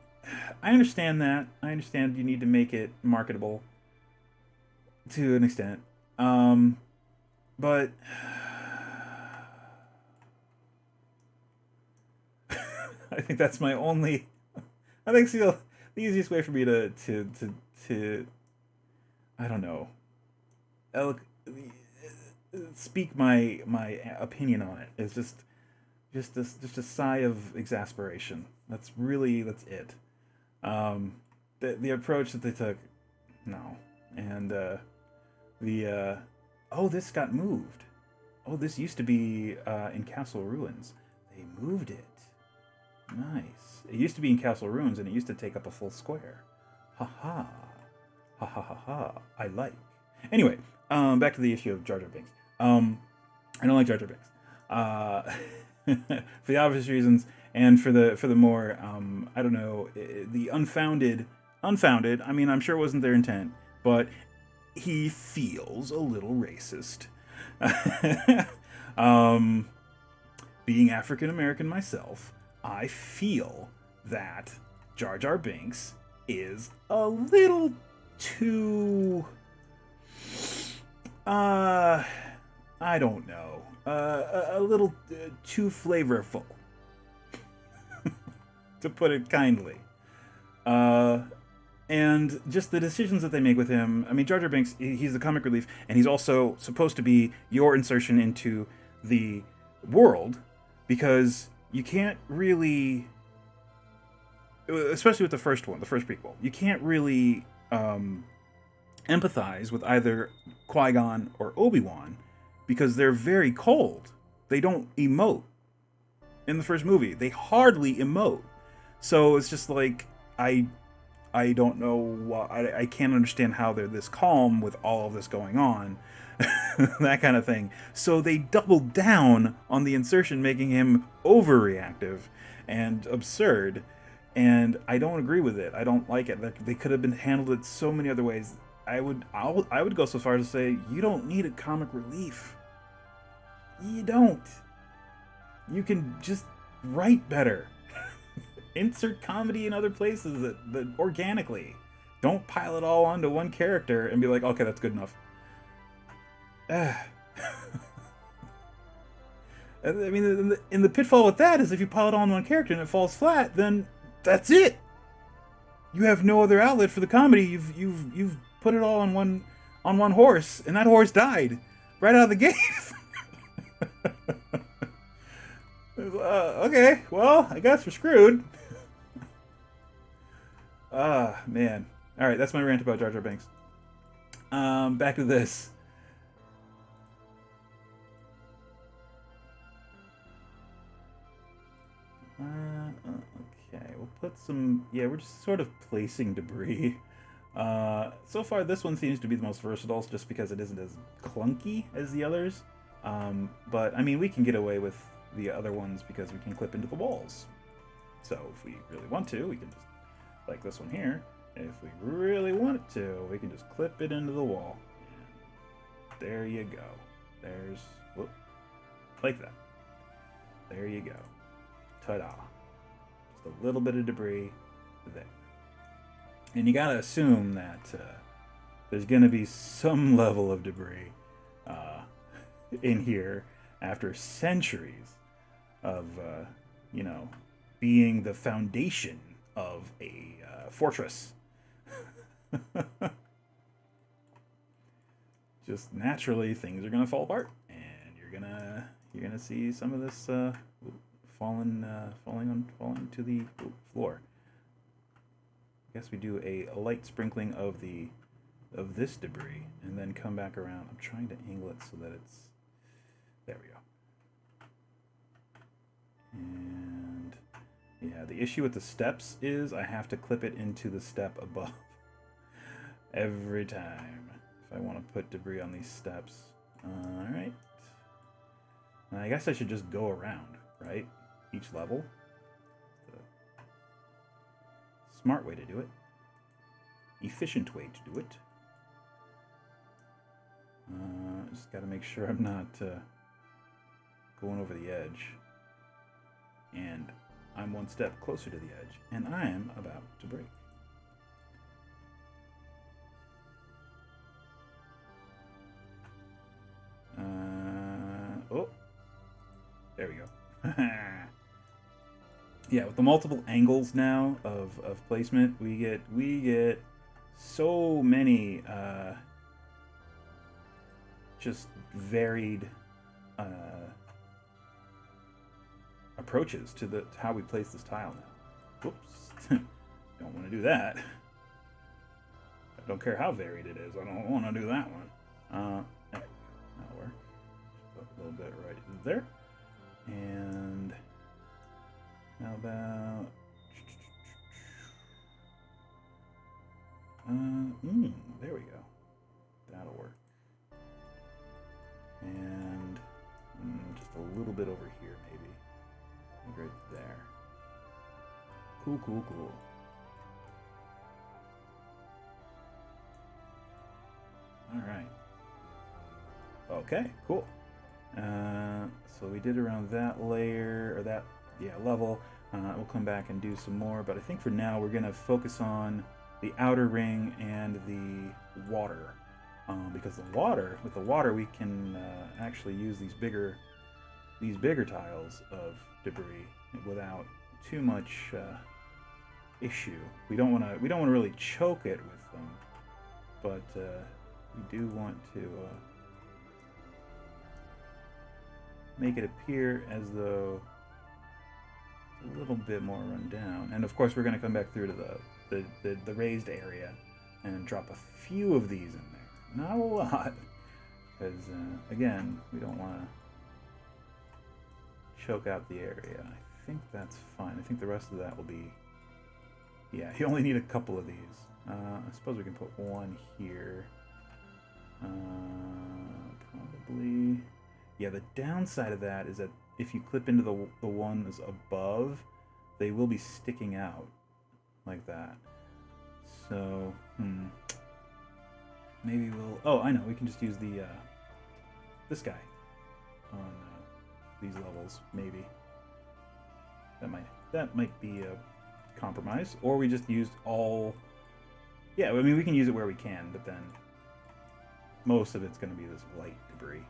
Speaker 1: I understand that. I understand you need to make it marketable to an extent, but I think that's my only. I think the easiest way for me to I don't know, speak my opinion on it is just a sigh of exasperation. That's it. The approach that they took, no, and this got moved. Oh, this used to be in Castle Ruins. They moved it. Nice. It used to be in Castle Ruins, and it used to take up a full square. Ha ha. Ha ha ha ha. I like. Anyway, back to the issue of Jar Jar Binks. I don't like Jar Jar Binks. For the obvious reasons, and for the more, I don't know, the unfounded, I mean, I'm sure it wasn't their intent, but he feels a little racist. Being African American myself, I feel that Jar Jar Binks is a little too, I don't know, a little too flavorful, to put it kindly. And just the decisions that they make with him. I mean, Jar Jar Binks, he's the comic relief, and he's also supposed to be your insertion into the world, because you can't really, especially with the first one, the first prequel, you can't really empathize with either Qui-Gon or Obi-Wan because they're very cold. They don't emote. In the first movie, they hardly emote. So it's just like, I don't know why. I can't understand how they're this calm with all of this going on. That kind of thing. So they doubled down on the insertion, making him overreactive and absurd. And I don't agree with it. I don't like it. They could have been handled it so many other ways. I would go so far as to say, you don't need a comic relief. You don't. You can just write better. Insert comedy in other places that organically. Don't pile it all onto one character and be like, okay, that's good enough. I mean, in the pitfall with that is if you pile it all on one character and it falls flat, then that's it. You have no other outlet for the comedy. You've put it all on one horse, and that horse died right out of the gate. Okay, well, I guess we're screwed. Man. Alright, that's my rant about Jar Jar Binks. Back to this. Okay, we'll put some... Yeah, we're just sort of placing debris. So far, this one seems to be the most versatile, just because it isn't as clunky as the others. But, I mean, we can get away with the other ones because we can clip into the walls. So, if we really want to, we can just... Like this one here. If we really want to, we can just clip it into the wall. And there you go. There's... Whoop. Like that. There you go. Ta-da. Just a little bit of debris there. And you gotta assume that there's gonna be some level of debris in here after centuries of, you know, being the foundation of a fortress. Just naturally, things are gonna fall apart, and you're gonna see some of this falling to the floor. I guess we do a light sprinkling of this debris, and then come back around. I'm trying to angle it so that it's there. We go. And yeah, the issue with the steps is I have to clip it into the step above every time if I want to put debris on these steps. Alright. I guess I should just go around, right? Each level. The smart way to do it. Efficient way to do it. Just got to make sure I'm not going over the edge. And I'm one step closer to the edge, and I am about to break. Oh, there we go. Yeah, with the multiple angles now of placement, we get so many just varied approaches to how we place this tile now. Whoops. Don't want to do that. I don't care how varied it is. I don't want to do that one. That'll work. Put a little bit right there. And how about... there we go. That'll work. And just a little bit over here, maybe. Right there. Cool, cool, cool. Alright. Okay, cool. So we did around that layer, or that, yeah, level. We'll come back and do some more, but I think for now we're going to focus on the outer ring and the water. Because with the water we can actually use these bigger tiles of debris without too much issue. We don't want to really choke it with them, but we do want to make it appear as though it's a little bit more run down. And of course, we're going to come back through to the raised area and drop a few of these in there. Not a lot, because again, we don't want to choke out the area. I think that's fine. I think the rest of that will be... Yeah, you only need a couple of these. I suppose we can put one here. Probably... Yeah, the downside of that is that if you clip into the ones above, they will be sticking out like that. So, maybe we'll... Oh, I know. We can just use the this guy on these levels, maybe. That might be a compromise. Or we just used all... Yeah, I mean, we can use it where we can, but then most of it's going to be this light debris.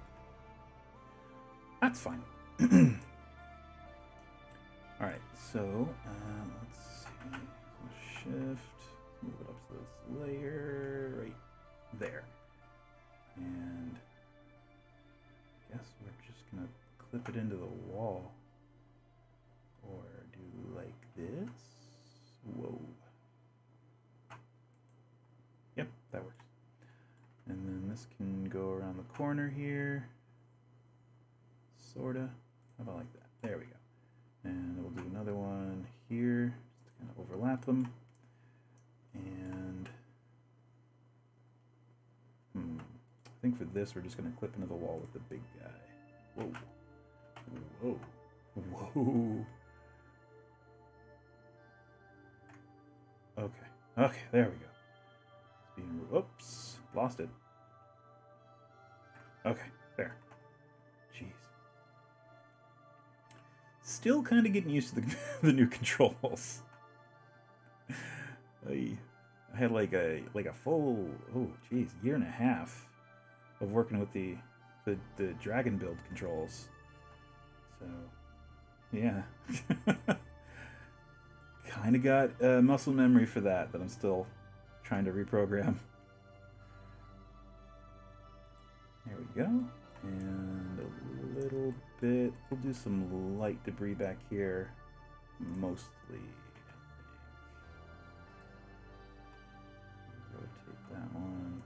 Speaker 1: That's fine. Alright, so let's see. Shift, move it up to this layer right there. And I guess we're just going to clip it into the wall. Or do like this. Whoa. Yep, that works. And then this can go around the corner here. Sorta. How about like that? There we go. And we'll do another one here, just to kind of overlap them. And I think for this we're just going to clip into the wall with the big guy. Whoa. Whoa. Whoa. Okay, there we go. Oops, lost it. Okay, there. Jeez. Still kind of getting used to the new controls. I had like a full year and a half of working with the dragon build controls. So yeah. Kind of got muscle memory for that I'm still trying to reprogram. There we go. And a little bit, we'll do some light debris back here, mostly, I think. Rotate that one.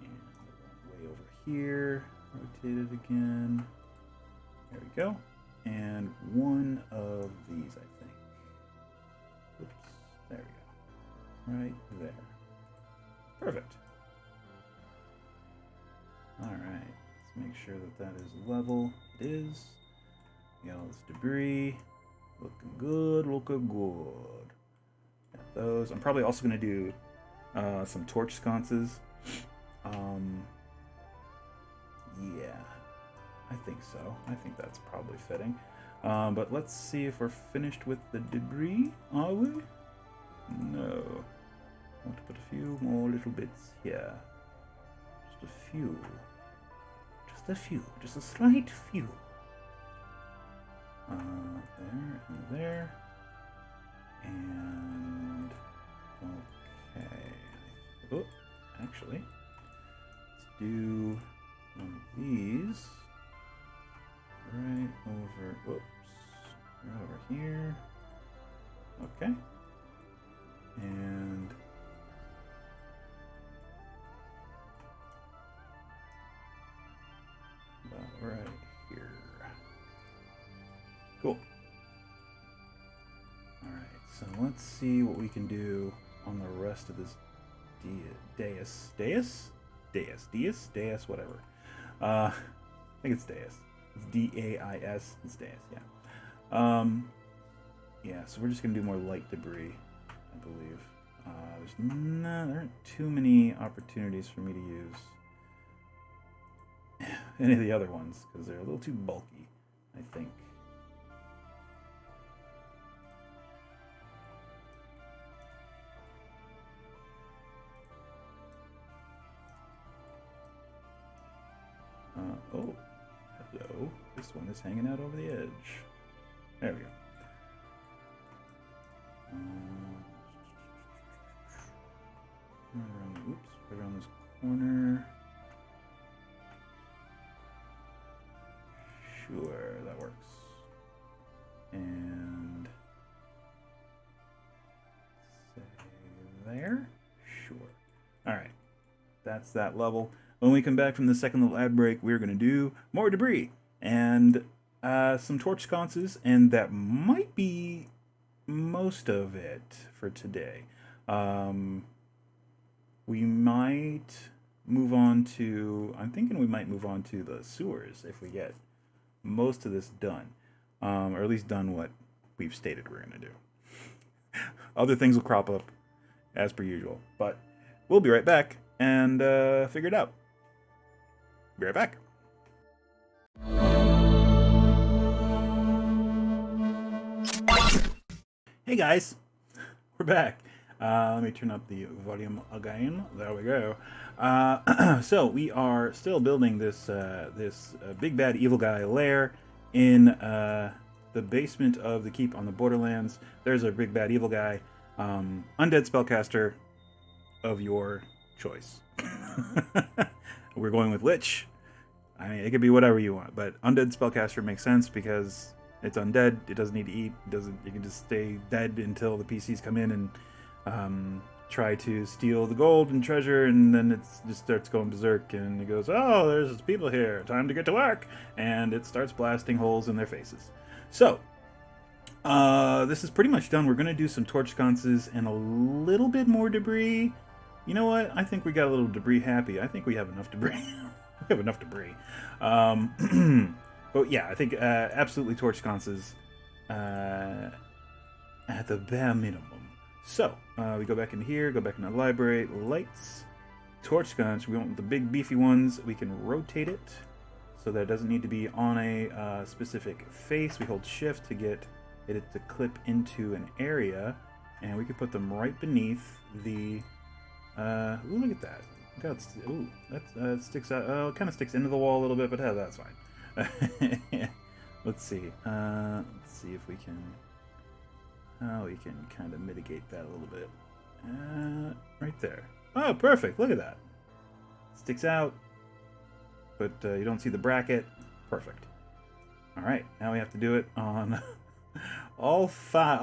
Speaker 1: And way over here, rotate it again. There we go. And one of these, I think. Oops, there we go. Right there. Perfect. Alright, let's make sure that is level. It is. We got all this debris. Looking good, looking good. Got those. I'm probably also going to do some torch sconces. Yeah, I think so. I think that's probably fitting. But let's see if we're finished with the debris. Are we? No. I want to put a few more little bits here. Just a few. Just a few. Just a slight few. There and there. And... Okay. Oh, actually, let's do one of these. Right over... Whoops. Right over here. Okay. And... about right here. Cool. Alright, so let's see what we can do on the rest of this dais. Dais, whatever. I think it's dais. It's D-A-I-S. It's dais, yeah. Yeah, so we're just going to do more light debris, I believe. There aren't too many opportunities for me to use any of the other ones, because they're a little too bulky, I think. Oh, hello. This one is hanging out over the edge. There we go. Oops, right around this corner. Sure, that works. And say there. Sure. All right, that's that level. When we come back from the second little ad break, we're going to do more debris and some torch sconces, and that might be most of it for today. We might move on to, I'm thinking we might move on to the sewers if we get most of this done, or at least done what we've stated we're going to do. Other things will crop up as per usual, but we'll be right back and figure it out. Be right back. Hey guys, we're back. Let me turn up the volume again. There we go. So we are still building this big bad evil guy lair in the basement of the keep on the Borderlands. There's our big bad evil guy, undead spellcaster of your choice. We're going with Lich. I mean, it could be whatever you want, but undead spellcaster makes sense because it's undead. It doesn't need to eat. You can just stay dead until the PCs come in and try to steal the gold and treasure, and then it just starts going berserk, and it goes, oh, there's people here, time to get to work, and it starts blasting holes in their faces. So, this is pretty much done. We're going to do some torch sconces and a little bit more debris. You know what? I think we got a little debris happy. I think we have enough debris. We have enough debris. But yeah, I think absolutely torch sconces at the bare minimum. So, we go back in here, go back in the library, lights, torch sconce. We want the big beefy ones. We can rotate it so that it doesn't need to be on a specific face. We hold shift to get it to clip into an area, and we can put them right beneath the, ooh, look at that. God, ooh, that sticks out. Oh, it kind of sticks into the wall a little bit, but that's fine. Let's see. Let's see if we can. How we can kind of mitigate that a little bit. Right there. Oh, perfect. Look at that. Sticks out, but you don't see the bracket. Perfect. All right. Now we have to do it on all four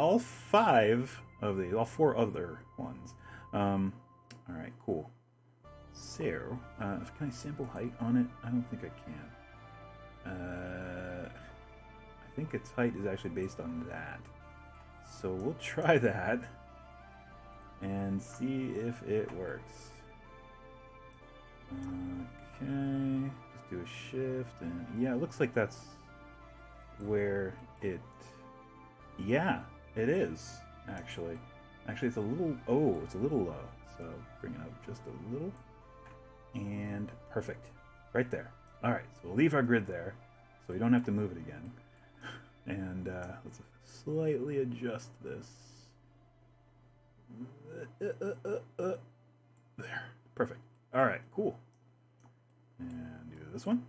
Speaker 1: other ones. All right. Cool. So, can I sample height on it? I don't think I can. I think its height is actually based on that. So we'll try that and see if it works. Okay, just do a shift, and yeah, it looks like that's where it. Yeah, it is actually. Actually, it's a little. Oh, it's a little low. So bring it up just a little. And perfect. Right there. Alright, so we'll leave our grid there so we don't have to move it again. And let's slightly adjust this. There. Perfect. Alright, cool. And do this one.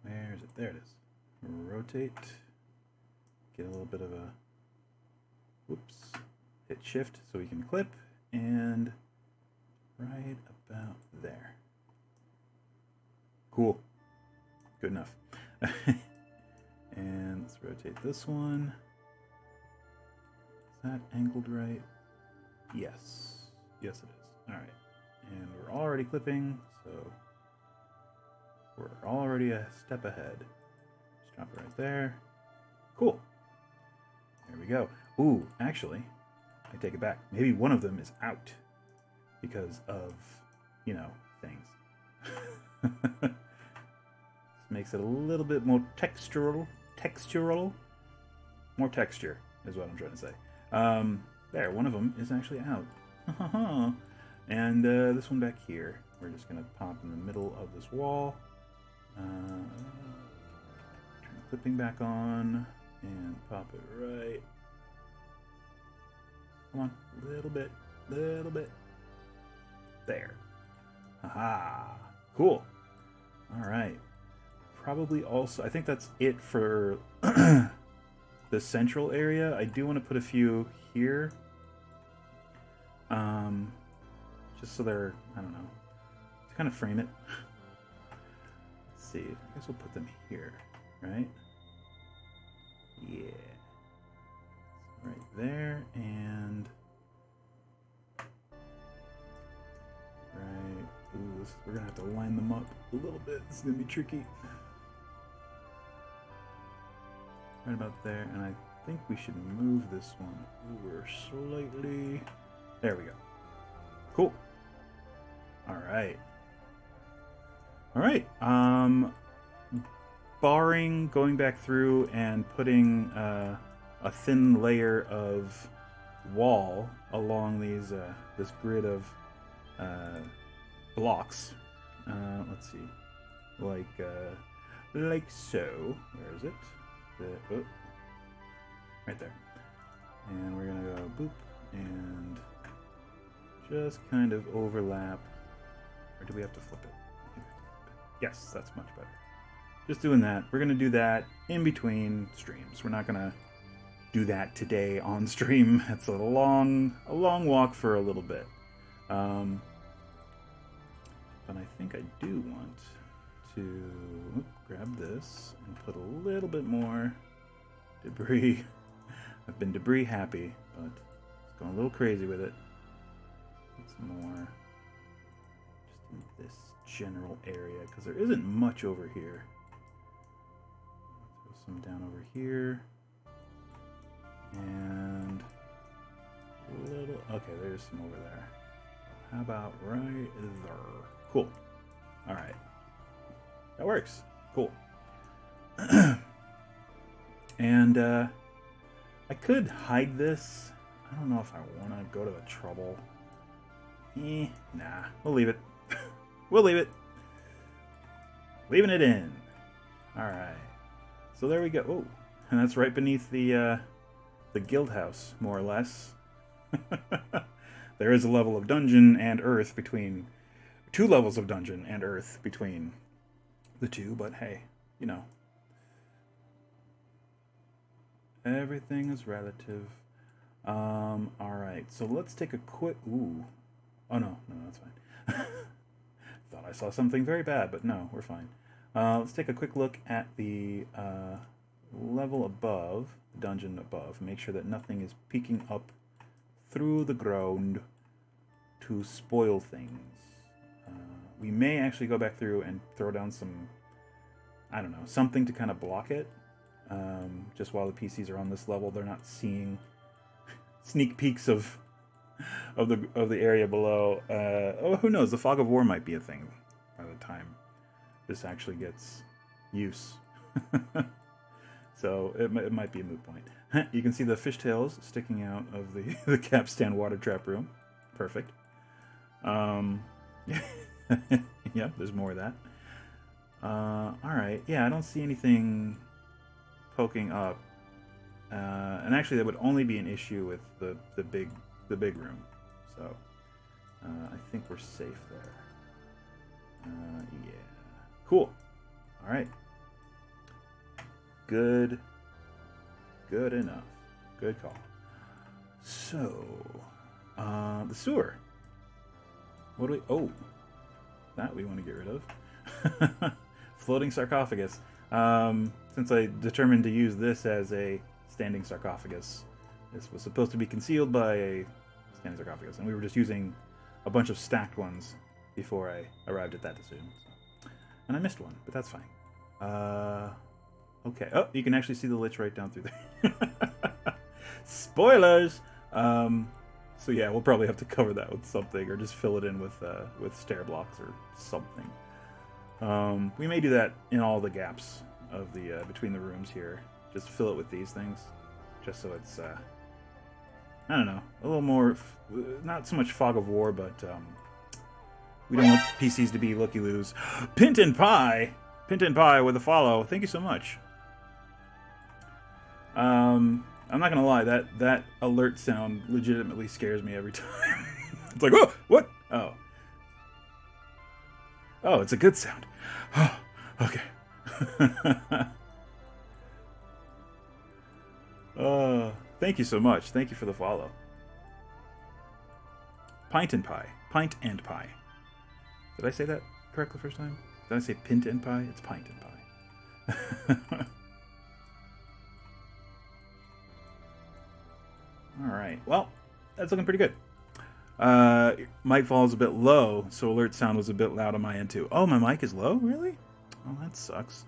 Speaker 1: Where is it? There it is. Rotate. Get a little bit of a... Whoops. Hit shift so we can clip. And... right about there. Cool. Good enough. And let's rotate this one. Is that angled right? Yes. Yes, it is. All right. And we're already clipping, so we're already a step ahead. Just drop it right there. Cool. There we go. Ooh, actually, I take it back. Maybe one of them is out. Because of, you know, things. This makes it a little bit more textural. More texture is what I'm trying to say. There, one of them is actually out. And this one back here, we're just going to pop in the middle of this wall. Turn the clipping back on and pop it right. Come on, little bit. There. Haha. Cool. All right. Probably also, I think that's it for the central area. I do want to put a few here. Just so they're, I don't know, to kind of frame it. Let's see, I guess we'll put them here, right? Yeah. Right there, and right. Ooh, we're gonna have to line them up a little bit. This is gonna be tricky. Right about there, and I think we should move this one over slightly. There we go. Cool. All right. All right. Barring going back through and putting a thin layer of wall along these this grid of blocks. Let's see, like so. Where is it? Oh, right there. And we're gonna go boop and just kind of overlap. Or do we have to flip it? Yes, that's much better. Just doing that. We're gonna do that in between streams. We're not gonna do that today on stream. It's a long walk for a little bit. But I think I do want to grab this and put a little bit more debris. I've been debris happy, but it's going a little crazy with it. Put some more just in this general area, because there isn't much over here. Throw some down over here. And a little, okay, there's some over there. How about right there? Cool. All right. That works. Cool. And I could hide this. I don't know if I want to go to the trouble. Nah, we'll leave it. We'll leave it. Leaving it in. All right. So there we go. Oh, and that's right beneath the guild house, more or less. There is a level of dungeon and earth between, 2 levels of dungeon and earth between the two, but hey, you know, everything is relative. All right, so let's take a quick, ooh, oh no, that's fine. Thought I saw something very bad, but no, we're fine. Let's take a quick look at the level above, the dungeon above. Make sure that nothing is peeking up through the ground to spoil things. We may actually go back through and throw down some, I don't know, something to kind of block it. Just while the PCs are on this level, they're not seeing sneak peeks of the area below. Oh, who knows? The fog of war might be a thing by the time this actually gets use. So it might be a moot point. You can see the fishtails sticking out of the capstan water trap room. Perfect. Yeah, there's more of that. Alright, yeah, I don't see anything poking up. And actually that would only be an issue with the big room. So I think we're safe there. Yeah. Cool. Alright. Good enough. Good call. So the sewer. What do we, oh, that we want to get rid of. Floating sarcophagus. Since I determined to use this as a standing sarcophagus, this was supposed to be concealed by a standing sarcophagus, and we were just using a bunch of stacked ones before I arrived at that decision. So. And I missed one, but that's fine. Okay. Oh, you can actually see the lich right down through there. Spoilers! So yeah, we'll probably have to cover that with something, or just fill it in with stair blocks or something. We may do that in all the gaps of the between the rooms here. Just fill it with these things, just so it's I don't know, a little more, not so much fog of war, but we don't want PCs to be looky-loos. Pinton Pie with a follow. Thank you so much. I'm not gonna lie, that alert sound legitimately scares me every time. It's like, whoa, what? Oh, it's a good sound. Okay. Thank you so much. Thank you for the follow. Pint and pie. Pint and pie. Did I say that correctly the first time? Did I say pint and pie? It's pint and pie. Alright, well, that's looking pretty good. Mic volume is a bit low, so alert sound was a bit loud on my end too. Oh, my mic is low? Really? Oh, that sucks.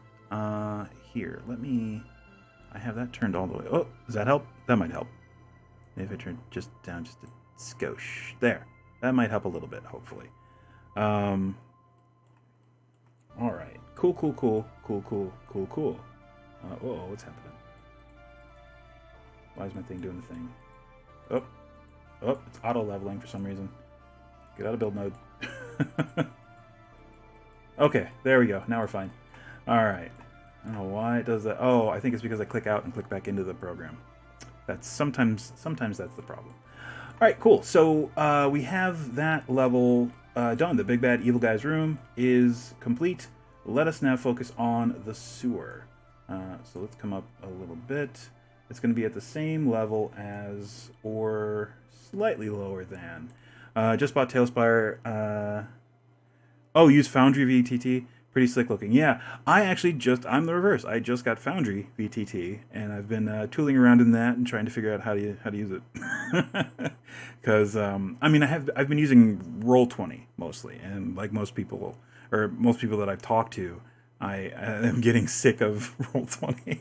Speaker 1: Here, let me... I have that turned all the way... Oh, does that help? That might help. Maybe if I turn just down just a skosh. There. That might help a little bit, hopefully. Alright. Cool. Uh-oh, what's happening? Why is my thing doing the thing? Oh, it's auto-leveling for some reason. Get out of build mode. Okay, there we go. Now we're fine. Alright. I don't know why it does that. Oh, I think it's because I click out and click back into the program. That's sometimes that's the problem. Alright, cool. So we have that level done. The Big Bad Evil Guy's room is complete. Let us now focus on the sewer. So let's come up a little bit. It's going to be at the same level as, or slightly lower than. Just bought TaleSpire. Oh, use Foundry VTT. Pretty slick looking. Yeah, I'm the reverse. I just got Foundry VTT, and I've been tooling around in that and trying to figure out how to use it. Because I mean, I've been using Roll20 mostly, and like most people that I've talked to, I am getting sick of Roll20.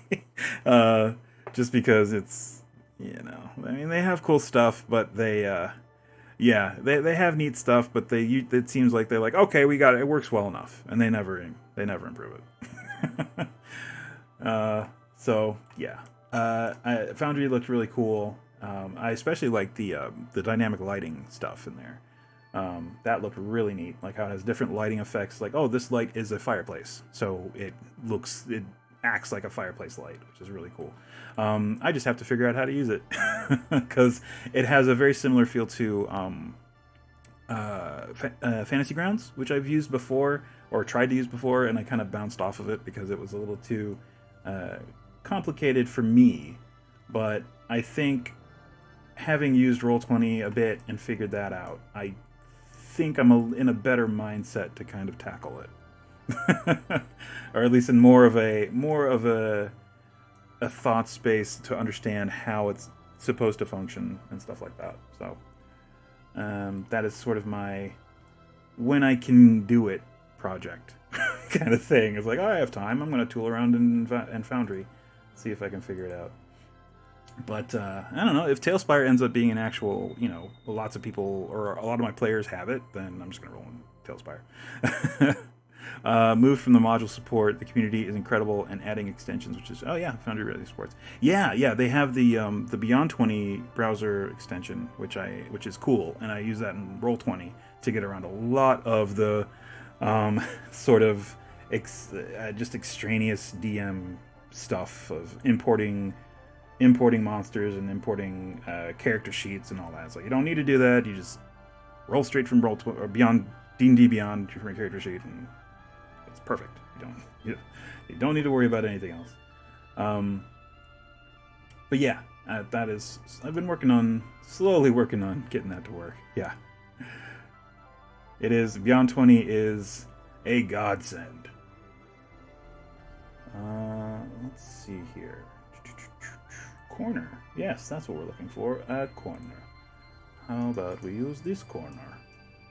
Speaker 1: Just because it's, I mean, they have cool stuff, but they have neat stuff, but it seems like they're like, okay, we got it. It works well enough, and they never improve it. So yeah, Foundry looked really cool. I especially like the dynamic lighting stuff in there. That looked really neat, like how it has different lighting effects. Like, oh, this light is a fireplace, so it acts like a fireplace light, which is really cool. I just have to figure out how to use it because it has a very similar feel to Fantasy Grounds, which I've used before or tried to use before, and I kind of bounced off of it because it was a little too complicated for me. But I think having used Roll20 a bit and figured that out, I think I'm in a better mindset to kind of tackle it. Or at least in more of a thought space to understand how it's supposed to function and stuff like that. So that is sort of my when I can do it project kind of thing. It's like, oh, I have time. I'm going to tool around in Foundry, see if I can figure it out. But I don't know, if TaleSpire ends up being an actual, lots of people or a lot of my players have it, then I'm just going to roll in TaleSpire. Moved from the module support. The community is incredible, and adding extensions, which is Foundry really supports. Yeah, they have the Beyond 20 browser extension, which is cool, and I use that in Roll20 to get around a lot of the sort of just extraneous DM stuff of importing monsters and importing character sheets and all that. So you don't need to do that. You just roll straight from Roll20 or Beyond D&D Beyond your character sheet, and it's perfect. You don't need to worry about anything else. But yeah, I've been slowly working on getting that to work. Yeah, it is. Beyond 20 is a godsend. Let's see here. Corner. Yes, that's what we're looking for. A corner. How about we use this corner?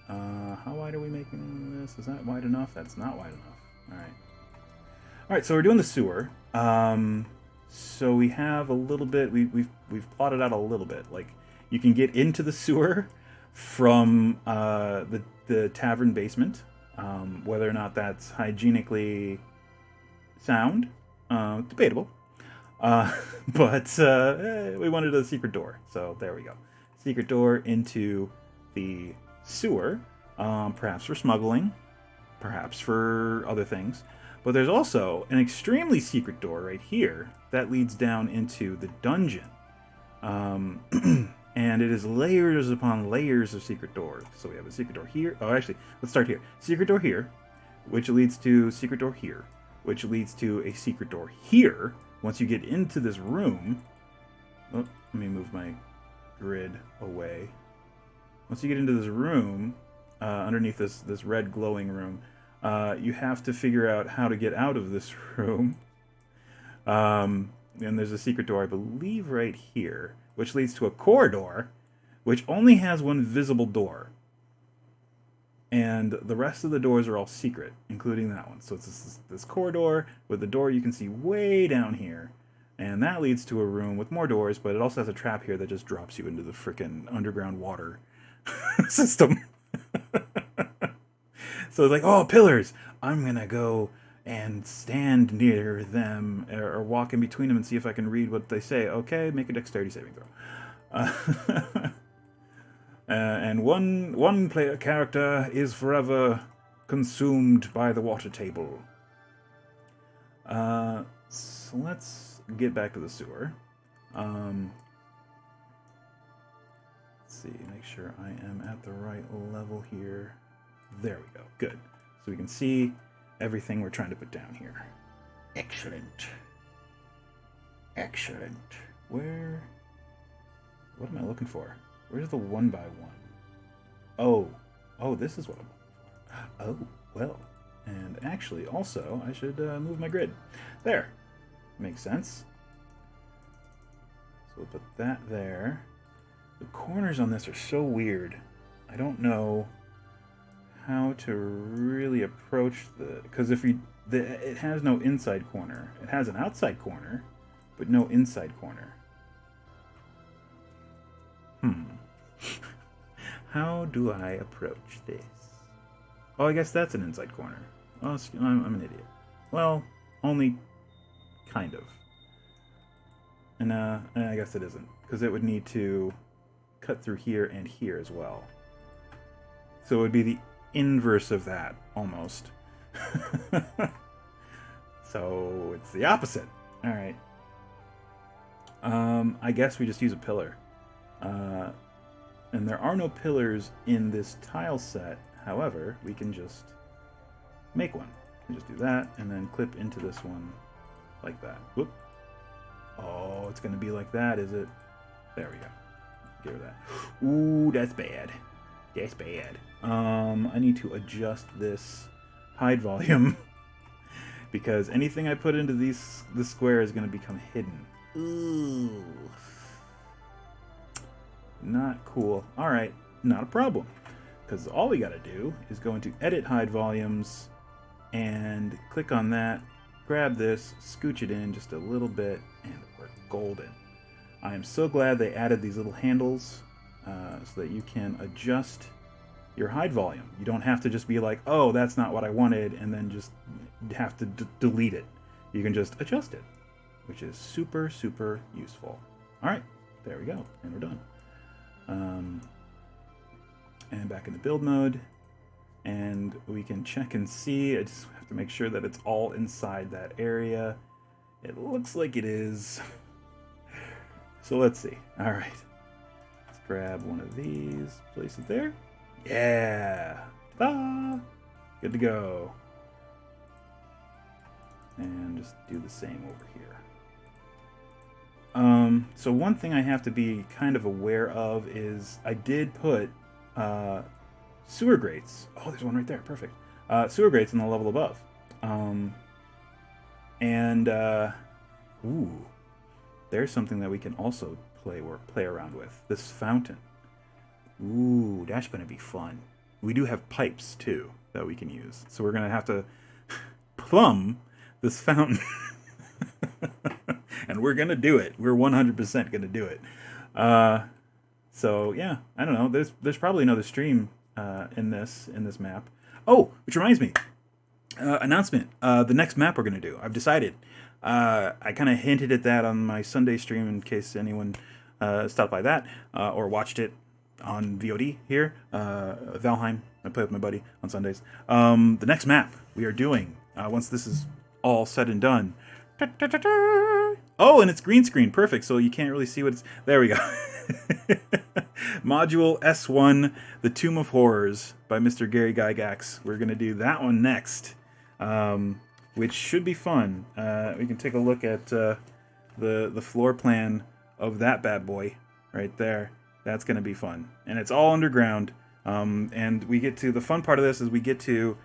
Speaker 1: How wide are we making this? Is that wide enough? That's not wide enough. Alright, so we're doing the sewer. So we have a little bit, we've plotted out a little bit. Like, you can get into the sewer from the tavern basement. Whether or not that's hygienically sound, debatable. But we wanted a secret door, so there we go. Secret door into the sewer, perhaps for smuggling, perhaps for other things. But there's also an extremely secret door right here that leads down into the dungeon. And it is layers upon layers of secret doors. So we have a secret door here. Oh, actually, let's start here. Secret door here, which leads to secret door here, which leads to a secret door here. Once you get into this room... Oh, let me move my grid away. once you get into this room, underneath this red glowing room, you have to figure out how to get out of this room. And there's a secret door, I believe, right here, which leads to a corridor, which only has one visible door. And the rest of the doors are all secret, including that one. So it's this corridor with the door you can see way down here. And that leads to a room with more doors, but it also has a trap here that just drops you into the frickin' underground water system. So it's like, oh, pillars! I'm gonna go and stand near them, or walk in between them and see if I can read what they say. Okay, make a dexterity saving throw. And one player character is forever consumed by the water table. So let's get back to the sewer. Let's see, make sure I am at the right level here. There we go, good. So we can see everything we're trying to put down here. Excellent. Excellent. What am I looking for? Where's the 1x1? Oh, this is what I'm looking for. Oh, well. And actually, also, I should move my grid. There. Makes sense. So we'll put that there. The corners on this are so weird. I don't know how to really approach because it has no inside corner. It has an outside corner, but no inside corner. How do I approach this? Oh, I guess that's an inside corner. Oh, I'm an idiot. Well, only kind of. And I guess it isn't, because it would need to cut through here and here as well. So it would be the inverse of that, almost. So it's the opposite. All right. I guess we just use a pillar. And there are no pillars in this tile set. However, we can just make one. We can just do that and then clip into this one like that. Whoop. Oh, it's going to be like that, is it? There we go. Give her that. Ooh, that's bad. That's bad. I need to adjust this hide volume because anything I put into this square is going to become hidden. Ooh. Not cool. Alright, not a problem. Because all we gotta do is go into Edit Hide Volumes and click on that, grab this, scooch it in just a little bit, and we're golden. I am so glad they added these little handles so that you can adjust your hide volume. You don't have to just be like, oh, that's not what I wanted, and then just have to delete it. You can just adjust it, which is super, super useful. Alright, there we go, and we're done. And back in the build mode, and we can check and see. I just have to make sure that it's all inside that area. It looks like it is. So let's see. All right, let's grab one of these, place it there. Yeah, ta-da! Good to go. And just do the same over here. So one thing I have to be kind of aware of is I did put sewer grates. Oh, there's one right there. Perfect. Sewer grates in the level above. Ooh, there's something that we can also play around with. This fountain. Ooh, that's going to be fun. We do have pipes too that we can use. So we're going to have to plumb this fountain. And we're going to do it. We're 100% going to do it. So yeah, I don't know. There's probably another stream in this map. Oh, which reminds me, announcement. The next map we're going to do. I've decided. I kind of hinted at that on my Sunday stream in case anyone stopped by that or watched it on VOD here. Valheim. I play with my buddy on Sundays. The next map we are doing once this is all said and done. Oh, and it's green screen. Perfect. So you can't really see what it's... There we go. Module S1, The Tomb of Horrors by Mr. Gary Gygax. We're going to do that one next, which should be fun. We can take a look at the floor plan of that bad boy right there. That's going to be fun. And it's all underground. And we get to, the fun part of this is we get to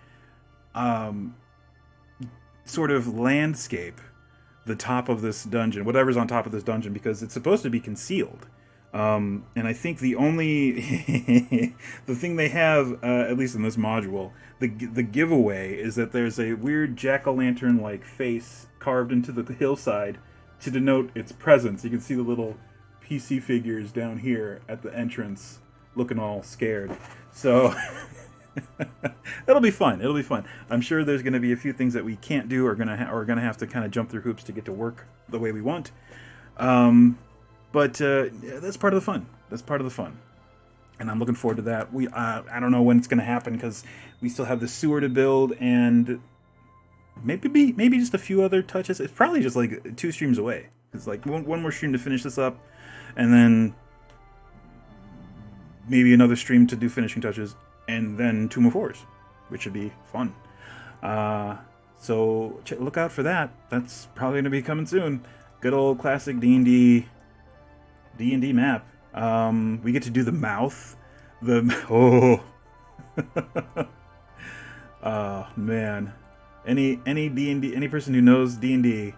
Speaker 1: sort of landscape the top of this dungeon, whatever's on top of this dungeon, because it's supposed to be concealed. And I think the only the thing they have, at least in this module, the giveaway is that there's a weird jack-o'-lantern like face carved into the hillside to denote its presence. You can see the little PC figures down here at the entrance looking all scared. So it'll be fun. It'll be fun. I'm sure there's going to be a few things that we can't do or gonna have to kind of jump through hoops to get to work the way we want. But yeah, that's part of the fun. That's part of the fun. And I'm looking forward to that. I don't know when it's going to happen because we still have the sewer to build and maybe just a few other touches. It's probably just like 2 streams away. It's like one more stream to finish this up, and then maybe another stream to do finishing touches, and then 2 more 4s, which should be fun. So look out for that. That's probably going to be coming soon. Good old classic D&D map. We get to do the mouth. Oh man. Any D&D, any person who knows D&D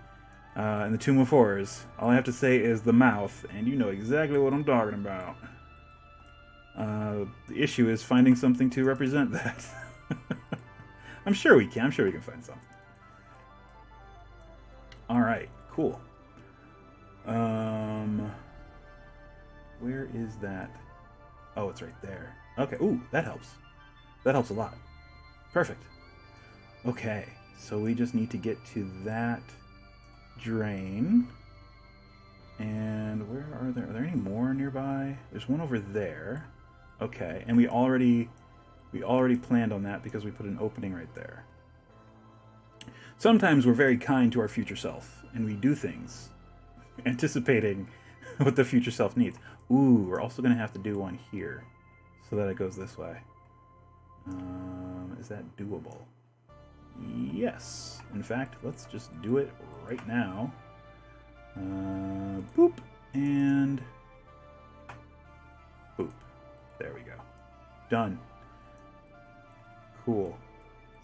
Speaker 1: and the Tomb of Horrors, all I have to say is the mouth, and you know exactly what I'm talking about. The issue is finding something to represent that. I'm sure we can find something. All right, cool. Where is that? Oh, it's right there. Okay, ooh, that helps. That helps a lot. Perfect. Okay, so we just need to get to that drain. And where are there? Are there any more nearby? There's one over there. Okay, and we already planned on that because we put an opening right there. Sometimes we're very kind to our future self, and we do things anticipating what the future self needs. Ooh, we're also going to have to do one here so that it goes this way. Is that doable? Yes. In fact, let's just do it right now. Boop, and boop. There we go. Done. Cool.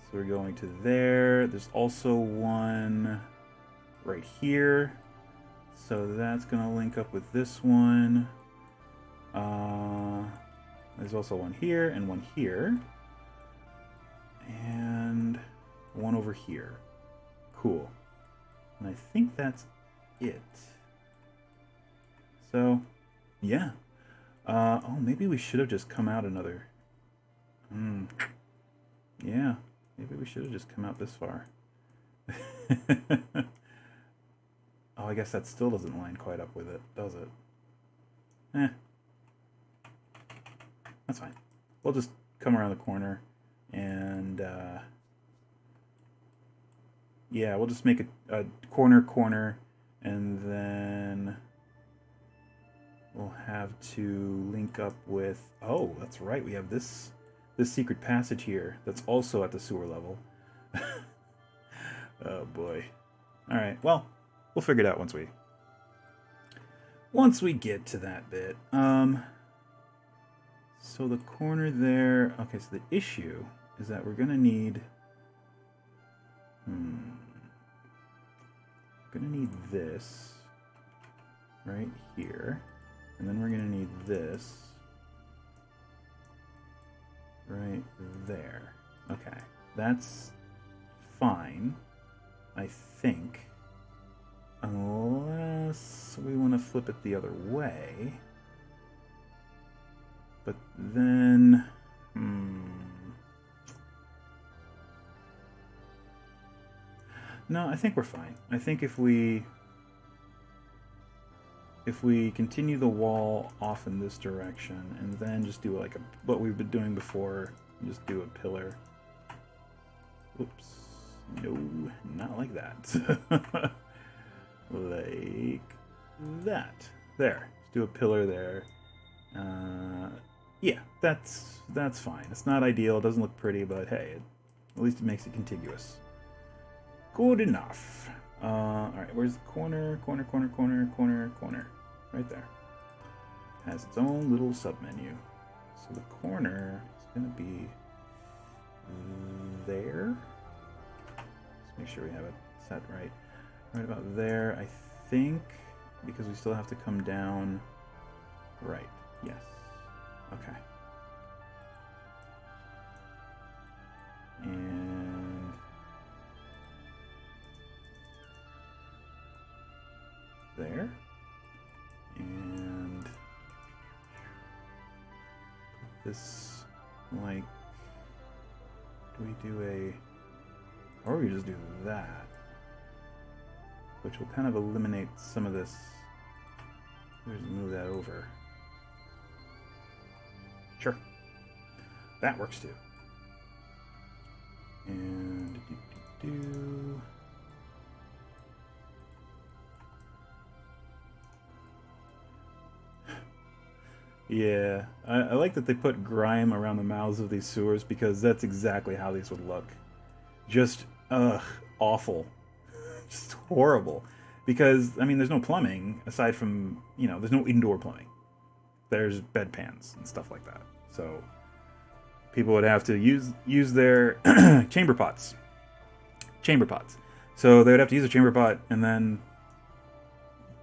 Speaker 1: So we're going to there. There's also one right here. So that's going to link up with this one. There's also one here and one here. And one over here. Cool. And I think that's it. So, yeah. Oh, maybe we should have just come out another. Yeah, maybe we should have just come out this far. Oh, I guess that still doesn't line quite up with it, does it? That's fine. We'll just come around the corner and, yeah, we'll just make a corner, and then we'll have to link up with... Oh, that's right, we have this secret passage here that's also at the sewer level. Oh, boy. All right, well, we'll figure it out once we get to that bit. So the corner there... Okay, so the issue is that we're going to need... We're going to need this right here. And then we're going to need this right there. Okay, that's fine, I think. Unless we want to flip it the other way. But then... No, I think we're fine. I think if we continue the wall off in this direction and then just do like what we've been doing before, just do a pillar. Oops. No, not like that. Like that. There. Just do a pillar there. Yeah, that's fine. It's not ideal. It doesn't look pretty, but hey, at least it makes it contiguous. Good enough. Alright, where's the corner? Right there. has its own little submenu. So the corner is going to be there. Let's make sure we have it set right. Right about there, I think, because we still have to come down. Right, yes. Okay. And there. And this, like, do we do a, or we just do that, which will kind of eliminate some of this. We'll just move that over. Sure. That works too. And do. Yeah, I like that they put grime around the mouths of these sewers because that's exactly how these would look. Just, awful. Just horrible. Because, I mean, there's no plumbing aside from, you know, there's no indoor plumbing. There's bedpans and stuff like that. So people would have to use their chamber pots. So they would have to use a chamber pot and then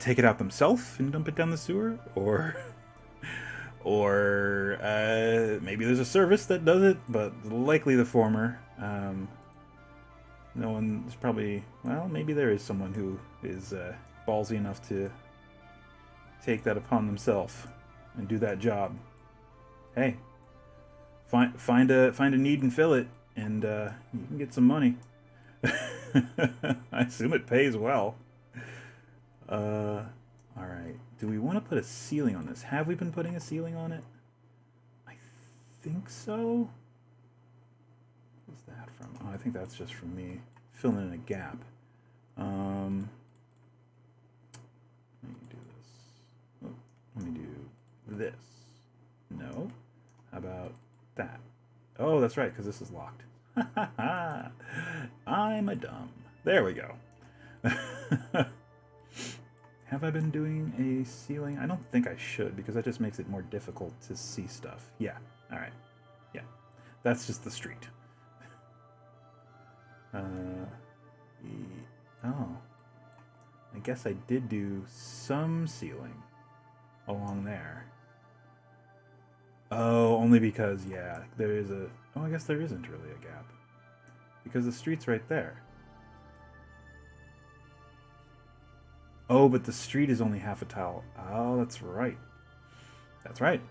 Speaker 1: take it out themselves and dump it down the sewer, or maybe there's a service that does it, but likely the former. No one, there's probably, well, maybe there is someone who is ballsy enough to take that upon themselves and do that job. Hey, find a need and fill it, and you can get some money. I assume it pays well. All right. Do we want to put a ceiling on this? Have we been putting a ceiling on it? I think so. What's that from? Oh, I think that's just from me filling in a gap. Let me do this. Oh, let me do this. No. How about that? Oh, that's right, because this is locked. I'm a dumb. There we go. Have I been doing a ceiling? I don't think I should, because that just makes it more difficult to see stuff. Yeah, all right. Yeah, that's just the street. Oh, I guess I did do some ceiling along there. Oh, only because, yeah, there is a... Oh, I guess there isn't really a gap. Because the street's right there. Oh, but the street is only half a tile. Oh, that's right. That's right.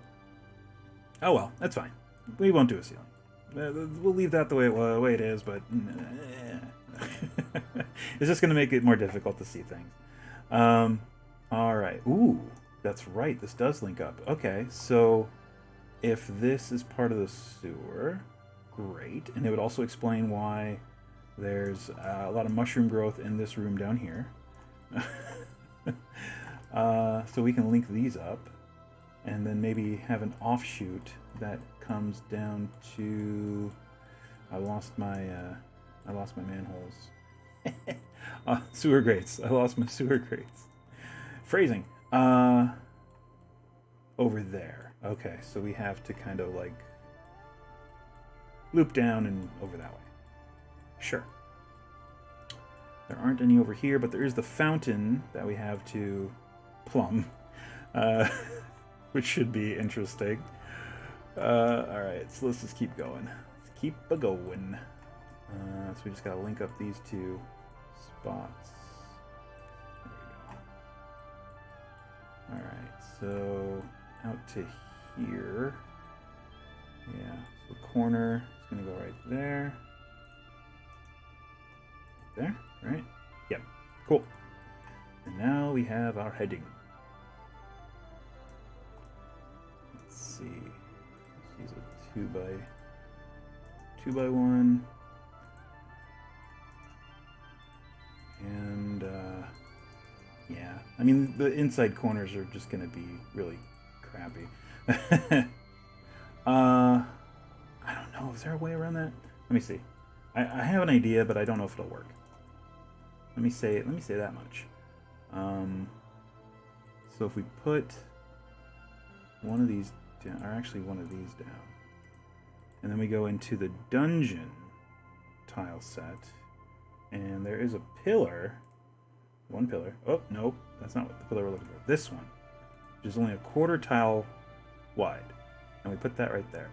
Speaker 1: Oh, well, that's fine. We won't do a ceiling. We'll leave that the way it is, but... It's just going to make it more difficult to see things. All right. Ooh, that's right. This does link up. Okay, so... If this is part of the sewer, great. And it would also explain why there's a lot of mushroom growth in this room down here. So we can link these up and then maybe have an offshoot that comes down to... I lost my manholes. Sewer grates. I lost my sewer grates. Phrasing. Over there. Okay, so we have to kind of like loop down and over that way. Sure. There aren't any over here, but there is the fountain that we have to plumb, which should be interesting. All right, so let's just keep going. Let's keep a-going. So we just got to link up these two spots. There we go. All right, so out to here. Yeah, so the corner is going to go right there. There, right? Yep, cool. And now we have our heading. Let's see. Let's use a 2 by 1. And yeah, I mean the inside corners are just going to be really crappy. I don't know. Is there a way around that? Let me see. I have an idea, but I don't know if it'll work. Let me say that much. So if we put one of these down, or actually one of these down. And then we go into the dungeon tile set. And there is a pillar. One pillar. Oh, nope. That's not what the pillar we're looking for. This one. Which is only a quarter tile wide. And we put that right there.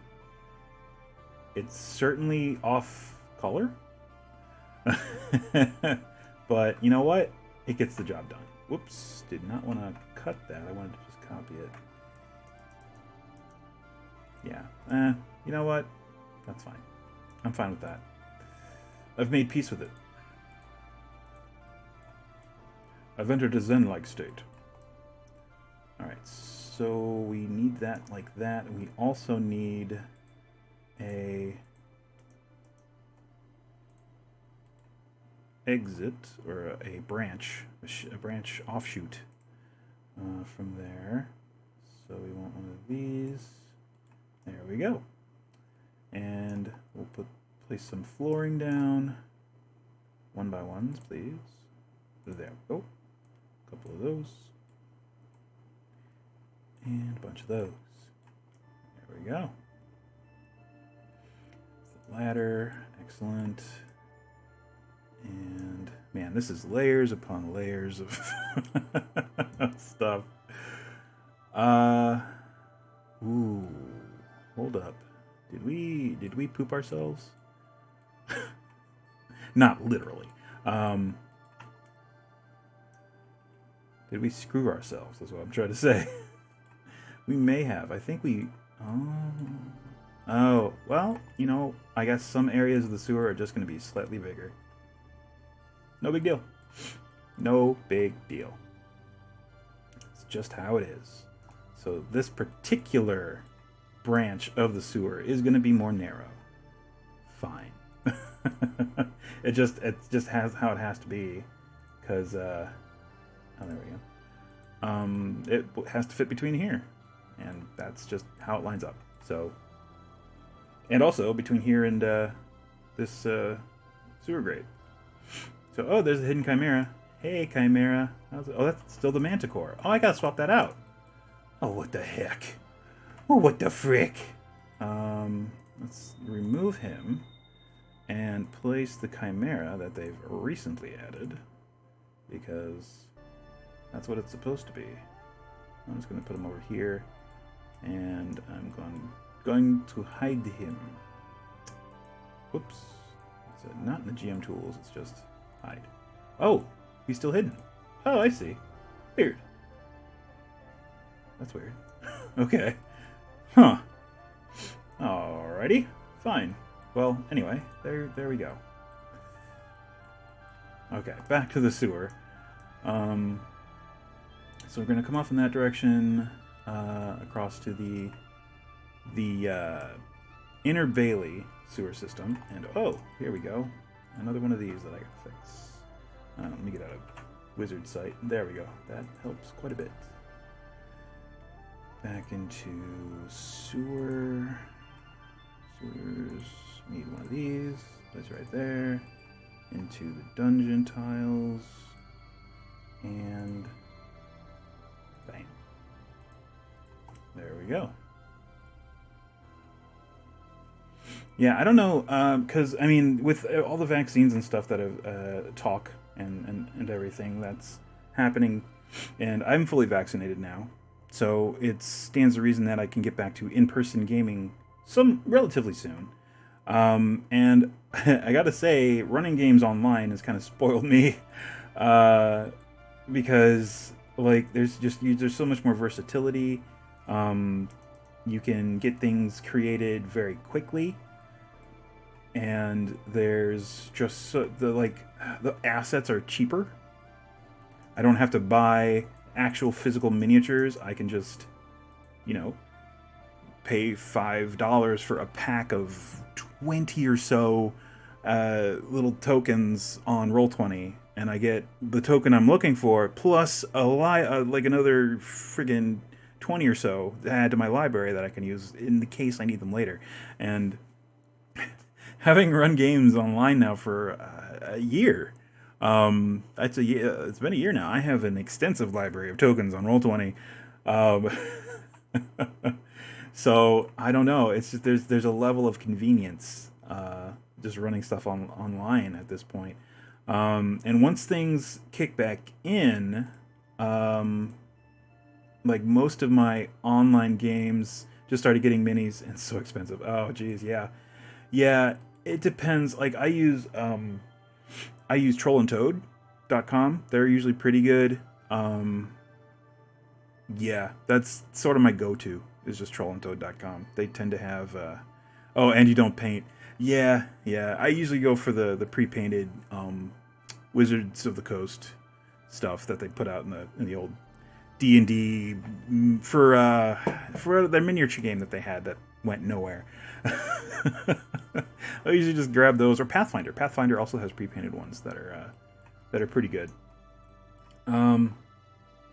Speaker 1: It's certainly off color. But you know what? It gets the job done. Whoops. Did not want to cut that. I wanted to just copy it. Yeah. You know what? That's fine. I'm fine with that. I've made peace with it. I've entered a Zen-like state. Alright, so we need that like that. And we also need a exit, or a branch offshoot from there. So we want one of these. There we go. And we'll place some flooring down. One by ones, please. There we go. A couple of those. And a bunch of those. There we go. Ladder, excellent. And man, this is layers upon layers of stuff. Ooh, hold up. Did we poop ourselves? Not literally. Did we screw ourselves? That's what I'm trying to say. We may have. I think we. Oh, well, you know, I guess some areas of the sewer are just going to be slightly bigger. No big deal. No big deal. It's just how it is. So this particular branch of the sewer is going to be more narrow. Fine. it just has how it has to be, because oh, there we go. It has to fit between here, and that's just how it lines up. So, and also between here and this sewer grate. So, oh, there's a hidden chimera. Hey, chimera. Oh, that's still the manticore. Oh, I gotta swap that out. Oh, what the heck? Oh, what the frick? Let's remove him and place the chimera that they've recently added, because that's what it's supposed to be. I'm just going to put him over here, and I'm going to hide him. Whoops. So not in the GM tools, it's just hide. Oh, he's still hidden. Oh, I see. Weird. That's weird. Okay. Huh. Alrighty. Fine. Well, anyway, there we go. Okay, back to the sewer. So we're going to come off in that direction, across to the Inner Bailey sewer system. And, oh, here we go. Another one of these that I gotta fix. Let me get out of wizard sight. There we go. That helps quite a bit. Back into sewers. Need one of these. That's right there. Into the dungeon tiles. And bam. There we go. Yeah, I don't know, because, I mean, with all the vaccines and stuff that have talk and everything that's happening, and I'm fully vaccinated now, so it stands to reason that I can get back to in-person gaming relatively soon. And I gotta say, running games online has kind of spoiled me, because, like, there's so much more versatility. You can get things created very quickly. And there's just the assets are cheaper. I don't have to buy actual physical miniatures. I can just, pay $5 for a pack of 20 or so little tokens on Roll20, and I get the token I'm looking for plus another friggin' 20 or so to add to my library that I can use in the case I need them later. And having run games online now for a year, it's been a year now. I have an extensive library of tokens on Roll20. So I don't know. It's just there's a level of convenience just running stuff online at this point. And once things kick back in, like most of my online games just started getting minis and so expensive. Oh geez, yeah. Yeah, it depends. Like I use trollandtoad.com. They're usually pretty good. Yeah, that's sort of my go-to is just trollandtoad.com. They tend to have oh, and you don't paint. Yeah, yeah. I usually go for the pre-painted Wizards of the Coast stuff that they put out in the old D&D for their miniature game that they had that went nowhere. I usually just grab those, or Pathfinder. Pathfinder also has pre-painted ones that are pretty good.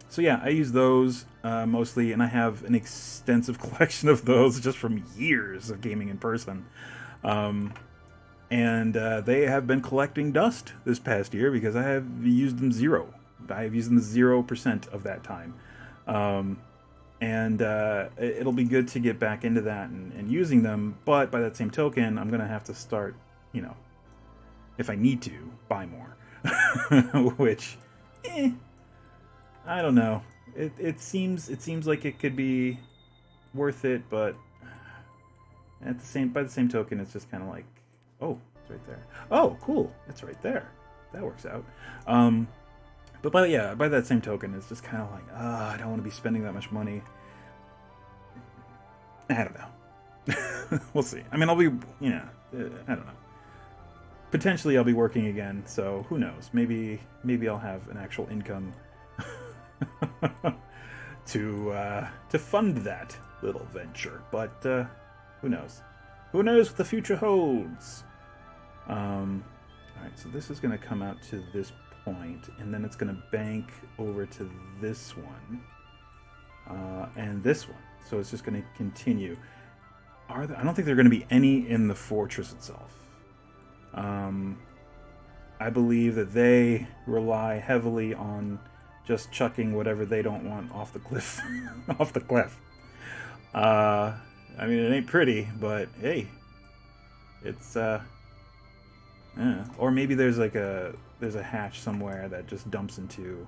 Speaker 1: So yeah, I use those mostly, and I have an extensive collection of those just from years of gaming in person. And they have been collecting dust this past year because I have used them zero. I have used them 0% of that time. And it'll be good to get back into that and using them, but by that same token, I'm going to have to start, if I need to, buy more. Which, I don't know. It seems like it could be worth it, but by the same token, it's just kind of like, oh, it's right there. Oh, cool, it's right there. That works out. But by that same token, it's just kind of like, I don't want to be spending that much money. I don't know. We'll see. I mean, I'll be, I don't know. Potentially, I'll be working again, so who knows? Maybe I'll have an actual income to fund that little venture. But who knows? Who knows what the future holds? All right, so this is going to come out to this point, and then it's going to bank over to this one and this one. So it's just going to continue. I don't think there are going to be any in the fortress itself. I believe that they rely heavily on just chucking whatever they don't want off the cliff. Off the cliff. I mean, it ain't pretty, but hey, it's or maybe there's a hatch somewhere that just dumps into.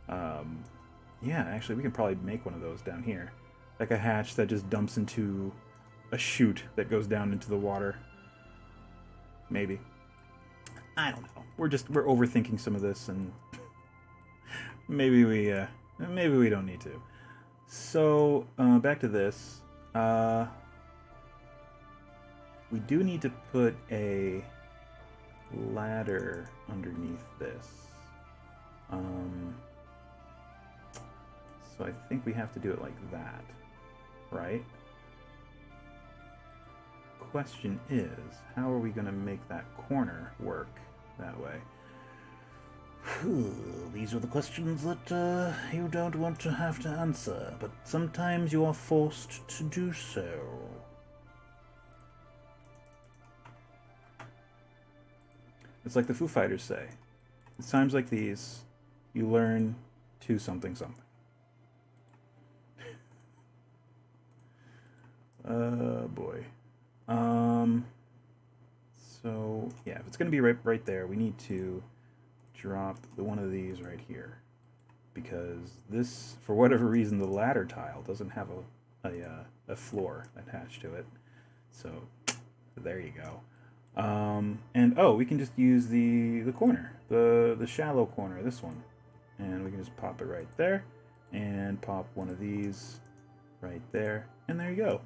Speaker 1: Yeah, actually, we can probably make one of those down here, like a hatch that just dumps into a chute that goes down into the water. Maybe. I don't know. We're overthinking some of this, and maybe we don't need to. So back to this. We do need to put a ladder underneath this. So I think we have to do it like that, right? Question is, how are we going to make that corner work that way? These are the questions that you don't want to have to answer, but sometimes you are forced to do so. It's like the Foo Fighters say. It's times like these you learn to something something. Boy. So yeah, if it's gonna be right there, we need to drop one of these right here, because this, for whatever reason, the ladder tile doesn't have a floor attached to it. So there you go. And we can just use the corner, the shallow corner, this one, and we can just pop it right there, and pop one of these right there, and there you go.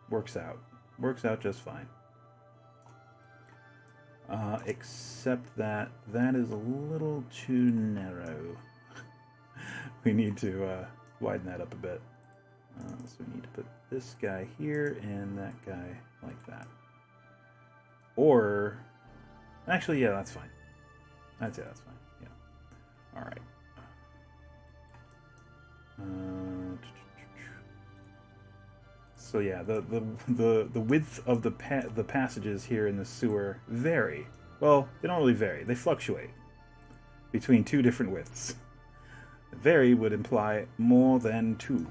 Speaker 1: Works out just fine. Except that is a little too narrow. We need to widen that up a bit. So we need to put this guy here and that guy like that. Or, actually, yeah, that's fine. I'd say that's fine. Yeah. All right. So yeah, the width of the passages here in the sewer vary. Well, they don't really vary. They fluctuate between two different widths. Vary would imply more than two.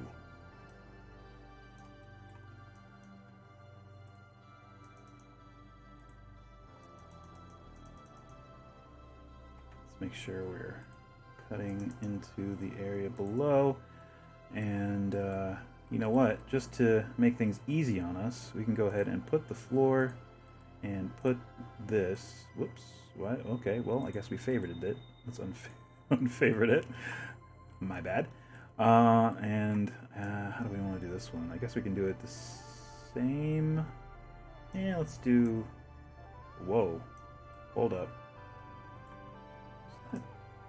Speaker 1: Let's make sure we're cutting into the area below. And you know what? Just to make things easy on us, we can go ahead and put the floor and put this. Whoops. What? Okay, well, I guess we favorited it. Let's unfavorite it. My bad. And how do we want to do this one? I guess we can do it the same. Yeah, let's do... Whoa. Hold up.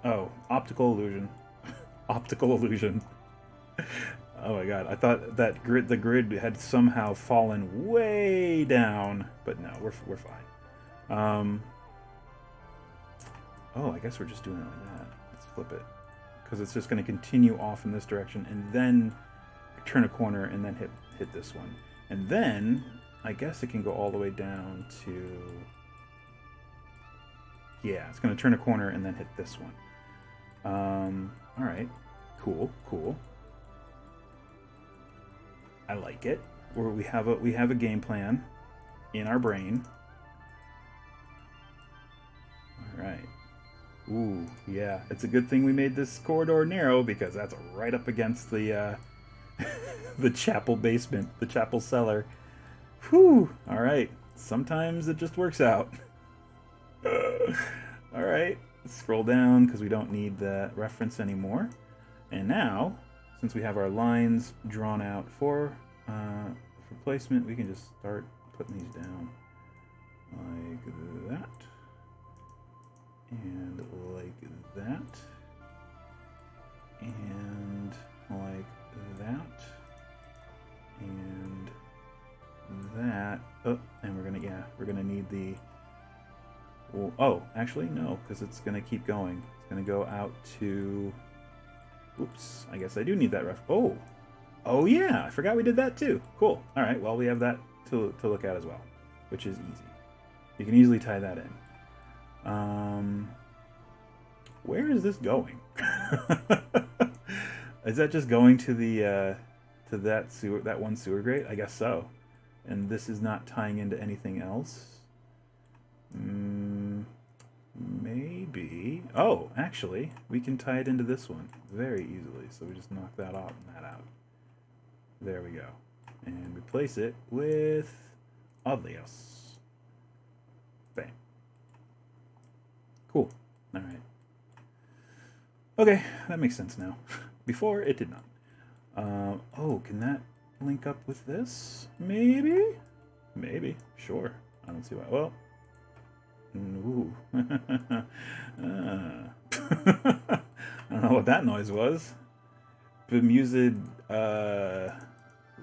Speaker 1: Oh, optical illusion. Optical illusion. Oh my god, I thought that the grid had somehow fallen way down, but no, we're fine. Oh, I guess we're just doing it like that. Let's flip it. Because it's just going to continue off in this direction and then turn a corner and then hit this one. And then, I guess it can go all the way down to... Yeah, it's going to turn a corner and then hit this one. Alright. Cool, cool. I like it. We have a game plan in our brain. Alright. Ooh, yeah. It's a good thing we made this corridor narrow because that's right up against the the chapel basement, the chapel cellar. Whew. Alright. Sometimes it just works out. Alright. Let's scroll down because we don't need that reference anymore. And now, since we have our lines drawn out for placement, we can just start putting these down like that. And like that. And like that. And that. Oh, and we're gonna need the... Well, oh, actually, no, because it's gonna keep going. It's gonna go out to... Oops, I guess I do need that ref... Oh! Oh yeah, I forgot we did that too. Cool. Alright, well, we have that to look at as well, which is easy. You can easily tie that in. Where is this going? Is that just going to the to that one sewer grate? I guess so. And this is not tying into anything else. Maybe. Oh, actually, we can tie it into this one very easily. So we just knock that off and that out. There we go. And replace it with others. Bam. Cool. All right. Okay, that makes sense now. Before, it did not. Oh, can that link up with this? Maybe? Maybe. Sure. I don't see why. Well. Ooh. I don't know what that noise was. Bemused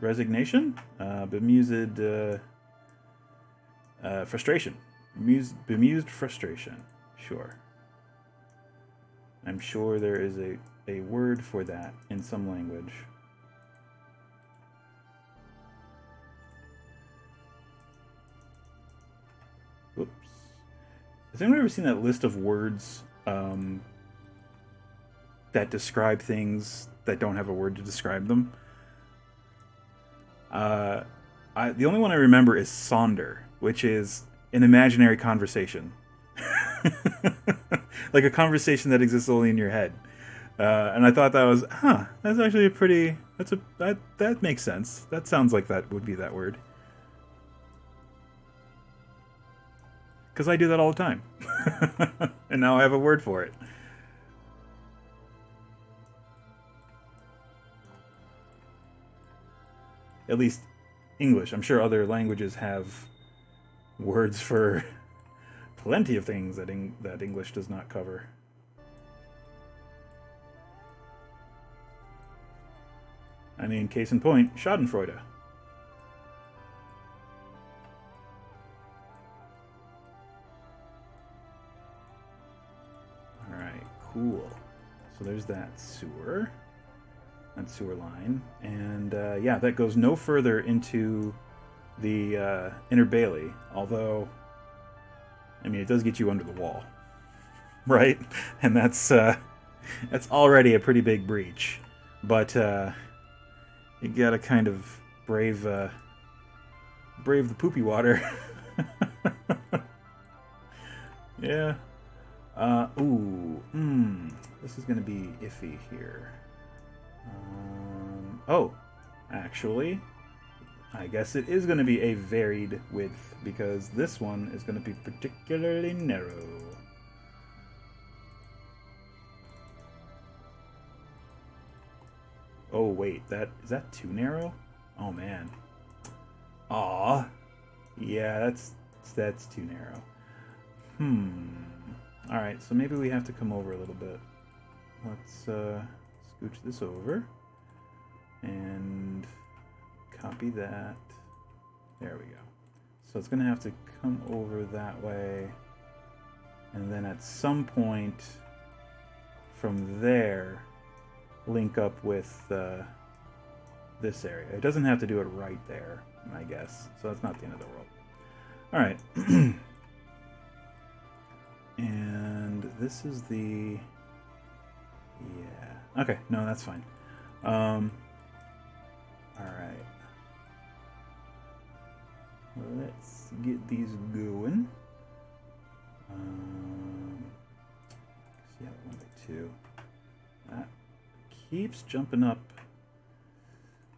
Speaker 1: resignation? Bemused frustration. Bemused frustration. Sure. I'm sure there is a word for that in some language. Oops. Has anyone ever seen that list of words that describe things that don't have a word to describe them? The only one I remember is sonder, which is an imaginary conversation. Like a conversation that exists only in your head. And I thought that was, that's actually a pretty, that makes sense. That sounds like that would be that word. Because I do that all the time. And now I have a word for it. At least English. I'm sure other languages have words for plenty of things that English does not cover. I mean, case in point, Schadenfreude. Alright, cool. So there's that sewer line. And yeah, that goes no further into the inner bailey, although, I mean, it does get you under the wall, right? And that's already a pretty big breach. But you gotta kind of brave the poopy water. Yeah. This is going to be iffy here. Oh, actually, I guess it is going to be a varied width, because this one is going to be particularly narrow. Oh, wait, is that too narrow? Oh, man. Aw. Yeah, that's too narrow. Alright, so maybe we have to come over a little bit. Let's scooch this over and copy that. There we go. So it's gonna have to come over that way, and then at some point from there link up with this area. It doesn't have to do it right there, I guess, so that's not the end of the world. Alright. And this is the... yeah. Okay, no, that's fine. Alright. Let's get these going. Yeah, 1 by 2. That keeps jumping up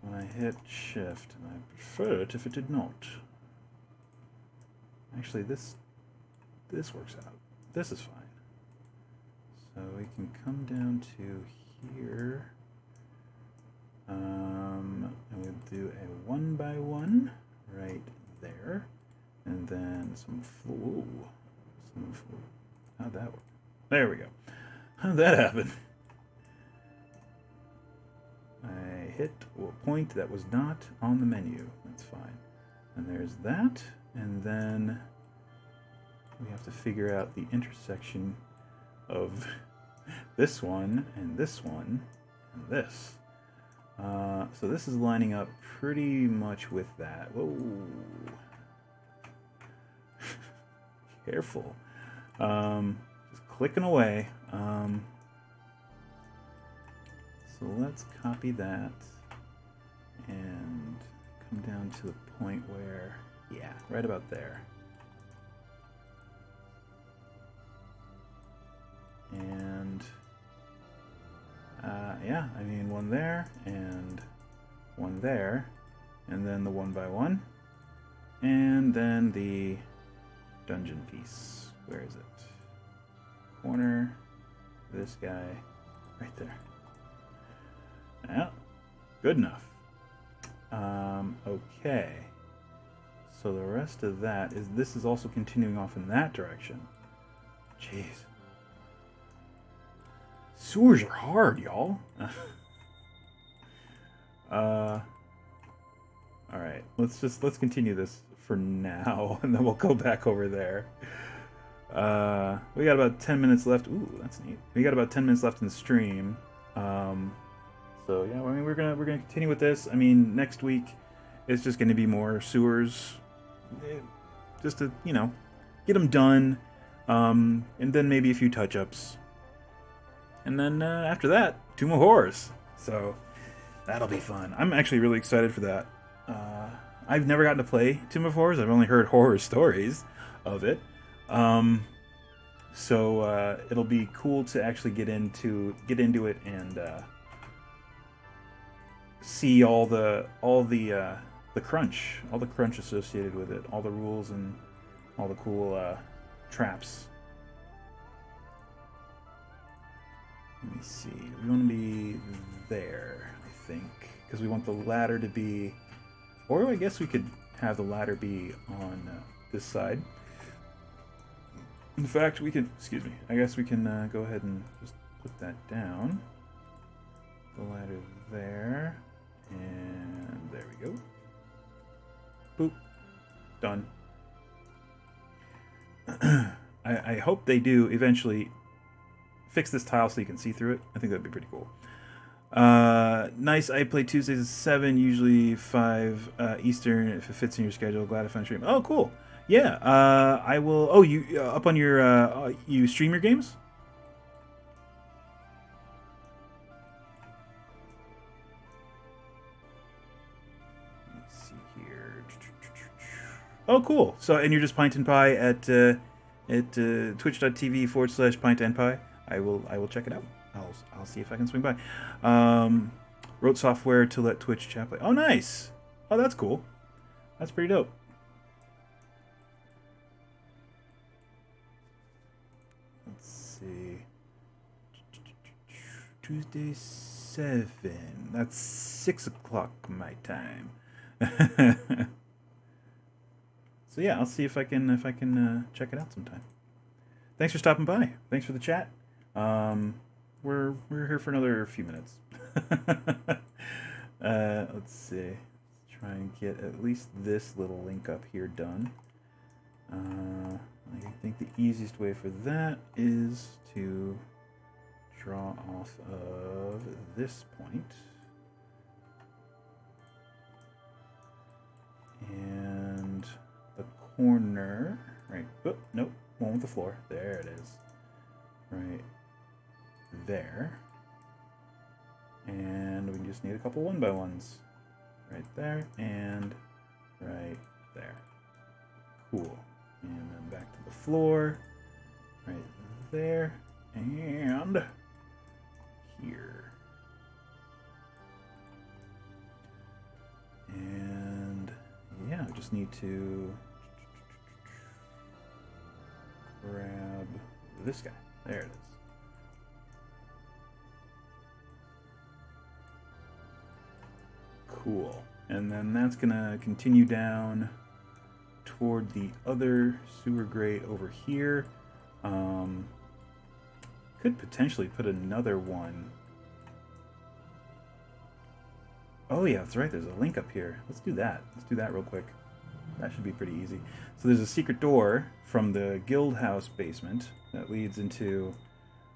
Speaker 1: when I hit shift, and I prefer it if it did not. Actually, this works out. This is fine. So we can come down to here. And we'll do a 1 by 1 right there. And then some flow. How'd that work? There we go. How'd that happen? I hit a point that was not on the menu. That's fine. And there's that. And then we have to figure out the intersection of this one and this one and this. So this is lining up pretty much with that. Whoa. Careful. Just clicking away. So let's copy that and come down to the point where, yeah, right about there. And yeah, I mean, one there and one there, and then the 1 by 1, and then the dungeon piece. Where is it? Corner, this guy, right there. Yeah, good enough. Okay. So the rest of that is, this is also continuing off in that direction. Jeez. Sewers are hard, y'all. Alright, let's continue this for now, and then we'll go back over there. We got about 10 minutes left. Ooh, that's neat. We got about 10 minutes left in the stream. So yeah, I mean, we're gonna continue with this. I mean, next week it's just gonna be more sewers, just to, you know, get them done, and then maybe a few touch-ups. And then after that, 2 more horrors. So that'll be fun. I'm actually really excited for that. I've never gotten to play Tomb of Horrors. I've only heard horror stories of it. So it'll be cool to actually get into it and see all the crunch, all the crunch associated with it, all the rules and all the cool traps. Let me see. We want to be there, I think, because we want the ladder to be, or I guess we could have the ladder be on this side. In fact, we could, excuse me, I guess we can go ahead and just put that down. The ladder there, and there we go. Boop. Done. I hope they do eventually fix this tile so you can see through it. I think that'd be pretty cool. Nice. I play Tuesdays at 7, usually 5 Eastern, if it fits in your schedule. Glad to find stream. Oh, cool. Yeah. I will. Oh, you up on your you stream your games? Let's see here. Oh, cool. So, and you're just Pint and Pie at at twitch.tv/pintandpie. I will check it out. I'll see if I can swing by. Wrote software to let Twitch chat play. Oh, nice. Oh, that's cool. That's pretty dope. Let's see. Tuesday 7. That's 6 o'clock my time. So yeah, I'll see if I can check it out sometime. Thanks for stopping by. Thanks for the chat. We're here for another few minutes. Let's see. Let's try and get at least this little link up here done. I think the easiest way for that is to draw off of this point. And the corner, right, oh, nope, one with the floor, there it is, right there, and we just need a couple 1x1s, right there, and right there, cool, and then back to the floor, right there, and here, and yeah, we just need to grab this guy. There it is. Cool. And then that's gonna continue down toward the other sewer grate over here. Could potentially put another one. Oh yeah, that's right, there's a link up here. Let's do that. Let's do that real quick. That should be pretty easy. So there's a secret door from the guild house basement that leads into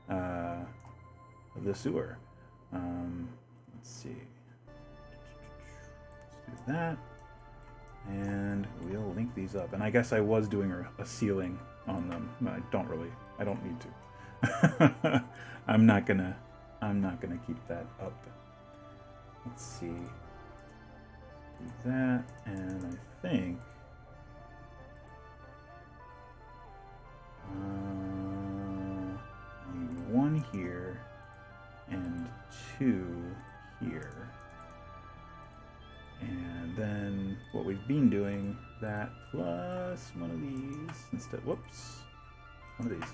Speaker 1: the sewer. Let's see. Let's do that. And we'll link these up. And I guess I was doing a ceiling on them. I don't need to. I'm not gonna keep that up. Let's see. Do that, and I think need 1 here and 2 here. And then what we've been doing, that plus one of these instead. Whoops, one of these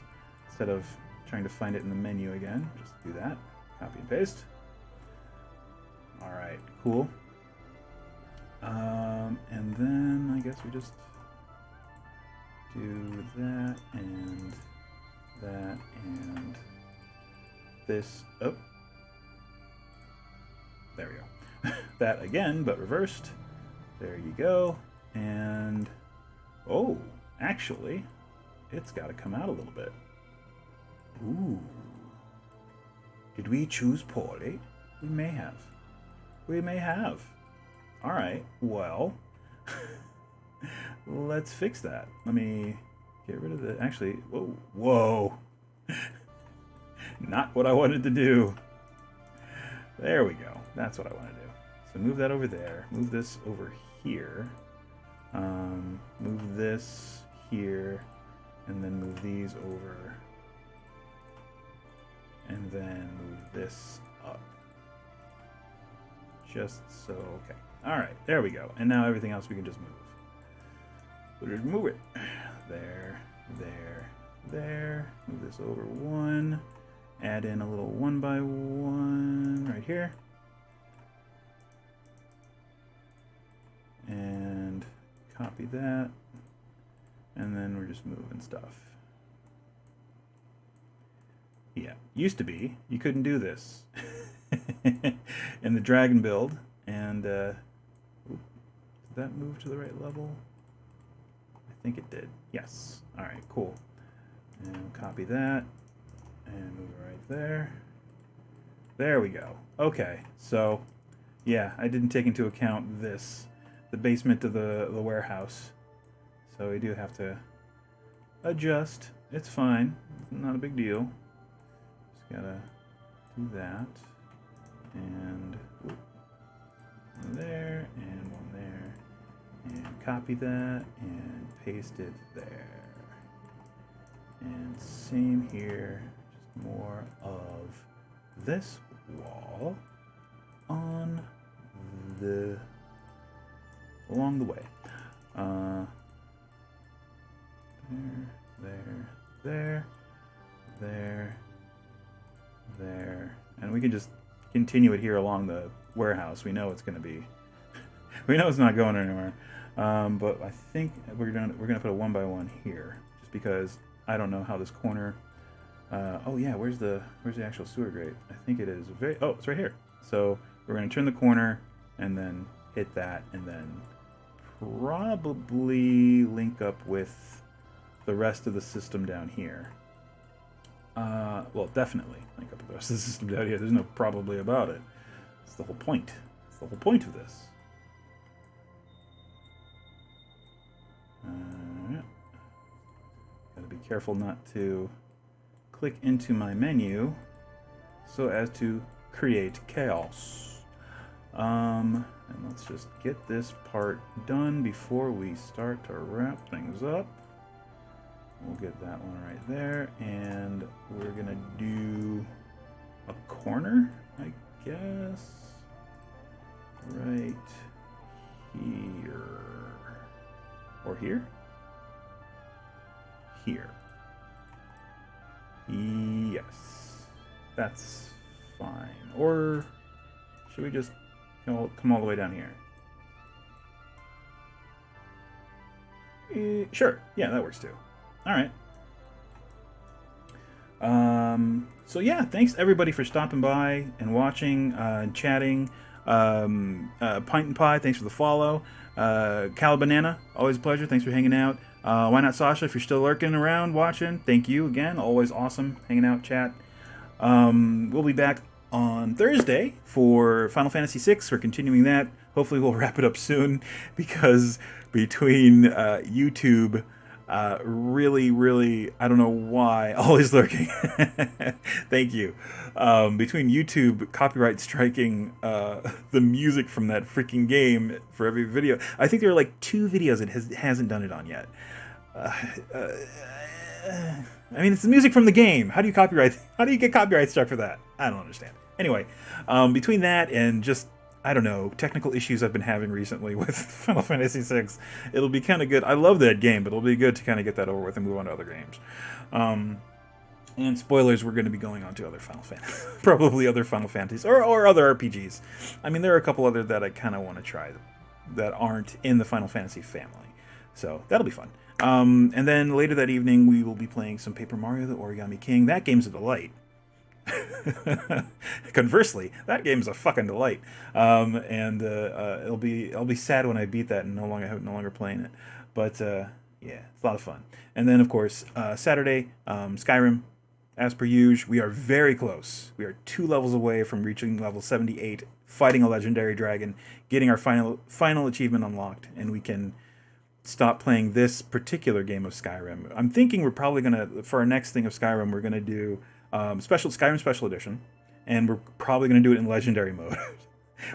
Speaker 1: instead of trying to find it in the menu again. Just do that. Copy and paste. All right, cool. And then I guess we just do that and this. Oh, there we go. That again, but reversed. There you go. And oh, actually, it's got to come out a little bit. Ooh. Did we choose poorly? We may have. We may have. All right, well, let's fix that. Let me get rid of the, actually, whoa. Not what I wanted to do. There we go. That's what I want to do. So move that over there. Move this over here. Move this here. And then move these over. And then move this up. Just so, okay. All right, there we go. And now everything else we can just move. We'll just move it. There, there, there. Move this over 1. Add in a little 1x1 right here. And copy that. And then we're just moving stuff. Yeah, used to be, you couldn't do this in the dragon build. And did that move to the right level? I think it did. Yes. All right, cool. And copy that and move it right there. There we go. Okay, so yeah, I didn't take into account this, the basement of the warehouse. So we do have to adjust. It's fine. Not a big deal. Just gotta do that. And whoop, one there, and one there. And copy that and paste it there. And same here, just more of this wall on the along the way. There, and we can just continue it here along the warehouse. We know it's going to be, we know it's not going anywhere. But I think we're gonna put a 1x1 here, just because I don't know how this corner. Oh yeah, where's the actual sewer grate? I think it is it's right here. So we're gonna turn the corner and then hit that, and then probably link up with the rest of the system down here. Well, definitely link up with the rest of the system down here. There's no probably about it. It's the whole point. It's the whole point of this. Gotta be careful not to click into my menu so as to create chaos. And let's just get this part done before we start to wrap things up. We'll get that one right there, and we're gonna do a corner, I guess, right here. Or here? Here. Yes. That's fine. Or should we just come all the way down here? Sure. Yeah, that works too. All right. So yeah, thanks everybody for stopping by and watching, chatting. Pint and Pie, thanks for the follow. Cal Banana, always a pleasure. Thanks for hanging out. Why Not Sasha, if you're still lurking around watching, thank you again. Always awesome hanging out, chat. We'll be back on Thursday for Final Fantasy VI. We're continuing that. Hopefully we'll wrap it up soon, because between YouTube, really, I don't know why, always lurking. Thank you. Between YouTube copyright striking the music from that freaking game for every video, I think there are like 2 videos it hasn't done it on yet. I mean, it's the music from the game. How do you get copyright struck for that? I don't understand. Anyway, between that and just, I don't know, technical issues I've been having recently with Final Fantasy VI, it'll be kind of good. I love that game, but it'll be good to kind of get that over with and move on to other games. And spoilers, we're going to be going on to other Final Fantasy, probably other Final Fantasies, or other RPGs. I mean, there are a couple other that I kind of want to try that aren't in the Final Fantasy family. So that'll be fun. And then later that evening, we will be playing some Paper Mario: The Origami King. That game's a delight. Conversely, that game's a fucking delight. And I'll be sad when I beat that and no longer playing it. But yeah, it's a lot of fun. And then of course, Saturday, Skyrim. As per usual, we are very close. We are 2 levels away from reaching level 78, fighting a legendary dragon, getting our final achievement unlocked, and we can stop playing this particular game of Skyrim. I'm thinking we're probably gonna, for our next thing of Skyrim, we're gonna do Skyrim Special Edition, and we're probably gonna do it in legendary mode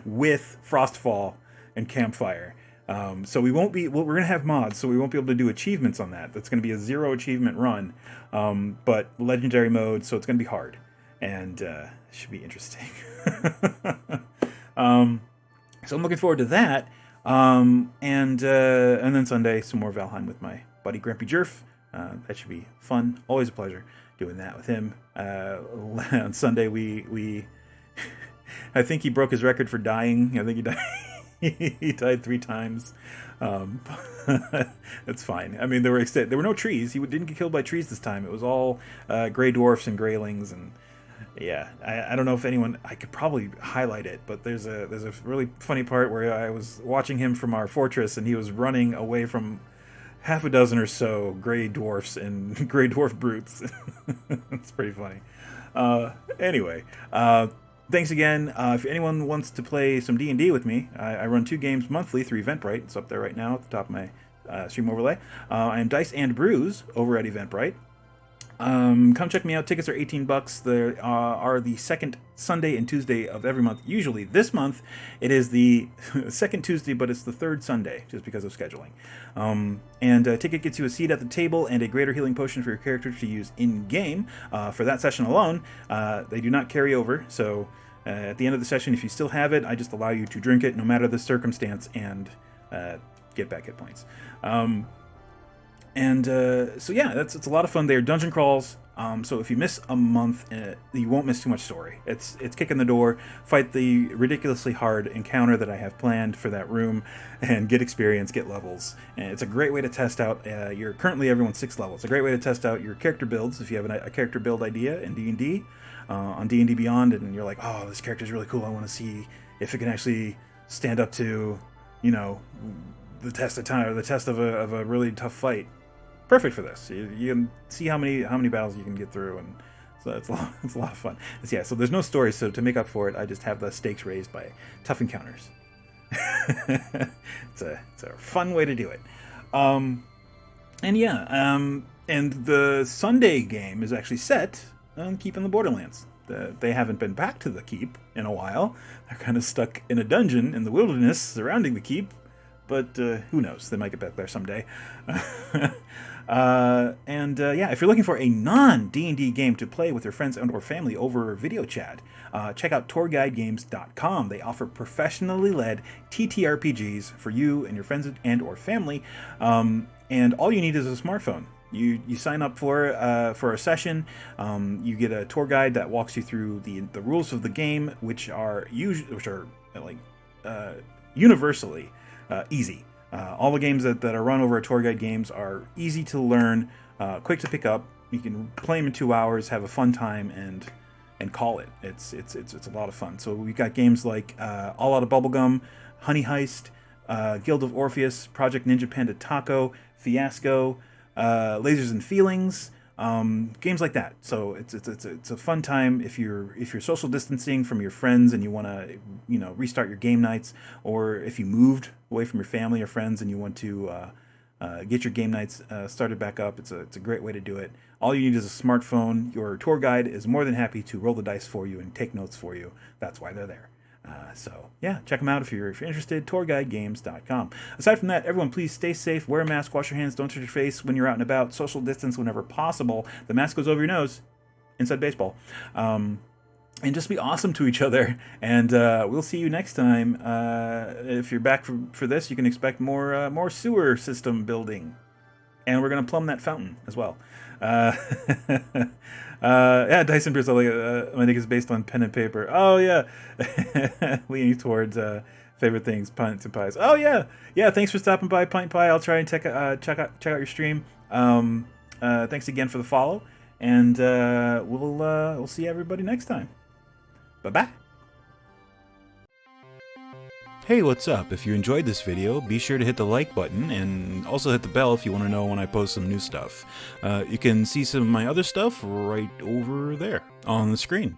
Speaker 1: with Frostfall and Campfire. So we're going to have mods, so we won't be able to do achievements on that. That's going to be a 0 achievement run, but legendary mode, so it's going to be hard, and it should be interesting. So I'm looking forward to that, and then Sunday, some more Valheim with my buddy Grumpy Jerf. That should be fun. Always a pleasure doing that with him. On Sunday, we I think he broke his record for dying. I think he died. He died 3 times. That's fine. I mean, there were no trees. He didn't get killed by trees this time. It was all gray dwarfs and greylings, and yeah. I don't know if anyone. I could probably highlight it, but there's a really funny part where I was watching him from our fortress, and he was running away from half a dozen or so gray dwarfs and gray dwarf brutes. It's pretty funny. Anyway. Thanks again. If anyone wants to play some D&D with me, I run 2 games monthly through Eventbrite. It's up there right now at the top of my stream overlay. I am Dice and Brews over at Eventbrite. Come check me out. Tickets are $18. There are the second Sunday and Tuesday of every month. Usually this month it is the second Tuesday, but it's the third Sunday just because of scheduling. And a ticket gets you a seat at the table and a greater healing potion for your character to use in-game. For that session alone, they do not carry over, so at the end of the session, if you still have it, I just allow you to drink it no matter the circumstance and get back hit points. So yeah, it's a lot of fun. They're dungeon crawls. So if you miss a month, you won't miss too much story. It's kick in the door, fight the ridiculously hard encounter that I have planned for that room, and get experience, get levels. And it's a great way to test out. You're currently everyone's 6th level. It's a great way to test out your character builds if you have a character build idea in D&D, on D&D Beyond, and you're like, oh, this character is really cool. I want to see if it can actually stand up to, you know, the test of time or the test of a really tough fight. Perfect for this. You can see how many battles you can get through, and so it's a lot of fun. So there's no story, so to make up for it, I just have the stakes raised by tough encounters. It's a fun way to do it. And the Sunday game is actually set on Keep in the Borderlands. They haven't been back to the Keep in a while. They're kind of stuck in a dungeon in the wilderness surrounding the Keep, but who knows? They might get back there someday. If you're looking for a non-D&D game to play with your friends and or family over video chat, check out tourguidegames.com. They offer professionally led TTRPGs for you and your friends and or family, and all you need is a smartphone. You sign up for a session. You get a tour guide that walks you through the rules of the game, which are universally easy. All the games that are run over at Tour Guide Games are easy to learn, quick to pick up. You can play them in 2 hours, have a fun time, and call it. It's a lot of fun. So we've got games like All Out of Bubblegum, Honey Heist, Guild of Orpheus, Project Ninja Panda Taco, Fiasco, Lasers and Feelings, games like that. So it's a fun time if you're social distancing from your friends and you want to restart your game nights, or if you moved away from your family or friends and you want to get your game nights started back up. It's a great way to do it. All you need is a smartphone. Your tour guide is more than happy to roll the dice for you and take notes for you. That's why they're there. Check them out if you're interested. tourguidegames.com. Aside from that, everyone, please stay safe, wear a mask, wash your hands, don't touch your face when you're out and about, social distance whenever possible. The mask goes over your nose, inside baseball. And just be awesome to each other. And we'll see you next time. If you're back for this, you can expect more sewer system building. And we're going to plumb that fountain as well. Dyson Bruce, my nick is based on pen and paper. Oh, yeah. Leaning towards favorite things, pints and pies. Oh, yeah. Yeah, thanks for stopping by, Pint and Pie. I'll try and check out your stream. Thanks again for the follow. And we'll see everybody next time. Bye-bye. Hey, what's up? If you enjoyed this video, be sure to hit the like button and also hit the bell if you want to know when I post some new stuff. You can see some of my other stuff right over there on the screen.